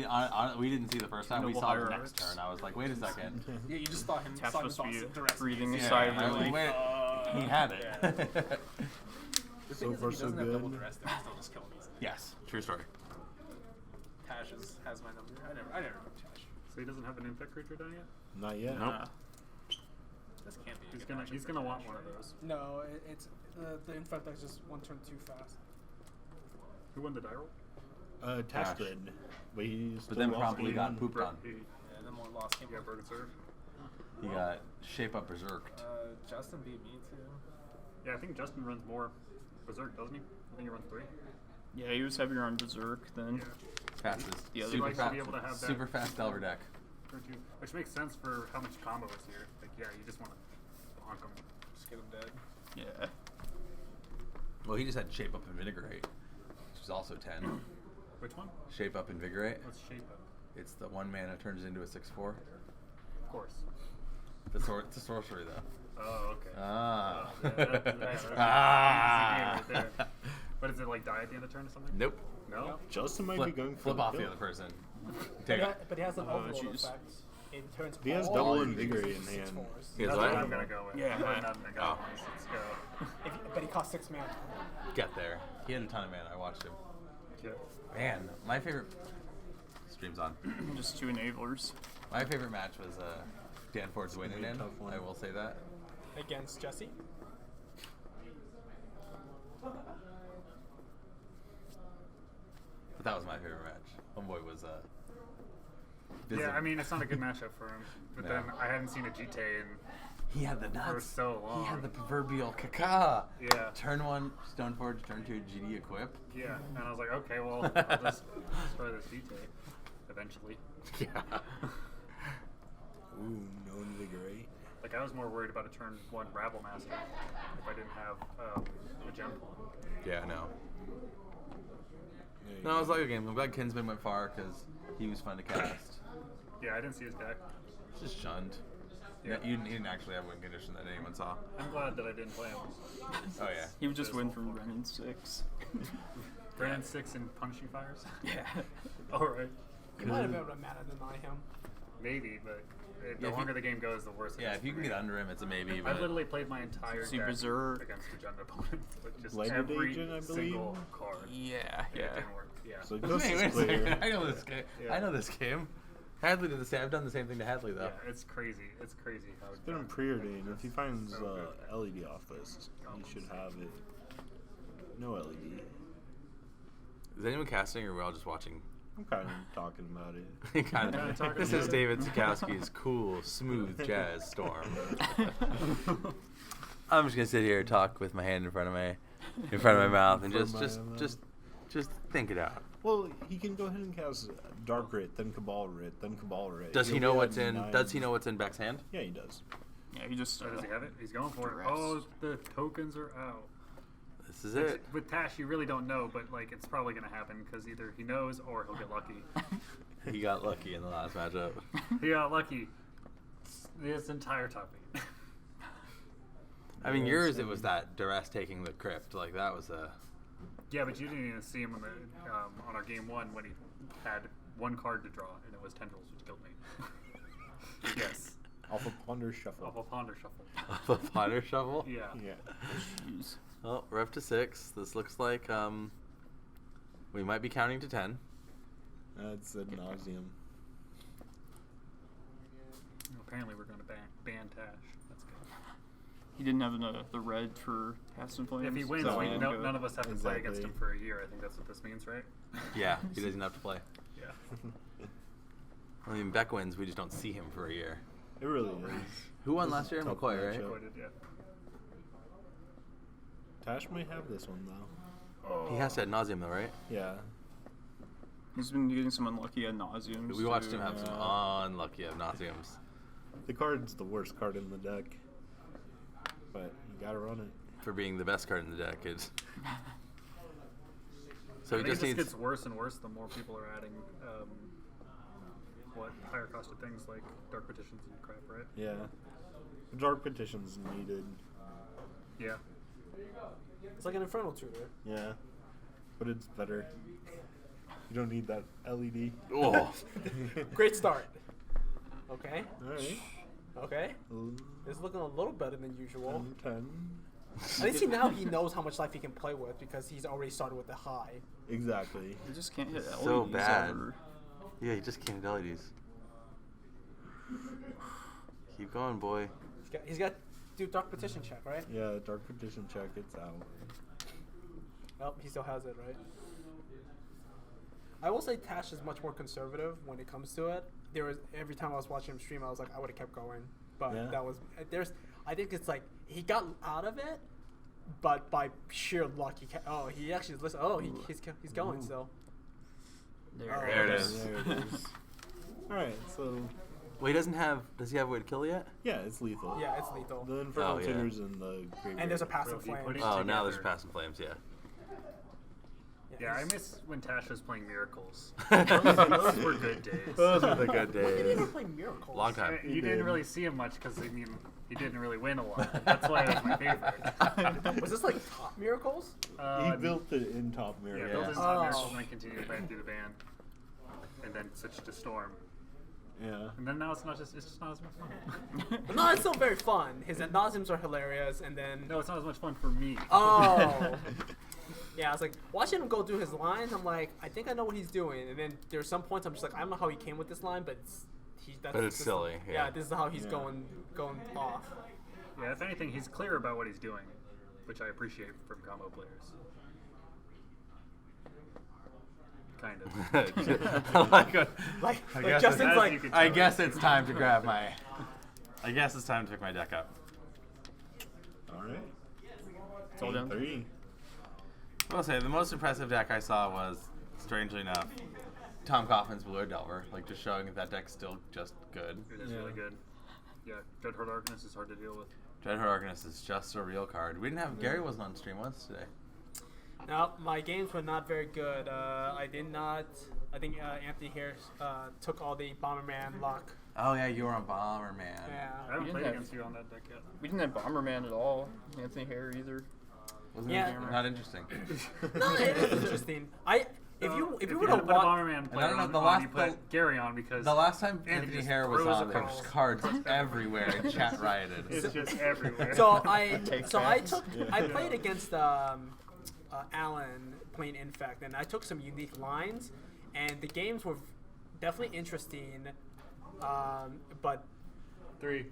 didn't see the first time. We
Noble
saw the
hierarchs.
next turn. I was like, wait a second.
Yeah, you just thought him.
Tap's
saw him
supposed to be
direct
breathing
me.
aside,
I was
really.
like, wait, he had it.
The
So
thing is,
far,
if he
so
doesn't have double
good.
duress, then he'll still just kill him easily.
Yes, true story.
Tash has my number. I never took Tash.
So he doesn't have an infect creature down yet?
Not yet.
This can't be. a
He's
good
gonna
matchup
he's
for
gonna
Tash.
want one of those.
No, it's the infect deck is just one turn too fast.
Who won the die roll?
Tash
Tash.
did. But he still
But then
lost
promptly
game.
got pooped on.
Yeah, then more lost him.
Yeah, Bergen Serve.
He got shape up berserked.
Justin beat me too.
Yeah, I think Justin runs more Berserk, doesn't he? I think he runs 3.
Yeah, he was heavier on Berserk then.
Fastest.
The other
Super
like to
fast.
be able to have that-
Super fast Delver deck.
Which makes sense for how much combo is here. Like, yeah, you just want to bonk him,
Just get him dead.
Yeah.
Well, he just had Shape Up Invigorate, which is also 10.
Which one?
Shape Up Invigorate.
What's shape up?
It's the 1 mana turns into a 6/4.
Of course.
It's a sorcery though.
Oh, okay.
Ah.
That's
Ah.
easy game right there. But does it like die at the end of the turn or something?
Nope.
No?
Justin might be going for
Flip
the
off
kill.
the other person.
But
Take
he,
it.
but he has an overload
jeez.
effect. It turns
He has
all
double
your
invigorate
creatures
in
into
hand.
6/4s.
He has
That's
what?
what I'm gonna go with.
Yeah.
I'm gonna go
Oh.
with. Let's go.
But he costs 6 mana.
Get there. He had a ton of mana. I watched him.
Yeah.
Man, my favorite. Stream's on.
Just 2 enablers.
My favorite match was Danforth's winning
be a
in.
tough one.
I will say that.
Against Jesse.
But that was my favorite match. Homeboy was busy.
Yeah, I mean it's not a good matchup for him. But
No.
then I hadn't seen a GT in
he had the nuts.
for so long.
He had the proverbial caca.
Yeah.
Turn 1 Stoneforge, turn 2 GD equip.
Yeah, and I was like, okay, well, I'll just destroy this GT eventually.
Yeah.
Ooh, no invigorate.
Like I was more worried about a turn 1 Rabble Master if I didn't have a gem pool.
Yeah, no.
There you
No,
go.
it was like a game. I'm glad Kinsman went far because he was fun to cast.
Yeah, I didn't see his deck.
Just shunned.
Yeah.
You didn't actually have win condition that anyone saw.
I'm glad that I didn't play him.
Oh yeah.
He would just win from Brennan 6.
Brand 6 and Punishing Fires?
Yeah.
Alright.
You might have been able to mana deny him.
Maybe, but
Yeah,
the
if
longer
you-
the game goes, the worse it
Yeah,
is
if you
for
can
me.
get under him, it's a maybe.
I
But
literally played my entire
See
deck
Berserk.
against a Jund opponent with just
Lighted
every
Agent, I believe?
single card.
Yeah,
And it didn't work. Yeah.
So
Wait,
Gus
wait
is
a
clear.
second. I know this game.
Yeah.
I know this game. Hadley did the same. I've done the same thing to Hadley though.
Yeah, it's crazy. It's crazy how
Get him preordained. If he finds
So good.
LED off this, he should have it. No LED.
Is anyone casting or are we all just watching?
I'm kind of talking about it.
kind
Kinda
of.
talking
This
about
is
it.
David Sikowski's cool, smooth jazz storm. I'm just gonna sit here and talk with my hand in front of my mouth, and
In front of my
just think it out.
Well, he can go ahead and cast Dark Writ, then Cabal Writ, then Cabal Writ.
Does he
He'll
know
be
what's
at
in?
9.
Does he know what's in Beck's hand?
Yeah, he does.
Yeah, he just.
Oh, does he have it? He's going for it.
Duress.
Oh, the tokens are out.
This is it.
With Tash, you really don't know, but like it's probably gonna happen because either he knows or he'll get lucky.
He got lucky in the last matchup.
He got lucky this entire topic.
I mean, yours, it was that Duress taking the crypt. Like that was a.
Yeah, but you didn't even see him on our game 1 when he had 1 card to draw, and it was Tendrils, which killed me. Yes.
Off of Plunder Shuffle.
Off a Ponder Shuffle.
The Ponder Shovel.
Yeah.
Yeah.
Jeez.
Well, we're up to 6. This looks like we might be counting to 10.
That's ad nauseum.
Apparently, we're going to ban Tash. That's good.
He didn't have the red for Past and Flames.
If he wins,
So,
none of us have to play against
exactly.
him for a year. I think that's what this means, right?
Yeah, he doesn't have to play.
Yeah.
I mean, Beck wins. We just don't see him for a year.
It really is.
Who won
This
last
is
year?
a tough
McCoy, right?
matchup.
Avoided, yeah.
Tash might have this one though.
Oh.
He has to ad nauseum though, right?
Yeah.
He's been getting some unlucky ad nauseums.
We watched him
too.
have some unlucky ad nauseums.
The card's the worst card in the deck. But you gotta run it.
For being the best card in the deck. It's... So
I
he
think
just
it
needs.
gets worse and worse the more people are adding higher costed things like Dark Petitions and crap, right?
Yeah. Dark Petition's needed.
Yeah.
It's like an Infernal Tutor.
Yeah. But it's better. You don't need that LED.
Oh.
Great start. Okay.
Alright.
Okay. It's looking a little better than usual.
10.
At least now he knows how much life he can play with because he's already started with the high.
Exactly.
He just can't hit LEDs
So bad.
ever.
Yeah, he just can't hit LEDs. Keep going, boy.
He's got to do Dark Petition check, right?
Yeah, Dark Petition check, it's out.
Well, he still has it, right? I will say Tash is much more conservative when it comes to it. There was every time I was watching him stream, I was like, I would have kept going, but
Yeah.
that was I think it's like he got out of it, but by sheer luck, he actually listened. Oh, he's going still.
There,
Oh,
There it
okay.
is.
There it is. Alright, so
Well, he doesn't have. Does he have a way to kill yet?
Yeah, it's lethal.
Yeah, it's lethal.
The Infernal
Oh, yeah.
Tinder's in the graveyard.
And there's a passive
Well, if you
flame.
put it
Oh, now there's
together-
passing flames. Yeah.
Yeah, I miss when Tash was playing Miracles.
Those
Those were good days.
Those were the good
He didn't even
days.
play Miracles.
Long time.
You didn't really see him much because I mean he didn't really win a lot. That's why it was my favorite.
Was this like top Miracles?
He built it in Top Mirror.
Yeah, built his
Oh.
top Miracles and then continued right through the band, and then switched to Storm.
Yeah.
And then now it's just not as much fun.
But no, it's still very fun. His Nauseams are hilarious, and then
No, it's not as much fun for me.
oh, yeah, I was like watching him go through his lines. I'm like, I think I know what he's doing, and then there's some points I'm just like, I don't know how he came with this line, but
But it's silly, yeah.
this is how he's
Yeah.
going off.
Yeah, if anything, he's clear about what he's doing, which I appreciate from combo players. Kind of.
Like,
Like,
I
like
guess
Justin's
as
like,
you could
I
tell.
guess it's time to grab my. I guess it's time to pick my deck up.
All right.
It's all done.
3.
I will say the most impressive deck I saw was, strangely enough, Tom Coffin's Blue Delver. Like just showing that deck's still just good.
It is
Yeah.
really good. Yeah, Dreadhorde Arcanist is hard to deal with.
Dreadhorde Arcanist is just a real card. We didn't have Gary wasn't on stream once today.
no, my games were not very good. I did not. I think Anthony here took all the Bomberman luck.
Oh yeah, you were on Bomberman.
I
Yeah.
haven't
You
played
didn't
against you on that deck yet.
We didn't have Bomberman at all. Anthony Hare either.
Wasn't
Yeah.
it not interesting?
No, it is interesting. If you would
you
have
put a
watched,
Bomberman player
no,
on,
the
on,
last-
you put Gary on because
The last time
Andy
Anthony
just
Hare was
throws
on, there was
across.
cards everywhere and chat rioted.
it's just everywhere.
so I
backs.
played against Alan playing Infect, and I took some unique lines, and the games were definitely interesting. But
3.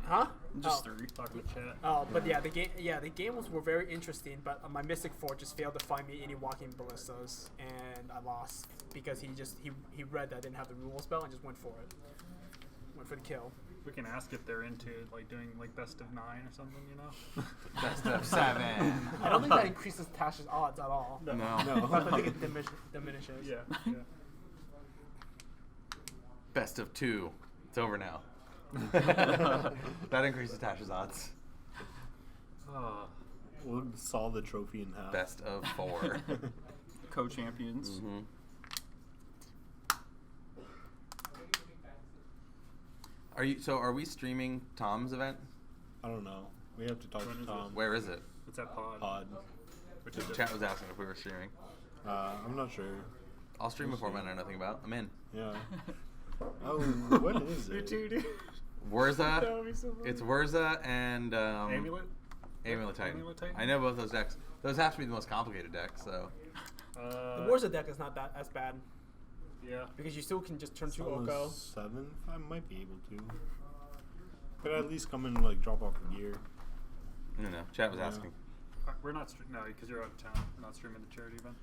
huh?
Just
oh.
3.
Talking to chat.
Oh, but yeah, the games were very interesting. But my Mystic Four just failed to find me any walking ballistas, and I lost because he read that I didn't have the removal spell and just went for it. Went for the kill.
We can ask if they're into like doing like best of 9 or something, you know?
Best of 7.
I don't think that increases Tash's odds at all.
No.
I think it diminishes.
Yeah. Yeah.
Best of 2. It's over now. That increases Tash's odds.
Oh.
We'll saw the trophy in half.
Best of 4.
Co-champions.
Mm-hmm. Are we streaming Tom's event?
I don't know. We have to talk
When
to
is
Tom.
Where is it?
What's that pod?
Pod.
Which is
Chat was asking if we were streaming.
I'm not sure.
I'll stream a format I know nothing about. I'm in.
Yeah. Oh, what is
You
it?
too, dude.
Wurza.
That would be so funny.
It's Wurza and
Amulet?
Amulet Titan.
Amulet Titan?
I know both those decks. Those have to be the most complicated decks, so.
The Warza deck is not that as bad
Yeah.
because you still can just turn to
On the
Oko.
7th? I might be able to. Could I at least come in and like drop off a gear?
I don't know. Chat was
Yeah.
asking.
We're not no, because you're out of town. We're not streaming the charity event.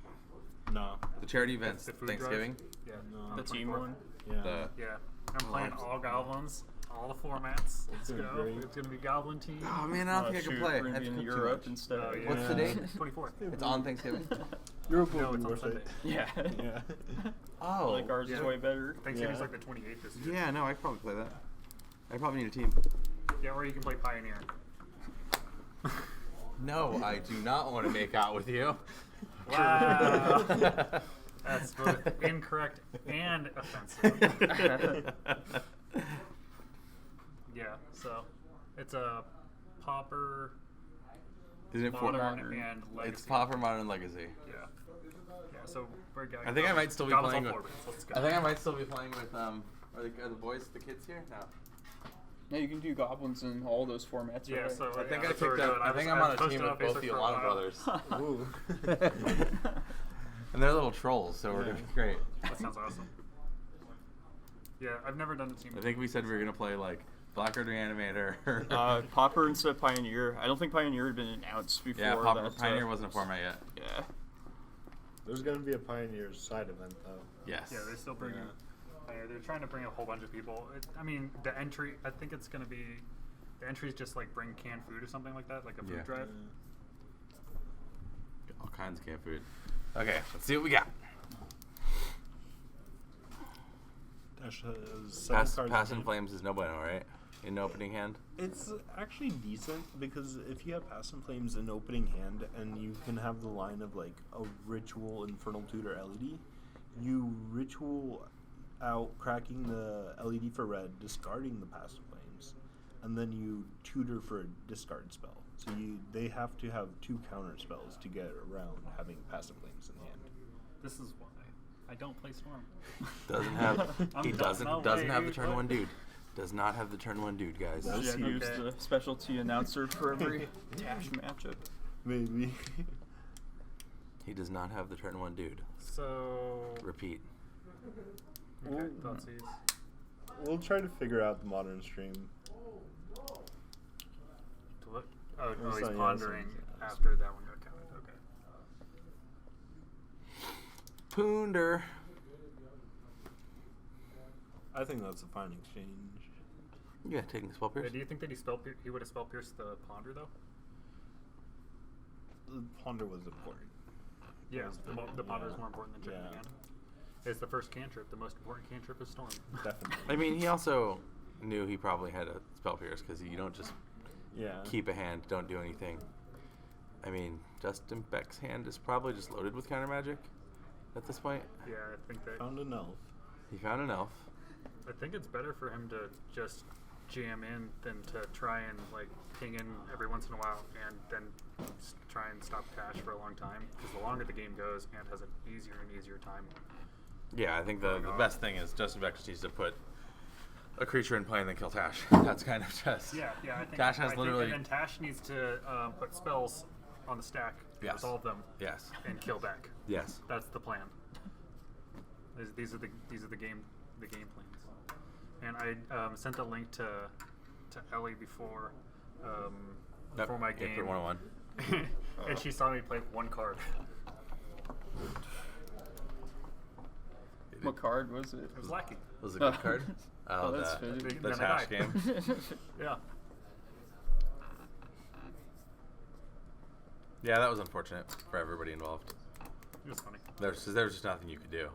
No.
The charity event's
The food
Thanksgiving.
drive? Yeah.
No.
on
The team
24th.
one.
Yeah.
The
Yeah. I'm playing all goblins, all the formats. Let's
Doing
go.
great.
It's gonna be goblin team.
Oh man, I don't think I can
Shoot,
play.
we're
I have
gonna
to
be in
cook too
Europe
much.
instead.
Oh, yeah.
What's the date?
24th.
It's on Thanksgiving.
Europe
No,
will
it's
be
on
worth
Sunday.
it.
Yeah.
Yeah.
Oh.
Like ours is
Yeah.
way better.
Thanksgiving's
Yeah.
like the 28th this year.
Yeah, no, I could probably play that. I probably need a team.
Yeah, or you can play Pioneer.
No, I do not want to make out with you.
Wow. That's both incorrect and offensive. Yeah, so it's a Pauper,
Isn't it for?
Modern, and Legacy.
It's Pauper, Modern, Legacy.
Yeah. Yeah, so we're going.
I think I might still be
Goblins
playing
all
with.
four bits. Let's go.
I think I might still be playing with Are the boys, the kids here? No.
Yeah, you can do goblins in all those formats.
Yeah,
right?
so
I think I
that's what we're
picked up.
doing.
I
was-
think I'm
I
on a
posted
team with both
Facebook
the
for a
Alana
while.
brothers.
Ooh.
And they're little trolls, so we're
Yeah.
gonna be great.
That sounds awesome. Yeah, I've never done a team.
I think we said we were gonna play like Blackguard Reanimator.
Popper instead of Pioneer. I don't think Pioneer had been announced before.
Yeah,
that,
Pioneer wasn't a format yet.
Yeah.
There's gonna be a Pioneers side event though.
Yes.
Yeah, they're still bringing.
Yeah.
They're trying to bring a whole bunch of people. I mean, the entry. I think it's gonna be. The entries just like bring canned food or something like that, like a food
Yeah.
drive.
All kinds of canned food. Okay, let's see what we got.
Dash has 7 cards.
Pass
in
in
hand.
Flames is no bueno, right? In opening hand.
It's actually decent because if you have Pass in Flames in opening hand and you can have the line of like a Ritual, Infernal Tutor, LED, you Ritual out cracking the LED for red, discarding the Pass in Flames, and then you tutor for a discard spell. So they have to have 2 counter spells to get around having Pass in Flames in hand.
This is why I don't play Storm.
Doesn't have. He
I'm
doesn't
no
doesn't
way,
have the
dude.
turn 1 dude. Does not have the turn 1 dude, guys.
Does
Should
he?
use the specialty announcer for every Tash matchup.
Maybe.
He does not have the turn 1 dude.
So
Repeat.
okay, Thoughtseize.
We'll try to figure out the modern stream.
To look. Oh,
It's
he's
not- yeah,
pondering
it's-
after that one got counted. Okay.
Poonder.
I think that's a fine exchange.
Yeah, taking spell pierce.
Do you think that he would have spell pierced the ponder though?
The Ponder was important.
Yeah, the ponder is
Yeah.
more important than checking
Yeah.
again. It's the first cantrip. The most important cantrip is Storm.
Definitely.
I mean, he also knew he probably had a spell pierce because you don't just
Yeah.
keep a hand, don't do anything. I mean, Justin Beck's hand is probably just loaded with counter magic at this point.
Yeah, I think that.
Found an elf.
He found an elf.
I think it's better for him to just jam in than to try and like ping in every once in a while and then try and stop Tash for a long time. Because the longer the game goes, Ant has an easier and easier time.
Yeah, I think the
God.
best thing is Justin Beck just needs to put a creature in play and then kill Tash. That's kind of just.
Yeah. I think
Tash has
I think-
literally.
and then Tash needs to put spells on the stack,
Yes.
resolve them,
Yes.
and kill back.
Yes.
That's the plan. These are the game plans. And I sent a link to Ellie before my game.
Put 101.
And she saw me play 1 card.
What card was it?
It was Lackey.
Was it a good card?
Oh, that's
the,
fitting.
the
Then I
Tash
died.
game.
Yeah.
Yeah, that was unfortunate for everybody involved.
It was funny.
There was just nothing you could do.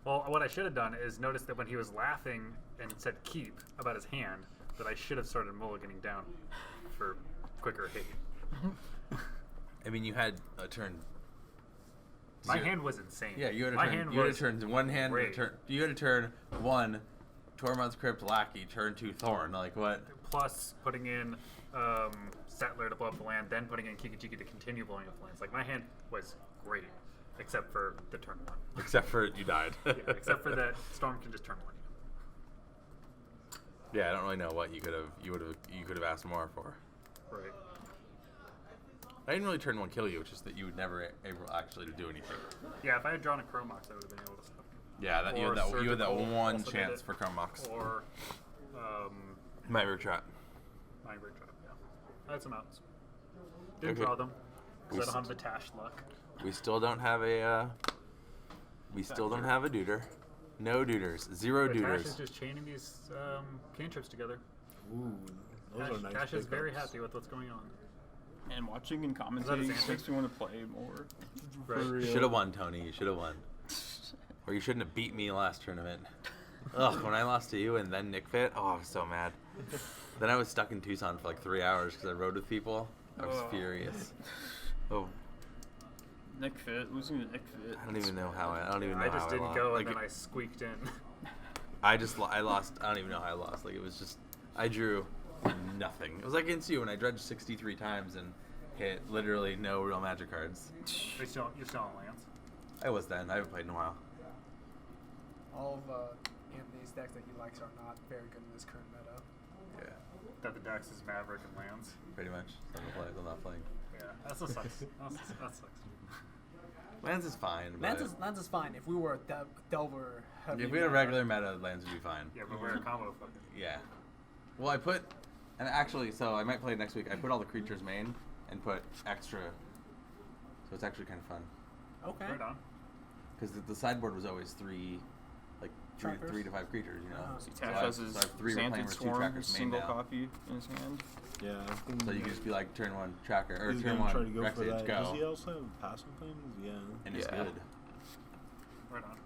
Well, what I should have done is notice that when he was laughing and said keep about his hand, that I should have started mulliganing down for quicker hate.
I mean, you had a turn.
My
zero-
hand was insane.
Yeah, you had a
My
turn.
hand
You had a
was
turn. One hand.
great.
You had a turn 1. Tormund's Crypt Lackey. Turn 2 Thorn. Like what?
Plus putting in Settler to blow up the land, then putting in Kiki-Jiki to continue blowing up the lands. Like, my hand was great, except for the turn 1.
Except for you died.
Yeah, except for that Storm can just turn 1.
Yeah, I don't really know what you could have asked more for.
Right.
I didn't really turn 1 kill you, it's just that you would never able actually to do anything.
Yeah, if I had drawn a Chromox, I would have been able to stop.
Yeah, you
Or
had that
Surgical
one
also did
chance
it.
for Chromox.
Or
Nightmare Trap.
Mind Break Trap, yeah. I had some outs. Didn't
Okay.
draw them,
We
because I don't
st-
have the Tash luck.
We still don't have a. We still don't have a duder. No duders. 0
But Tash is
duders.
just chaining these cantrips together.
Ooh, those are nice.
Tash is very
pickups.
happy with what's going on.
And watching and
that
commentating
his
just
answer?
makes me want to play more.
For
Right.
real.
Should have won, Tony. You should have won. Or you shouldn't have beat me last tournament. Ugh, when I lost to you and then Nick Fit, oh, I was so mad. Then I was stuck in Tucson for like 3 hours because I rode with people. I was
Oh.
furious. Oh,
Nick Fit, losing to Nick Fit.
I don't even know how I don't even know
I
how
just didn't
lost.
go,
Like,
and then I squeaked in.
I lost. I don't even know how I lost. Like it was just I drew nothing. It was like against you, and I dredged 63 times and hit literally no real magic cards.
You're still on Lance.
I was then. I haven't played in a while.
All of Anthony's decks that he likes are not very good in this current meta.
Yeah,
That the Dex is Maverick and Lance.
pretty much. I'm not playing.
Yeah, that sucks. That sucks.
Lance is fine. But
Lance is fine. If we were a Delver heavy
if we had a
meta,
regular meta, Lance would be fine.
Yeah, but we're a combo fucker.
Yeah. Well, I put, and actually, so I might play next week. I put all the creatures main and put extra, so it's actually kind of fun.
Okay.
Right on.
Because the sideboard was always three
Trackers?
3 to 5 creatures, you know.
See,
So I
Tash
have-
has
so
his
I have 3
Xanthid
Reclaimers, 2
Swarm,
Trackers main
single
now.
copy in his hand.
Yeah, I think
So you can just be like turn 1 tracker or
he's
turn
gonna
1
try to go
Rex
for
Age,
that. Does he
go,
also have passing things? Yeah.
and it's
Yeah.
good.
Right on.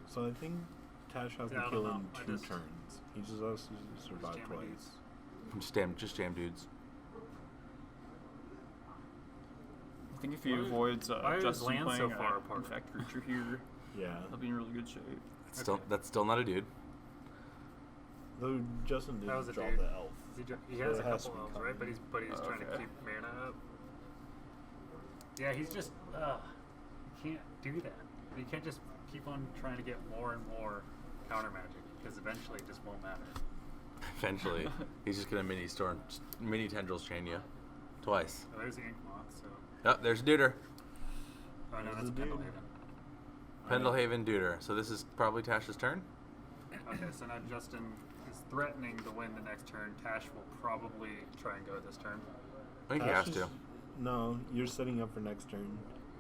So I think Tash has
Yeah, I
to
don't
kill
know.
in
I
2
just-
turns. He just has to survive
jamming
twice.
Just jam dudes.
I think if he avoids
why is
Justin
land so
playing
far
a
apart?
infect creature here,
Yeah.
he'll be in really good shape.
That's still not a dude.
Though Justin
That was a
didn't draw
dude.
the elf.
He has
So
a
it has to
couple
be
elves, right?
coming.
But he's trying to
Okay.
keep mana up. Yeah, he's just he can't do that. He can't just keep on trying to get more and more counter magic because eventually it just won't matter.
Eventually, he's just gonna mini tendrils chain you twice.
Oh, there's the ink moth. So
Oh, there's a duder.
oh no,
There's
that's
the dude.
Pendlehaven.
Pendlehaven duder. So this is probably Tash's turn.
Okay, so now Justin is threatening to win the next turn. Tash will probably try and go this turn.
I think he
Tash
has to.
is- No, you're setting up for next turn.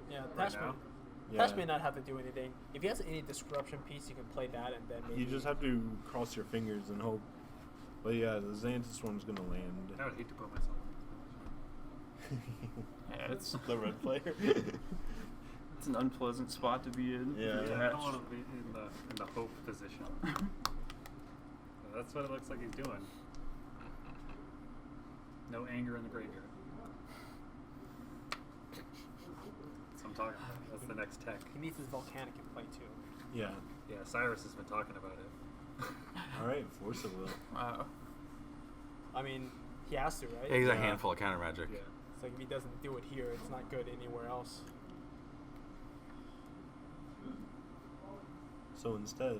Yeah,
Right
Tash
now?
may,
Yeah.
Tash may not have to do anything. If he has any disruption piece, you can play that and then maybe.
You just have to cross your fingers and hope. But yeah, the Xanthus Swarm's gonna land.
I would hate to put myself.
Yeah, it's
the red player.
it's an unpleasant spot to be in.
Yeah.
I
Tash.
don't want to be in the hope position. So that's what it looks like he's doing. No anger in the graveyard. That's what I'm talking about. That's the next tech.
He needs his volcanic in play too.
Yeah.
Yeah, Cyrus has been talking about it.
Alright, Force of Will.
Wow.
I mean, he has to, right?
Yeah, he's a
Yeah.
handful of counter magic.
Yeah.
It's like if he doesn't do it here, it's not good anywhere else.
So instead,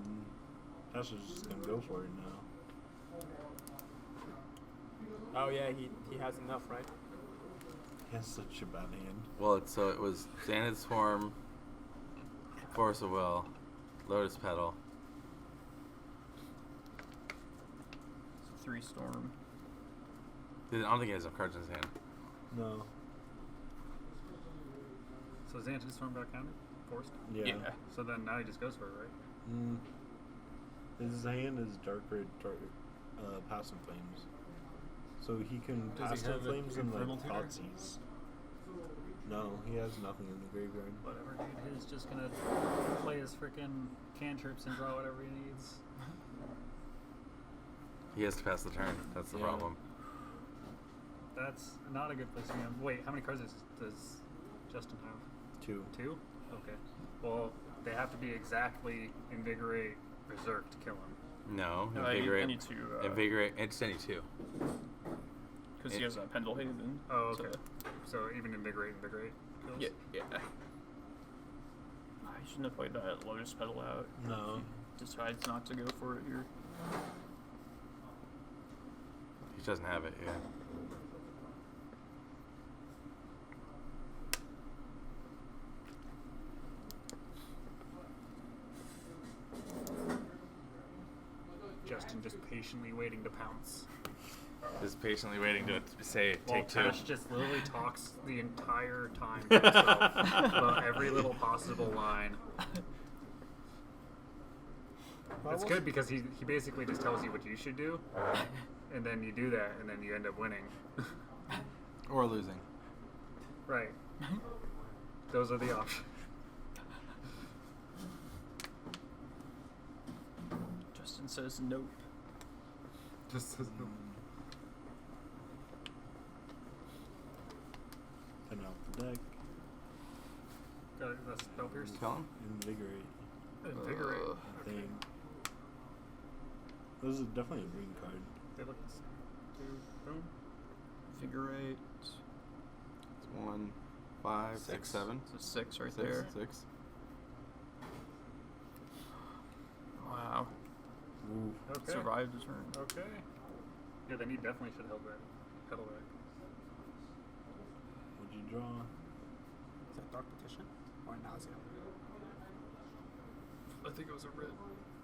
Tash is just gonna go for it now.
Oh yeah, he has enough, right?
He has such a bad hand.
Well, it was Xanad Swarm, Force of Will, Lotus Petal.
It's a 3 storm.
I don't think he has enough cards in his hand.
No.
So Xanthus Storm got counted? Forced?
Yeah.
So then now he just goes for it, right?
Mm. His hand is dark red, Passing Flames. So he can
Does he
pass the
have
flames
an
and like
Infernal Tutor?
Thoughtseize. No, he has nothing in the graveyard.
Whatever, dude. He's just gonna play his freaking cantrips and draw whatever he needs.
He has to pass the turn. That's the
Yeah.
problem.
That's not a good place to be on. Wait, how many cards does Justin have?
2.
2? Okay. Well, they have to be exactly Invigorate, Berserk to kill him.
No,
No, I
Invigorate.
need to.
Invigorate. It's any 2.
Because he has a Pendlehaven.
Oh,
so-
okay. So even Invigorate kills?
Yeah, yeah. I shouldn't have played that Lotus Petal out.
No.
Decides not to go for it here.
He doesn't have it. Yeah.
Justin just patiently waiting to pounce.
Just patiently waiting to say
While
take 2.
Tash just literally talks the entire time to himself about every little possible line. It's good because he basically just tells you what you should do, and then you do that, and then you end up winning.
Or losing.
Right. Those are the options.
Justin says nope.
Just says no.
Turn off the deck.
Got it, that's spell pierce.
Kill him.
Invigorate.
Invigorate.
I think. This is definitely a green card.
They look the same. Boom.
Figure 8.
It's 1, 5, 6, 7.
So 6 right
6,
there.
6.
Wow.
Ooh.
Okay.
Survived the turn.
Okay. Yeah, then he definitely should have that pedal back.
What'd you draw?
Is that Dark Petition or Nausea?
I think it was a red.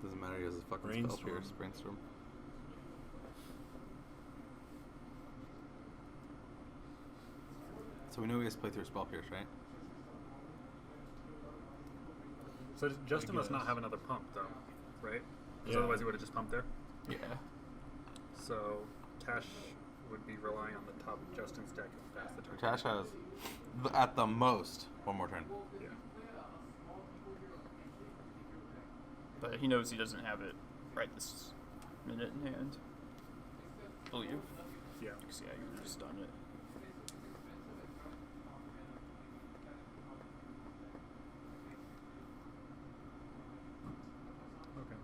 Doesn't matter. He has a fucking spell
Brainstorm.
pierce. Brainstorm. So we know he has to play through spell pierce, right?
So Justin must not
guess.
have another pump, though, right? Because
Yeah.
otherwise he would have just pumped there.
Yeah.
So Tash would be relying on the top of Justin's deck to pass the turn.
Tash has, at the most, one more turn.
Yeah.
But he knows he doesn't have it right this minute in hand. I believe.
Yeah.
Because, yeah, you just done it.
Okay.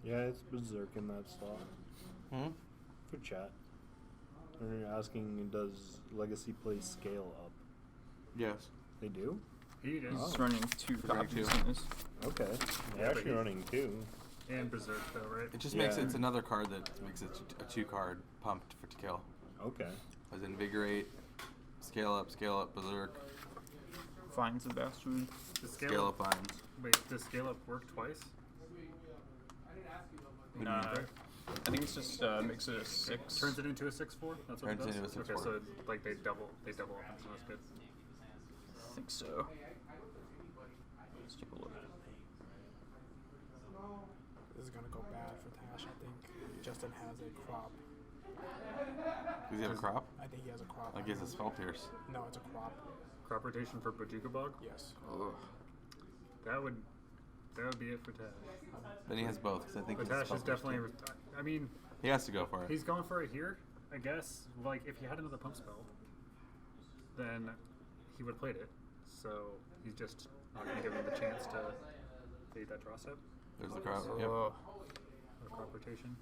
Yeah, it's Berserk in that slot.
Hmm?
For chat. They're asking, does Legacy play scale up?
Yes.
They do?
He does.
He's running 2 copies in this.
Okay.
Yeah,
They're
but
actually
he-
running 2.
And Berserk, though, right?
It just makes
Yeah.
it's another card that makes it a 2-card pumped to kill.
Okay.
As Invigorate, Scale Up, Berserk,
Finds the bastard.
The
Scale Up Vines.
Wait, does scale up work twice?
Nah. I think it's just makes it a 6.
Turns it into a 6/4. That's what
Turns
it
it
does.
into a
Okay,
6/4.
so like they double up. So that's good.
I think so. Let's take a look.
This is gonna go bad for Tash. I think Justin has a crop.
Does he have a crop?
I think he has a crop.
Like, he has a Spell Pierce.
No, it's a crop.
Crop rotation for Bajuka Bog.
Yes.
Ugh.
That would be it for Tash.
Then he has both, because I think
But
he's a
Tash
Spell
is
Pierce
definitely.
too.
I mean,
He has to go for it.
he's going for it here. I guess. Like if he had another pump spell, then he would have played it. So he's just not going to give him the chance to lead that draw step
There's the crop. Yep.
or crop rotation.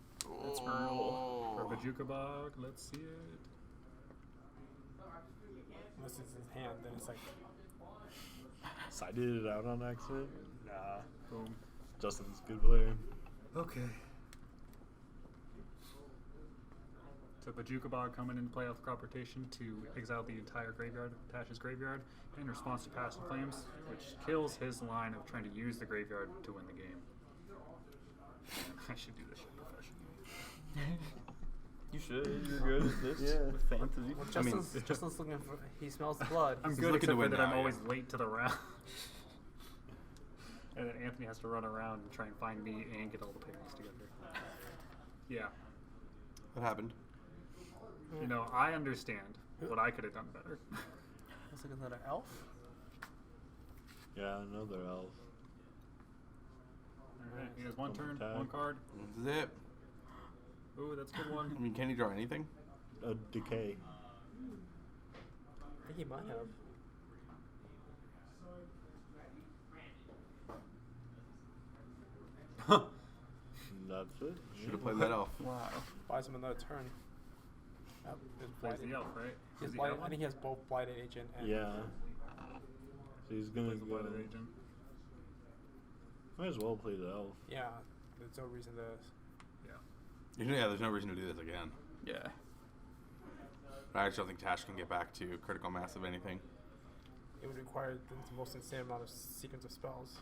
That's brutal.
For Bajuka Bog, let's see it.
Unless it's his hand, then it's like
Sided it out on accident? Nah.
Boom.
Justin's a good player.
Okay. So Bajuka Bog coming into play off the crop rotation to exile the entire graveyard of Tash's graveyard in response to Passion Flames, which kills his line of trying to use the graveyard to win the game. I should do this shit professionally.
You should. You're good at this.
Yeah.
With fantasy.
Justin's looking for. He smells the blood.
I'm
He's
good
looking to
except for
win
that
now,
I'm
yeah.
always late to the round. And then Anthony has to run around and try and find me and get all the pairings together. Yeah.
What happened?
You know, I understand what I could have done better.
Looks like another elf.
Yeah, another elf.
Alright, he has one turn,
Attack.
one card.
This is it.
Ooh, that's a good one.
I mean, can he draw anything?
A decay.
I think he might have.
That's it.
Should have played that elf.
Wow.
Buys him another turn. Yep, it's
Plays
blighted.
the elf, right?
He's
Does he
blighted.
have
I
one?
think he has both blighted agent and.
Yeah. So he's gonna
Plays the
go.
Blighted Agent.
Might as well play the elf.
Yeah, there's no reason to.
Yeah, there's no reason to do this again.
Yeah.
I actually don't think Tash can get back to critical mass of anything.
It would require the most insane amount of sequence of spells.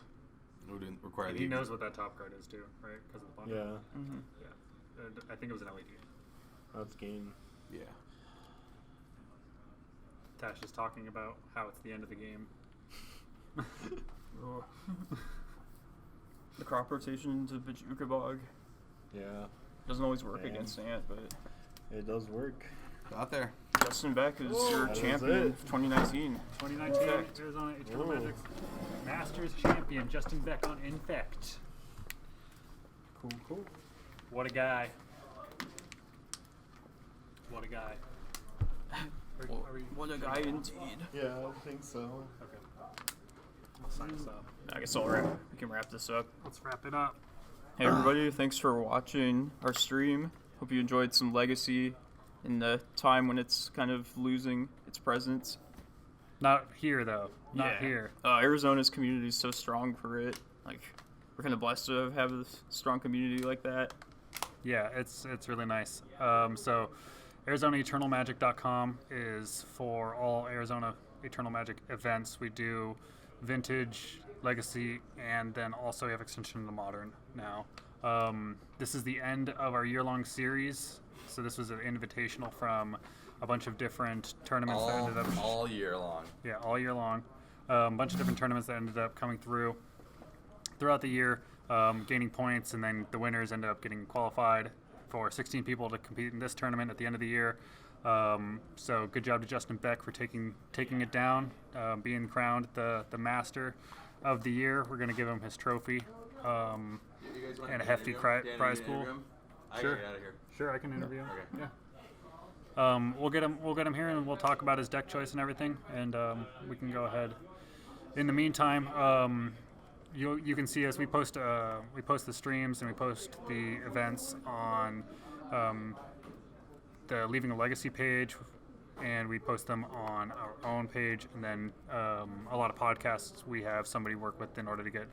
It would require
And
the
he knows what that top card is too, right? Because of the bundle.
Yeah.
Mm-hmm.
Yeah. I think it was an LED.
That's game.
Yeah.
Tash is talking about how it's the end of the game.
The crop rotation to Bajuka Bog
Yeah.
doesn't always work
Damn.
against Ant, but
It does work.
Out there.
Justin Beck is your
That is
champion
it.
of 2019.
2019
Infect.
Arizona Eternal
Whoa.
Magic Masters champion Justin Beck on Infect. Cool. What a guy. What a guy.
What a guy indeed.
Yeah, I think so.
Okay. I'll sign us up.
I guess we can wrap this up.
Let's wrap it up.
Hey everybody, thanks for watching our stream. Hope you enjoyed some Legacy in the time when it's kind of losing its presence.
Not here though. Not here.
Arizona's community is so strong for it. Like, we're kind of blessed to have a strong community like that.
Yeah, it's really nice. So ArizonaEternalMagic.com is for all Arizona Eternal Magic events. We do Vintage, Legacy, and then also we have Extension to Modern now. This is the end of our year-long series. So this was an invitational from a bunch of different tournaments that ended up...
all year long.
Yeah, all year long. A bunch of different tournaments that ended up coming throughout the year. gaining points, and then the winners ended up getting qualified for 16 people to compete in this tournament at the end of the year. So good job to Justin Beck for taking it down, being crowned the master of the year. We're going to give him his trophy and a hefty prize pool. Sure. Sure, I can interview him. Okay. Yeah. We'll get him here, and we'll talk about his deck choice and everything, and we can go ahead. In the meantime, you can see us. We post the streams and we post the events on the Leaving a Legacy page, and we post them on our own page. And then a lot of podcasts we have somebody work with in order to get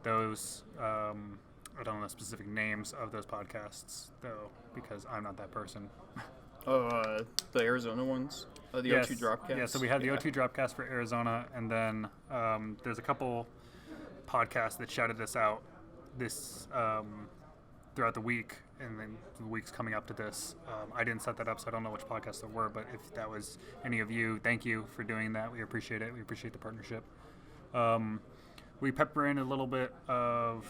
those. I don't know the specific names of those podcasts though, because I'm not that person.
The Arizona ones, the
Yes.
O2 Dropcast.
Yeah, so we had the O2 Dropcast for Arizona, and then there's a couple podcasts that shouted us out this throughout the week, and then the weeks coming up to this. I didn't set that up, so I don't know which podcasts there were, but if that was any of you, thank you for doing that. We appreciate it. We appreciate the partnership. We pepper in a little bit of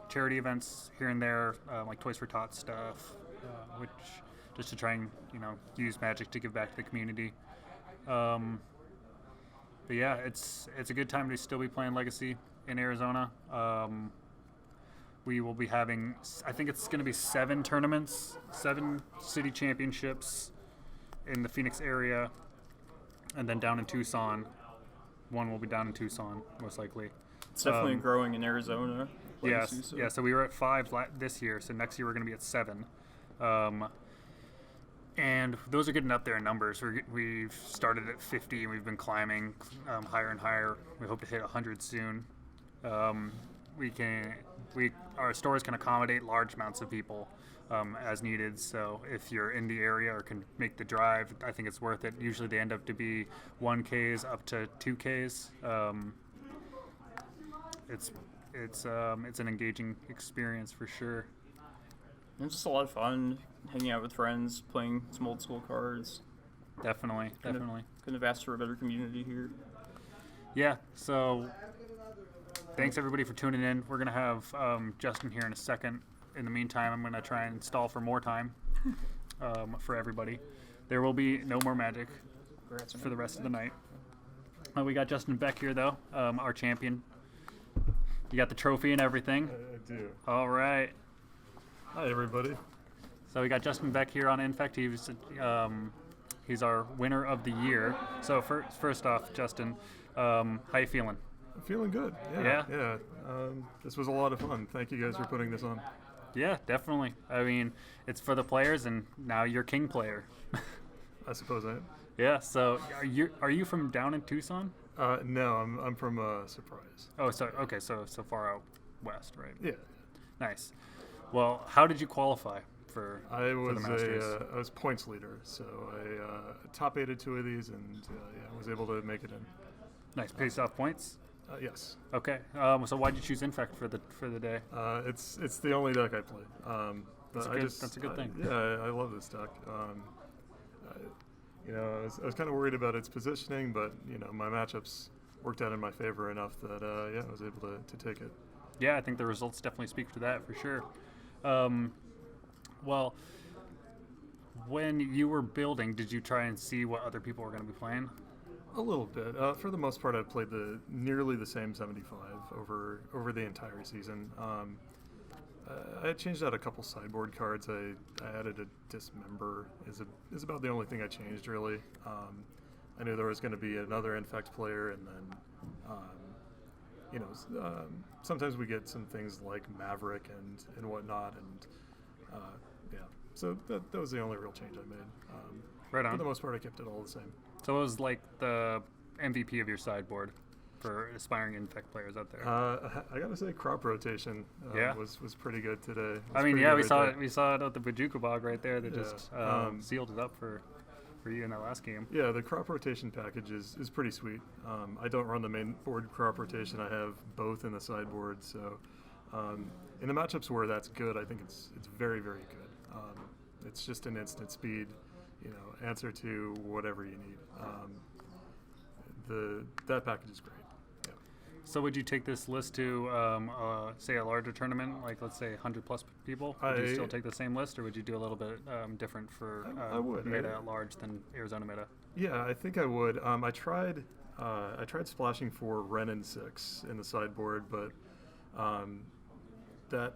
charity events here and there, like Toys for Tots stuff, which just to try and use Magic to give back to the community. But yeah, it's a good time to still be playing Legacy in Arizona. We will be having, I think it's going to be 7 tournaments, 7 city championships in the Phoenix area, and then down in Tucson. One will be down in Tucson, most likely.
It's definitely growing in Arizona.
Yes,
Legacy, so.
yeah. So we were at 5 this year. So next year we're going to be at 7, and those are getting up there in numbers. We've started at 50 and we've been climbing higher and higher. We hope to hit 100 soon. Our stores can accommodate large amounts of people as needed. So if you're in the area or can make the drive, I think it's worth it. Usually they end up to be 1Ks up to 2Ks. It's an engaging experience for sure.
It's just a lot of fun hanging out with friends, playing some old school cards.
Definitely.
Couldn't have asked for a better community here.
Yeah, so thanks everybody for tuning in. We're going to have Justin here in a second. In the meantime, I'm going to try and stall for more time for everybody. There will be no more Magic for the rest of the night. We got Justin Beck here, though, our champion. You got the trophy and everything.
I do.
All right.
Hi, everybody.
So we got Justin Beck here on Infect. He's our winner of the year. So first off, Justin, how you feeling?
I'm feeling good. Yeah. This was a lot of fun. Thank you guys for putting this on.
Yeah, definitely. I mean, it's for the players, and now you're king player.
I suppose I am.
Yeah. So are you from down in Tucson?
No, I'm from Surprise.
Oh, so okay, so far out west, right?
Yeah.
Nice. Well, how did you qualify for
I was
the Masters?
I was points leader, so I top 8'd 2 of these, and was able to make it in.
Nice. Pace off points.
Yes.
Okay. So why'd you choose Infect for the day?
It's the only deck I play.
That's a good thing.
I love this deck. I was kind of worried about its positioning, but my matchups worked out in my favor enough that I was able to take it.
Yeah, I think the results definitely speak to that for sure. Well, when you were building, did you try and see what other people were going to be playing?
A little bit. For the most part, I've played nearly the same 75 over the entire season. I changed out a couple sideboard cards. I added a Dismember. Is about the only thing I changed really. I knew there was going to be another Infect player, and then sometimes we get some things like Maverick and whatnot, and so that was the only real change I made.
Right on.
For the most part, I kept it all the same.
So it was like the MVP of your sideboard for aspiring Infect players out there.
I gotta say, crop rotation was pretty good today.
I mean, we saw it. We saw it at the Bajuka Bog right there. That just sealed it up for you in that last game.
Yeah, the crop rotation package is pretty sweet. I don't run the main board crop rotation. I have both in the sideboard. So in the matchups where that's good, I think it's very, very good. It's just an instant speed, answer to whatever you need. That package is great. Yeah.
So would you take this list to, say, a larger tournament, like let's say 100 plus people? Would you still take the same list, or would you do a little bit different for
I would.
meta at large than Arizona meta?
Yeah, I think I would. I tried splashing for Ren and 6 in the sideboard, but that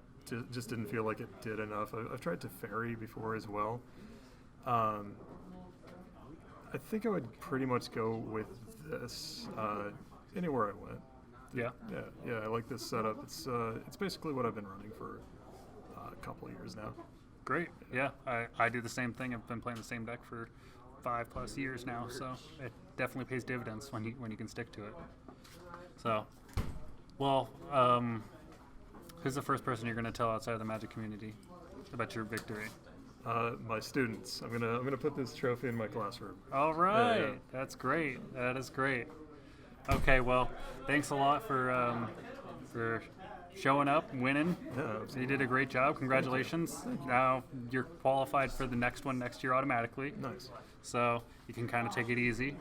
just didn't feel like it did enough. I've tried to Fairy before as well. I think I would pretty much go with this anywhere I went.
Yeah.
Yeah. I like this setup. It's basically what I've been running for a couple of years now.
Great. Yeah, I do the same thing. I've been playing the same deck for 5+ years now, so it definitely pays dividends when you can stick to it. So, well, who's the first person you're going to tell outside of the Magic community about your victory?
My students. I'm gonna put this trophy in my classroom.
All right,
Yeah.
That's great. That is great. Okay, well, thanks a lot for showing up, winning.
Yeah,
So you did a great job. Congratulations. Now you're qualified for the next one next year automatically.
Nice.
So you can kind of take it easy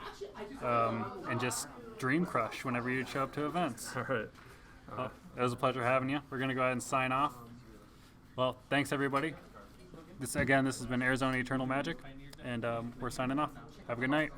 and just dream crush whenever you show up to events.
All right.
It was a pleasure having you. We're going to go ahead and sign off. Well, thanks, everybody. This has been Arizona Eternal Magic, and we're signing off. Have a good night.